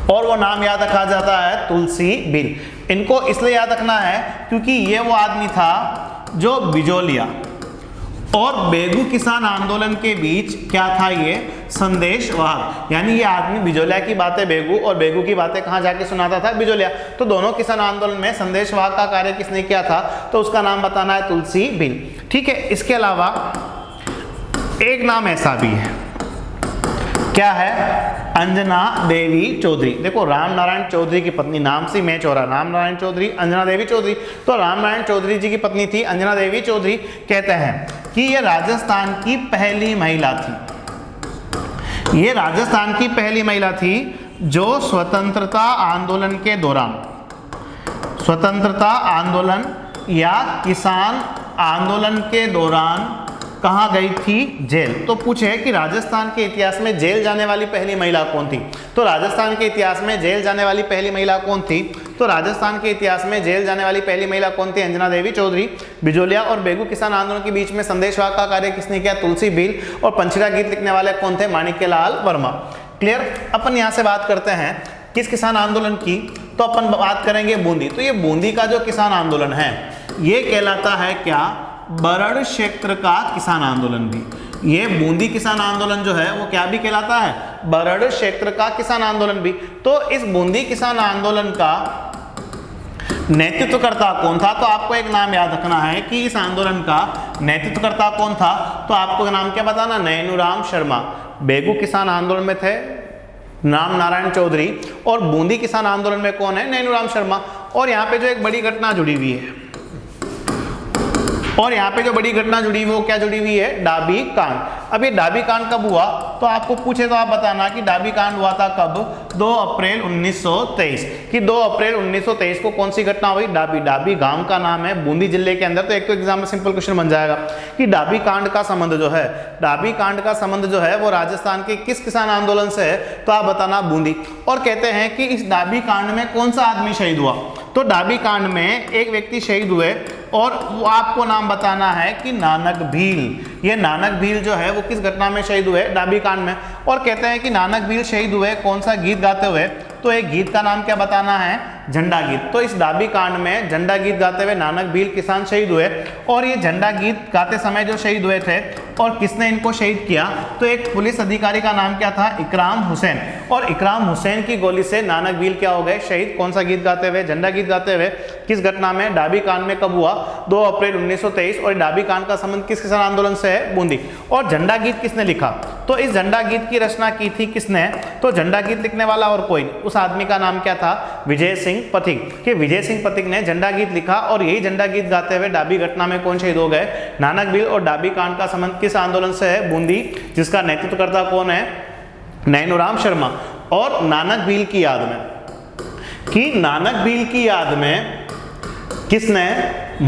और वो नाम याद रखा जाता है तुलसी बिल। इनको इसलिए याद रखना है क्योंकि ये वो आदमी था जो बिजोलिया और बेगू किसान आंदोलन के बीच क्या था, ये संदेशवाहक। यानी ये आदमी बिजोलिया की बातें बेगू और बेगू की बातें कहाँ जाके सुनाता था, बिजोलिया। तो दोनों किसान आंदोलन में संदेशवाहक का कार्य किसने किया था, तो उसका नाम बताना है तुलसी बिल। ठीक है। इसके अलावा एक नाम ऐसा भी है, क्या है, अंजना देवी चौधरी। देखो राम नारायण चौधरी की पत्नी, नाम से मैच हो रहा, राम नारायण चौधरी, अंजना देवी चौधरी। तो राम नारायण चौधरी जी की पत्नी थी अंजना देवी चौधरी। कहते हैं कि ये राजस्थान की पहली महिला थी, ये राजस्थान की पहली महिला थी जो स्वतंत्रता आंदोलन के दौरान, स्वतंत्रता आंदोलन या किसान आंदोलन के दौरान कहाँ गई थी, जेल। तो पूछे कि राजस्थान के इतिहास में जेल जाने वाली पहली महिला कौन थी। तो राजस्थान के इतिहास में जेल जाने वाली पहली महिला कौन थी, तो राजस्थान के इतिहास में जेल जाने वाली पहली महिला कौन थी, अंजना देवी चौधरी। बिजोलिया और बेगू किसान आंदोलन के बीच में संदेशवाहक का कार्य किसने किया, तुलसी बिल। और पंचीड़ा गीत लिखने वाले कौन थे, माणिक्यलाल वर्मा। क्लियर। अपन यहाँ से बात करते हैं किस किसान आंदोलन की, तो अपन बात करेंगे बूंदी। तो ये बूंदी का जो किसान आंदोलन है ये कहलाता है क्या, बरड़ क्षेत्र का किसान आंदोलन भी। ये बूंदी किसान आंदोलन जो है वो क्या भी कहलाता है, बरड़ क्षेत्र का किसान आंदोलन भी। तो इस बूंदी किसान आंदोलन का नेतृत्वकर्ता कौन था, तो आपको एक नाम याद रखना है कि इस आंदोलन का नेतृत्वकर्ता कौन था। तो आपको नाम क्या बताना, नैनूराम शर्मा। बेगू किसान आंदोलन में थे राम नारायण चौधरी, और बूंदी किसान आंदोलन में कौन है, नैनूराम शर्मा। और यहाँ पे जो एक बड़ी घटना जुड़ी हुई है, और यहाँ पे जो बड़ी घटना जुड़ी हुई वो क्या जुड़ी हुई है, डाबी कांड। अब ये डाबी कांड कब हुआ, तो आपको पूछे तो आप बताना कि डाबी कांड हुआ था कब, 2 अप्रैल 1923। कि 2 अप्रैल 1923 को कौन सी घटना हुई, डाबी। डाबी गांव का नाम है बूंदी जिले के अंदर। तो एक तो एग्जाम में सिंपल क्वेश्चन बन जाएगा कि डाबी कांड का संबंध जो है, डाबी कांड का संबंध जो है वो राजस्थान के किस किसान आंदोलन से है, तो आप बताना बूंदी। और कहते हैं कि इस डाबी कांड में कौन सा आदमी शहीद हुआ, तो डाबी कांड में एक व्यक्ति शहीद हुए, और वो आपको नाम बताना है कि नानक भील। ये नानक भील जो है वो किस घटना में शहीद हुए, डाबी कांड में। और कहते हैं कि नानक भील शहीद हुए कौन सा गीत गाते हुए, तो एक गीत का नाम क्या बताना है, झंडा गीत। तो इस डाबी कांड में झंडा गीत गाते हुए नानक भील किसान शहीद हुए। और ये झंडा गीत गाते समय जो शहीद हुए थे, और किसने इनको शहीद किया, तो एक पुलिस अधिकारी का नाम क्या था, इकराम हुसैन। और इकराम हुसैन की गोली से नानक भील क्या हो गए, शहीद। कौन सा गीत गाते हुए, झंडा गीत गाते हुए। किस घटना में, डाबी कांड में। कब हुआ, 2 अप्रैल 1923। और डाबी कांड का संबंध किस किसान आंदोलन से है, बूंदी। और झंडा गीत किसने लिखा, तो इस झंडा गीत की रचना की थी किसने, तो झंडा गीत लिखने वाला और कोई नहीं, उस आदमी का नाम क्या था, विजय सिंह पथिक। कि विजय सिंह पथिक ने झंडा गीत लिखा, और यही झंडा गीत गाते हुए डाबी घटना में कौन शहीद हो गए, नानक भील। और डाबी कांड का संबंध किस आंदोलन से है, बूंदी, जिसका नेतृत्वकर्ता कौन है, नैनूराम शर्मा। और नानक भील की याद में, कि नानक भील की याद में किसने,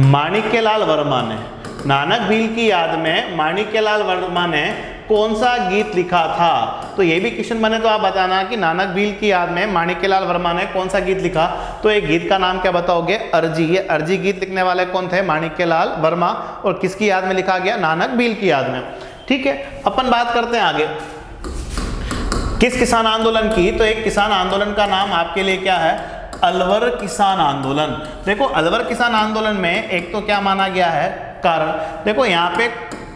माणिक्यलाल वर्मा ने। नानक भील की याद में माणिक्यलाल वर्मा ने कौन सा गीत लिखा था, तो ये भी क्वेश्चन बने तो आप बताना कि नानक भील की याद में माणिक्यलाल वर्मा ने कौन सा गीत लिखा। तो एक गीत का नाम क्या बताओगे, अर्जी। ये अर्जी गीत लिखने वाले कौन थे, माणिक्यलाल वर्मा। और किसकी याद में लिखा गया, नानक भील की याद में। ठीक है। अपन बात करते हैं आगे किस किसान आंदोलन की? तो एक किसान आंदोलन का नाम आपके लिए क्या है? अलवर किसान आंदोलन। देखो अलवर किसान आंदोलन में एक तो क्या माना गया है? कारण। देखो यहाँ पे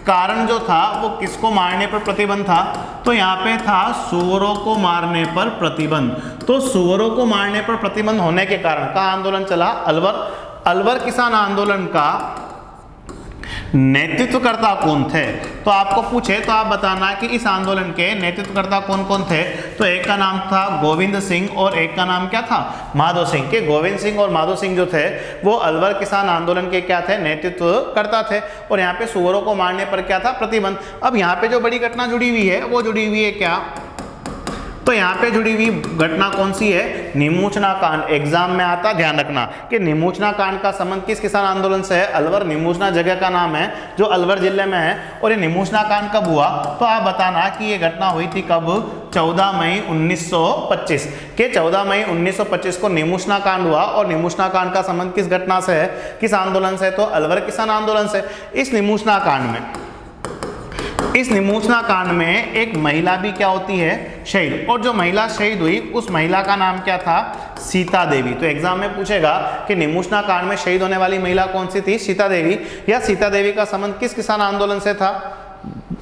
कारण जो था वो किसको मारने पर प्रतिबंध था? तो यहाँ पे था सूअरों को मारने पर प्रतिबंध। तो सूअरों को मारने पर प्रतिबंध होने के कारण का आंदोलन चला? अलवर किसान आंदोलन का नेतृत्वकर्ता कौन थे? तो आपको पूछे तो आप बताना कि इस आंदोलन के नेतृत्वकर्ता कौन कौन थे। तो एक का नाम था गोविंद सिंह और एक का नाम क्या था? माधो सिंह। के गोविंद सिंह और माधो सिंह जो थे वो अलवर किसान आंदोलन के क्या थे? नेतृत्वकर्ता थे। और यहाँ पे सूअरों को मारने पर क्या था? प्रतिबंध। अब यहाँ पे जो बड़ी घटना जुड़ी हुई है वो जुड़ी हुई है क्या? तो यहाँ पे जुड़ी हुई घटना कौन सी है? निमोचना कांड। एग्जाम में आता, ध्यान रखना कि निमोचना कांड का संबंध किस किसान आंदोलन से है? अलवर। निमोचना जगह का नाम है जो अलवर जिले में है। और ये निमोचना कांड कब हुआ? तो आप बताना कि ये घटना हुई थी कब? 14 मई 1925 के 14 मई 1925 को निमोचना कांड हुआ। और निमोचना कांड का संबंध किस घटना से है? किस आंदोलन से? तो अलवर किसान आंदोलन से। इस निमोचना कांड में एक महिला भी क्या होती है? शहीद। और जो महिला शहीद हुई उस महिला का नाम क्या था? सीता देवी। तो एग्जाम में पूछेगा कि निमोचना कांड में शहीद होने वाली महिला कौन सी थी? सीता देवी। या सीता देवी का संबंध किस किसान आंदोलन से था?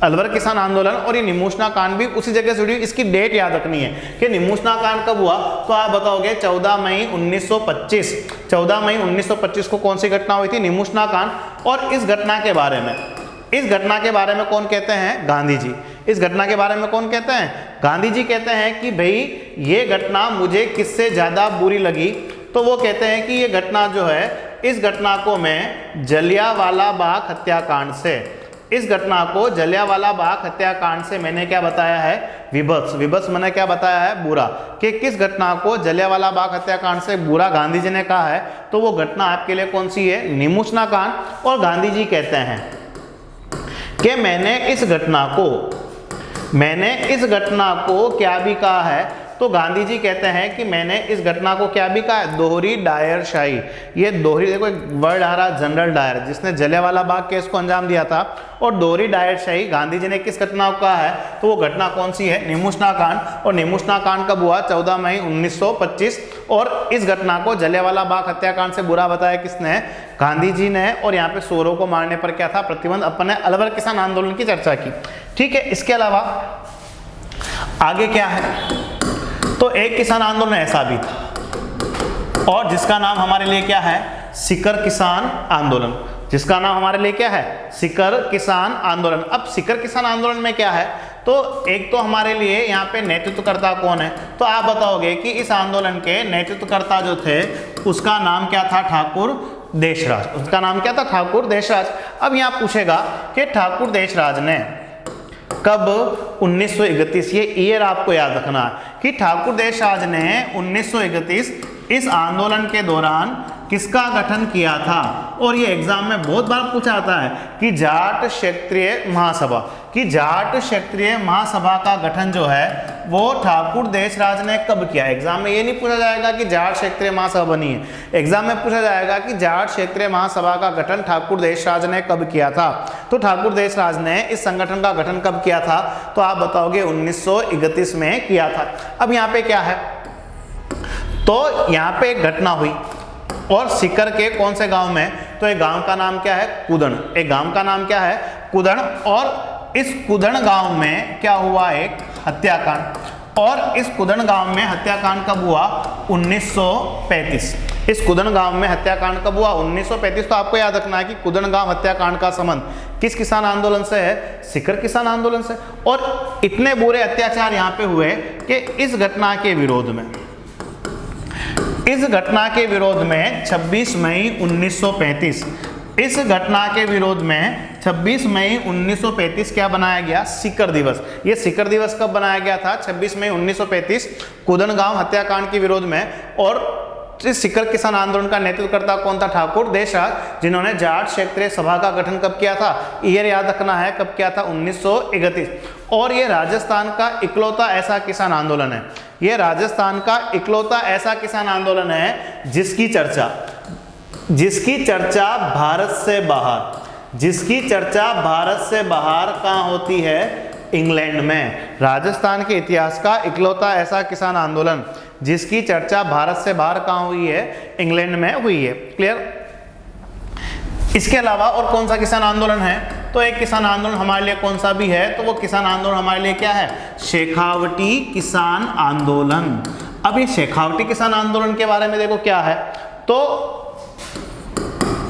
अलवर किसान आंदोलन। और ये निमोचना कांड भी उसी जगह से जुड़ी। इसकी डेट याद रखनी है कि निमोचना कांड कब हुआ? तो आप बताओगे 14 मई 1925। 14 मई 1925 को कौन सी घटना हुई थी? निमोचना कांड। और इस घटना के बारे में कौन कहते हैं? गांधी जी। इस घटना के बारे में कौन कहते हैं? गांधी जी कहते हैं कि भाई ये घटना मुझे किससे ज्यादा बुरी लगी? तो वो कहते हैं कि ये घटना जो है, इस घटना को मैं जलियांवाला बाग हत्याकांड से, इस घटना को जलियांवाला बाग हत्याकांड से मैंने क्या बताया है? विभत्स। विभत्स मैंने क्या बताया है? बुरा। कि किस घटना को जलियांवाला बाग हत्याकांड से बुरा गांधी जी ने कहा है? तो वो घटना आपके लिए कौन सी है? निमोचना कांड। और गांधी जी कहते हैं कि मैंने इस घटना को क्या भी कहा है? तो गांधी जी कहते हैं कि मैंने इस घटना को क्या भी कहा है? दोहरी डायरशाही। ये दोहरी, देखो एक वर्ड आ रहा, जनरल डायर, जिसने जलियांवाला बाग केस को अंजाम दिया था। और दोहरी डायरशाही गांधी जी ने किस घटना को कहा है? तो वो घटना कौन सी है? निमोचना कांड। और निमोचना कांड कब हुआ? 14 मई 1925। और इस घटना को जलियांवाला बाग हत्याकांड से बुरा बताया किसने? गांधी जी ने। और यहाँ पे सूअरों को मारने पर क्या था? प्रतिबंध। अपने अलवर किसान आंदोलन की चर्चा की। ठीक है, इसके अलावा आगे क्या है? तो एक किसान आंदोलन ऐसा भी था और जिसका नाम हमारे लिए क्या है? सीकर किसान आंदोलन। जिसका नाम हमारे लिए क्या है? सीकर किसान आंदोलन। अब सीकर किसान आंदोलन में क्या है? तो एक तो हमारे लिए यहाँ पे नेतृत्वकर्ता कौन है? तो आप बताओगे कि इस आंदोलन के नेतृत्वकर्ता जो थे उसका नाम क्या था? ठाकुर देशराज। उसका नाम क्या था? ठाकुर देशराज। अब यहाँ पूछेगा कि ठाकुर देशराज ने कब? 1931। ये ईयर आपको याद रखना है कि ठाकुर देशराज ने 1931 इस आंदोलन के दौरान किसका गठन किया था? और ये एग्जाम में बहुत बार पूछा जाता है कि जाट क्षेत्रीय महासभा, कि जाट क्षेत्रीय महासभा का गठन जो है वो ठाकुर देशराज ने कब किया? एग्जाम में ये नहीं पूछा जाएगा कि जाट क्षेत्रीय महासभा बनी है। एग्जाम में पूछा जाएगा कि जाट क्षेत्रीय महासभा का गठन ठाकुर देशराज ने कब किया था? तो ठाकुर देशराज ने इस संगठन का गठन कब किया था? तो आप बताओगे 1931 में किया था। अब यहाँ पे क्या है? तो यहाँ पे एक घटना हुई और सीकर के कौन से गांव में? तो एक गांव का नाम क्या है? कुदण। एक गांव का नाम क्या है? कुदण। और इस कुदण गांव में क्या हुआ? एक हत्याकांड। और इस कुदण गांव में हत्याकांड कब हुआ? 1935। इस कुदण गांव में हत्याकांड कब हुआ? 1935। तो आपको याद रखना है कि कुदण गांव हत्याकांड का संबंध किस किसान आंदोलन से है? सीकर किसान आंदोलन से। और इतने बुरे अत्याचार यहाँ पे हुए कि इस घटना के विरोध में 26 मई 1935, इस घटना के विरोध में 26 मई 1935 क्या बनाया गया? सीकर दिवस। ये सीकर दिवस कब बनाया गया था? 26 मई 1935 कुदन गांव हत्याकांड के विरोध में। और इस सीकर किसान आंदोलन का नेतृत्वकर्ता कौन था? ठाकुर देशराज, जिन्होंने जाट क्षेत्रीय सभा का गठन कब किया था? ईयर याद रखना है, कब किया था? 1931। और ये राजस्थान का इकलौता ऐसा किसान आंदोलन है, ये राजस्थान का इकलौता ऐसा किसान आंदोलन है जिसकी चर्चा भारत से बाहर, कहाँ होती है? इंग्लैंड में। राजस्थान के इतिहास का इकलौता ऐसा किसान आंदोलन जिसकी चर्चा भारत से बाहर कहाँ हुई है, इंग्लैंड में हुई है। क्लियर। इसके अलावा और कौन सा किसान आंदोलन है, तो एक किसान आंदोलन हमारे लिए कौन सा भी है, तो वो किसान आंदोलन हमारे लिए क्या है, शेखावटी किसान आंदोलन। अब ये शेखावटी किसान आंदोलन के बारे में देखो क्या है, तो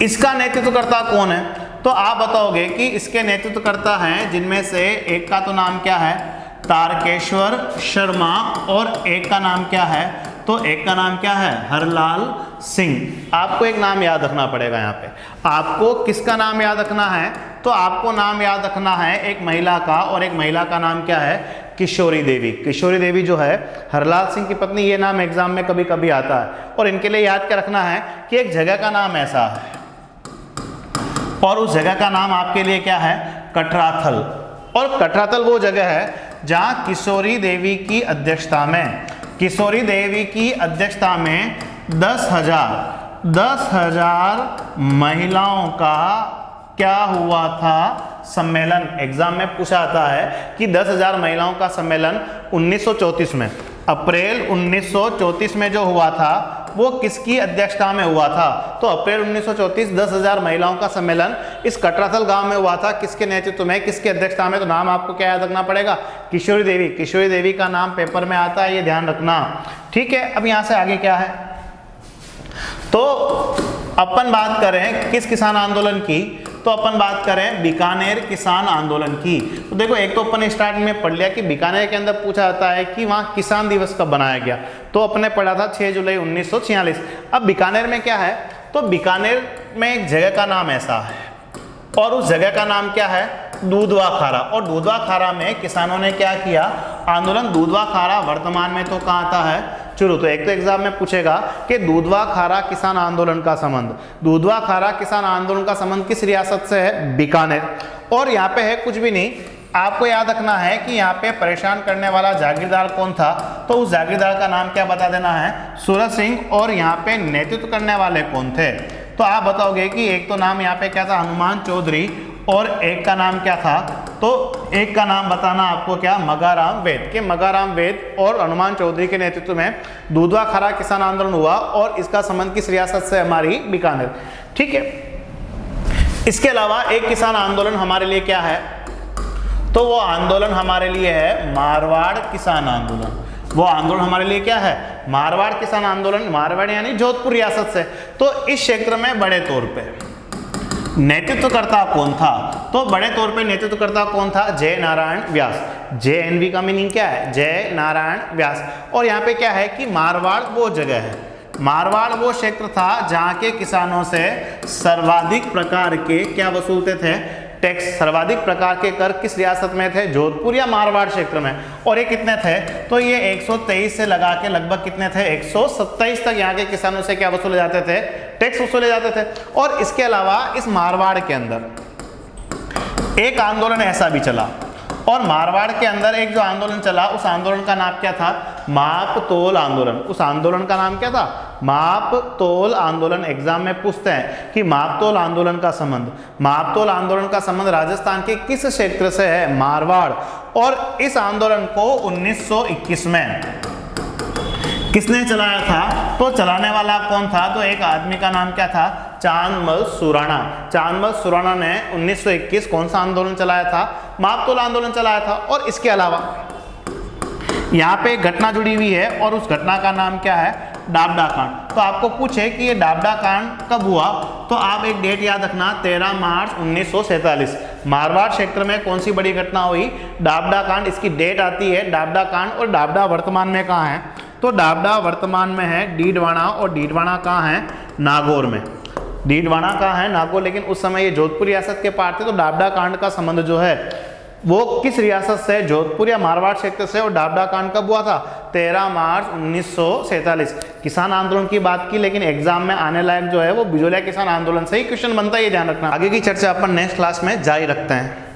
इसका नेतृत्वकर्ता कौन है, तो आप बताओगे कि इसके नेतृत्वकर्ता हैं जिनमें से एक का तो नाम क्या है, तारकेश्वर शर्मा, और एक का नाम क्या है, तो एक का नाम क्या है, हरलाल सिंह। आपको एक नाम याद रखना पड़ेगा यहाँ पे, आपको किसका नाम याद रखना है, तो आपको नाम याद रखना है एक महिला का, और एक महिला का नाम क्या है, किशोरी देवी। किशोरी देवी जो है हरलाल सिंह की पत्नी, ये नाम एग्जाम में कभी कभी आता है। और इनके लिए याद क्या रखना है कि एक जगह का नाम ऐसा है, और उस जगह का नाम आपके लिए क्या है, कटराथल। और कटराथल वो जगह है जहां किशोरी देवी की अध्यक्षता में, किशोरी देवी की अध्यक्षता में 10,000 महिलाओं का क्या हुआ था, सम्मेलन। एग्जाम में पूछा जाता है कि 10,000 महिलाओं का सम्मेलन 1934 में, अप्रैल 1934 में जो हुआ था वो किसकी अध्यक्षता में हुआ था, तो अप्रैल 1934 10,000 महिलाओं का सम्मेलन इस कटराथल गांव में हुआ था। किसके नेतृत्व में, किसकी अध्यक्षता में, तो नाम आपको क्या याद रखना पड़ेगा, किशोरी देवी। किशोरी देवी का नाम पेपर में आता है, ये ध्यान रखना। ठीक है, अब यहां से आगे क्या है, तो अपन बात करें किस किसान आंदोलन की, तो अपन बात करें बीकानेर किसान आंदोलन की। तो देखो एक तो अपन स्टार्ट में पढ़ लिया कि बीकानेर के अंदर पूछा जाता है कि वहाँ किसान दिवस कब बनाया गया, तो अपने पढ़ा था 6 जुलाई 1946। अब बीकानेर में क्या है, तो बीकानेर में एक जगह का नाम ऐसा है, और उस जगह का नाम क्या है, दूधवा खारा। और दूधवा खारा में किसानों ने क्या किया, आंदोलन। दूधवा खारा वर्तमान में तो कहाँ आता है, चुरू। तो एक तो एग्जाम में पूछेगा कि दूधवा खारा किसान आंदोलन का संबंध, दूधवा खारा किसान आंदोलन का संबंध किस रियासत से है, बीकानेर। और यहाँ पे है कुछ भी नहीं, आपको याद रखना है कि यहाँ पे परेशान करने वाला जागीरदार कौन था, तो उस जागीरदार का नाम क्या बता देना है, सूरज सिंह। और यहाँ पे नेतृत्व करने वाले कौन थे, तो आप बताओगे कि एक तो नाम यहाँ पे क्या था, हनुमान चौधरी, और एक का नाम क्या था, तो एक का नाम बताना आपको क्या, मगाराम वेद। के मगाराम वेद और हनुमान चौधरी के नेतृत्व में दूधवा खारा किसान आंदोलन हुआ, और इसका संबंध किस रियासत से, हमारी बीकानेर। ठीक है, इसके अलावा एक किसान आंदोलन हमारे लिए क्या है, तो वो आंदोलन हमारे लिए है मारवाड़ किसान आंदोलन। वो आंदोलन हमारे लिए क्या है, मारवाड़ किसान आंदोलन। मारवाड़ यानी जोधपुर रियासत से। तो इस क्षेत्र में बड़े तौर पे नेतृत्वकर्ता कौन था, तो बड़े तौर पे नेतृत्वकर्ता कौन था, जय नारायण व्यास। JNV का मीनिंग क्या है, जय नारायण व्यास। और यहाँ पे क्या है कि मारवाड़ वो जगह है, मारवाड़ वो क्षेत्र था जहाँ के किसानों से सर्वाधिक प्रकार के क्या वसूलते थे, टैक्स। सर्वाधिक प्रकार के कर किस रियासत में थे, जोधपुर या मारवाड़ क्षेत्र में। और ये कितने थे, तो ये 123 से लगा के लगभग कितने थे, 127 तक यहाँ के किसानों से क्या वसूले जाते थे, टैक्स वसूले जाते थे। और इसके अलावा इस मारवाड़ के अंदर एक आंदोलन ऐसा भी चला, और मारवाड़ के अंदर एक जो आंदोलन चला, उस आंदोलन का नाम क्या था, माप तोल आंदोलन। उस आंदोलन का नाम क्या था, माप तोल आंदोलन। एग्जाम में पूछते हैं कि माप तोल आंदोलन का संबंध, माप तोल आंदोलन का संबंध राजस्थान के किस क्षेत्र से है, मारवाड़। और इस आंदोलन को 1921 में किसने चलाया था, तो चलाने वाला कौन था, तो एक आदमी का नाम क्या था, चांदमल सुराणा। चांदमल सुराणा ने 1921 कौन सा आंदोलन चलाया था, मापतोल आंदोलन चलाया था। और इसके अलावा यहाँ पे एक घटना जुड़ी हुई है, और उस घटना का नाम क्या है, डाबडा कांड। तो आपको पूछे कि ये डाबडा कांड कब हुआ, तो आप एक डेट याद रखना, 13 मार्च 1947। मारवाड़ क्षेत्र में कौन सी बड़ी घटना हुई, डाबडा कांड। इसकी डेट आती है डाबडा कांड। और डाबडा वर्तमान में कहाँ है, तो डाबडा वर्तमान में है डीडवाना। और डीडवाना कहाँ है, नागौर में। डीडवाना कहाँ है, नागौर। लेकिन उस समय ये जोधपुर रियासत के पार्ट थे, तो डाबडा कांड का संबंध जो है वो किस रियासत से, जोधपुर या मारवाड़ क्षेत्र से। और डाबडा कांड कब हुआ था, 13 मार्च 1947। किसान आंदोलन की बात की, लेकिन एग्जाम में आने लायक जो है वो बिजोलिया किसान आंदोलन से ही क्वेश्चन बनता है, ये ध्यान रखना। आगे की चर्चा अपन नेक्स्ट क्लास में जारी रखते हैं।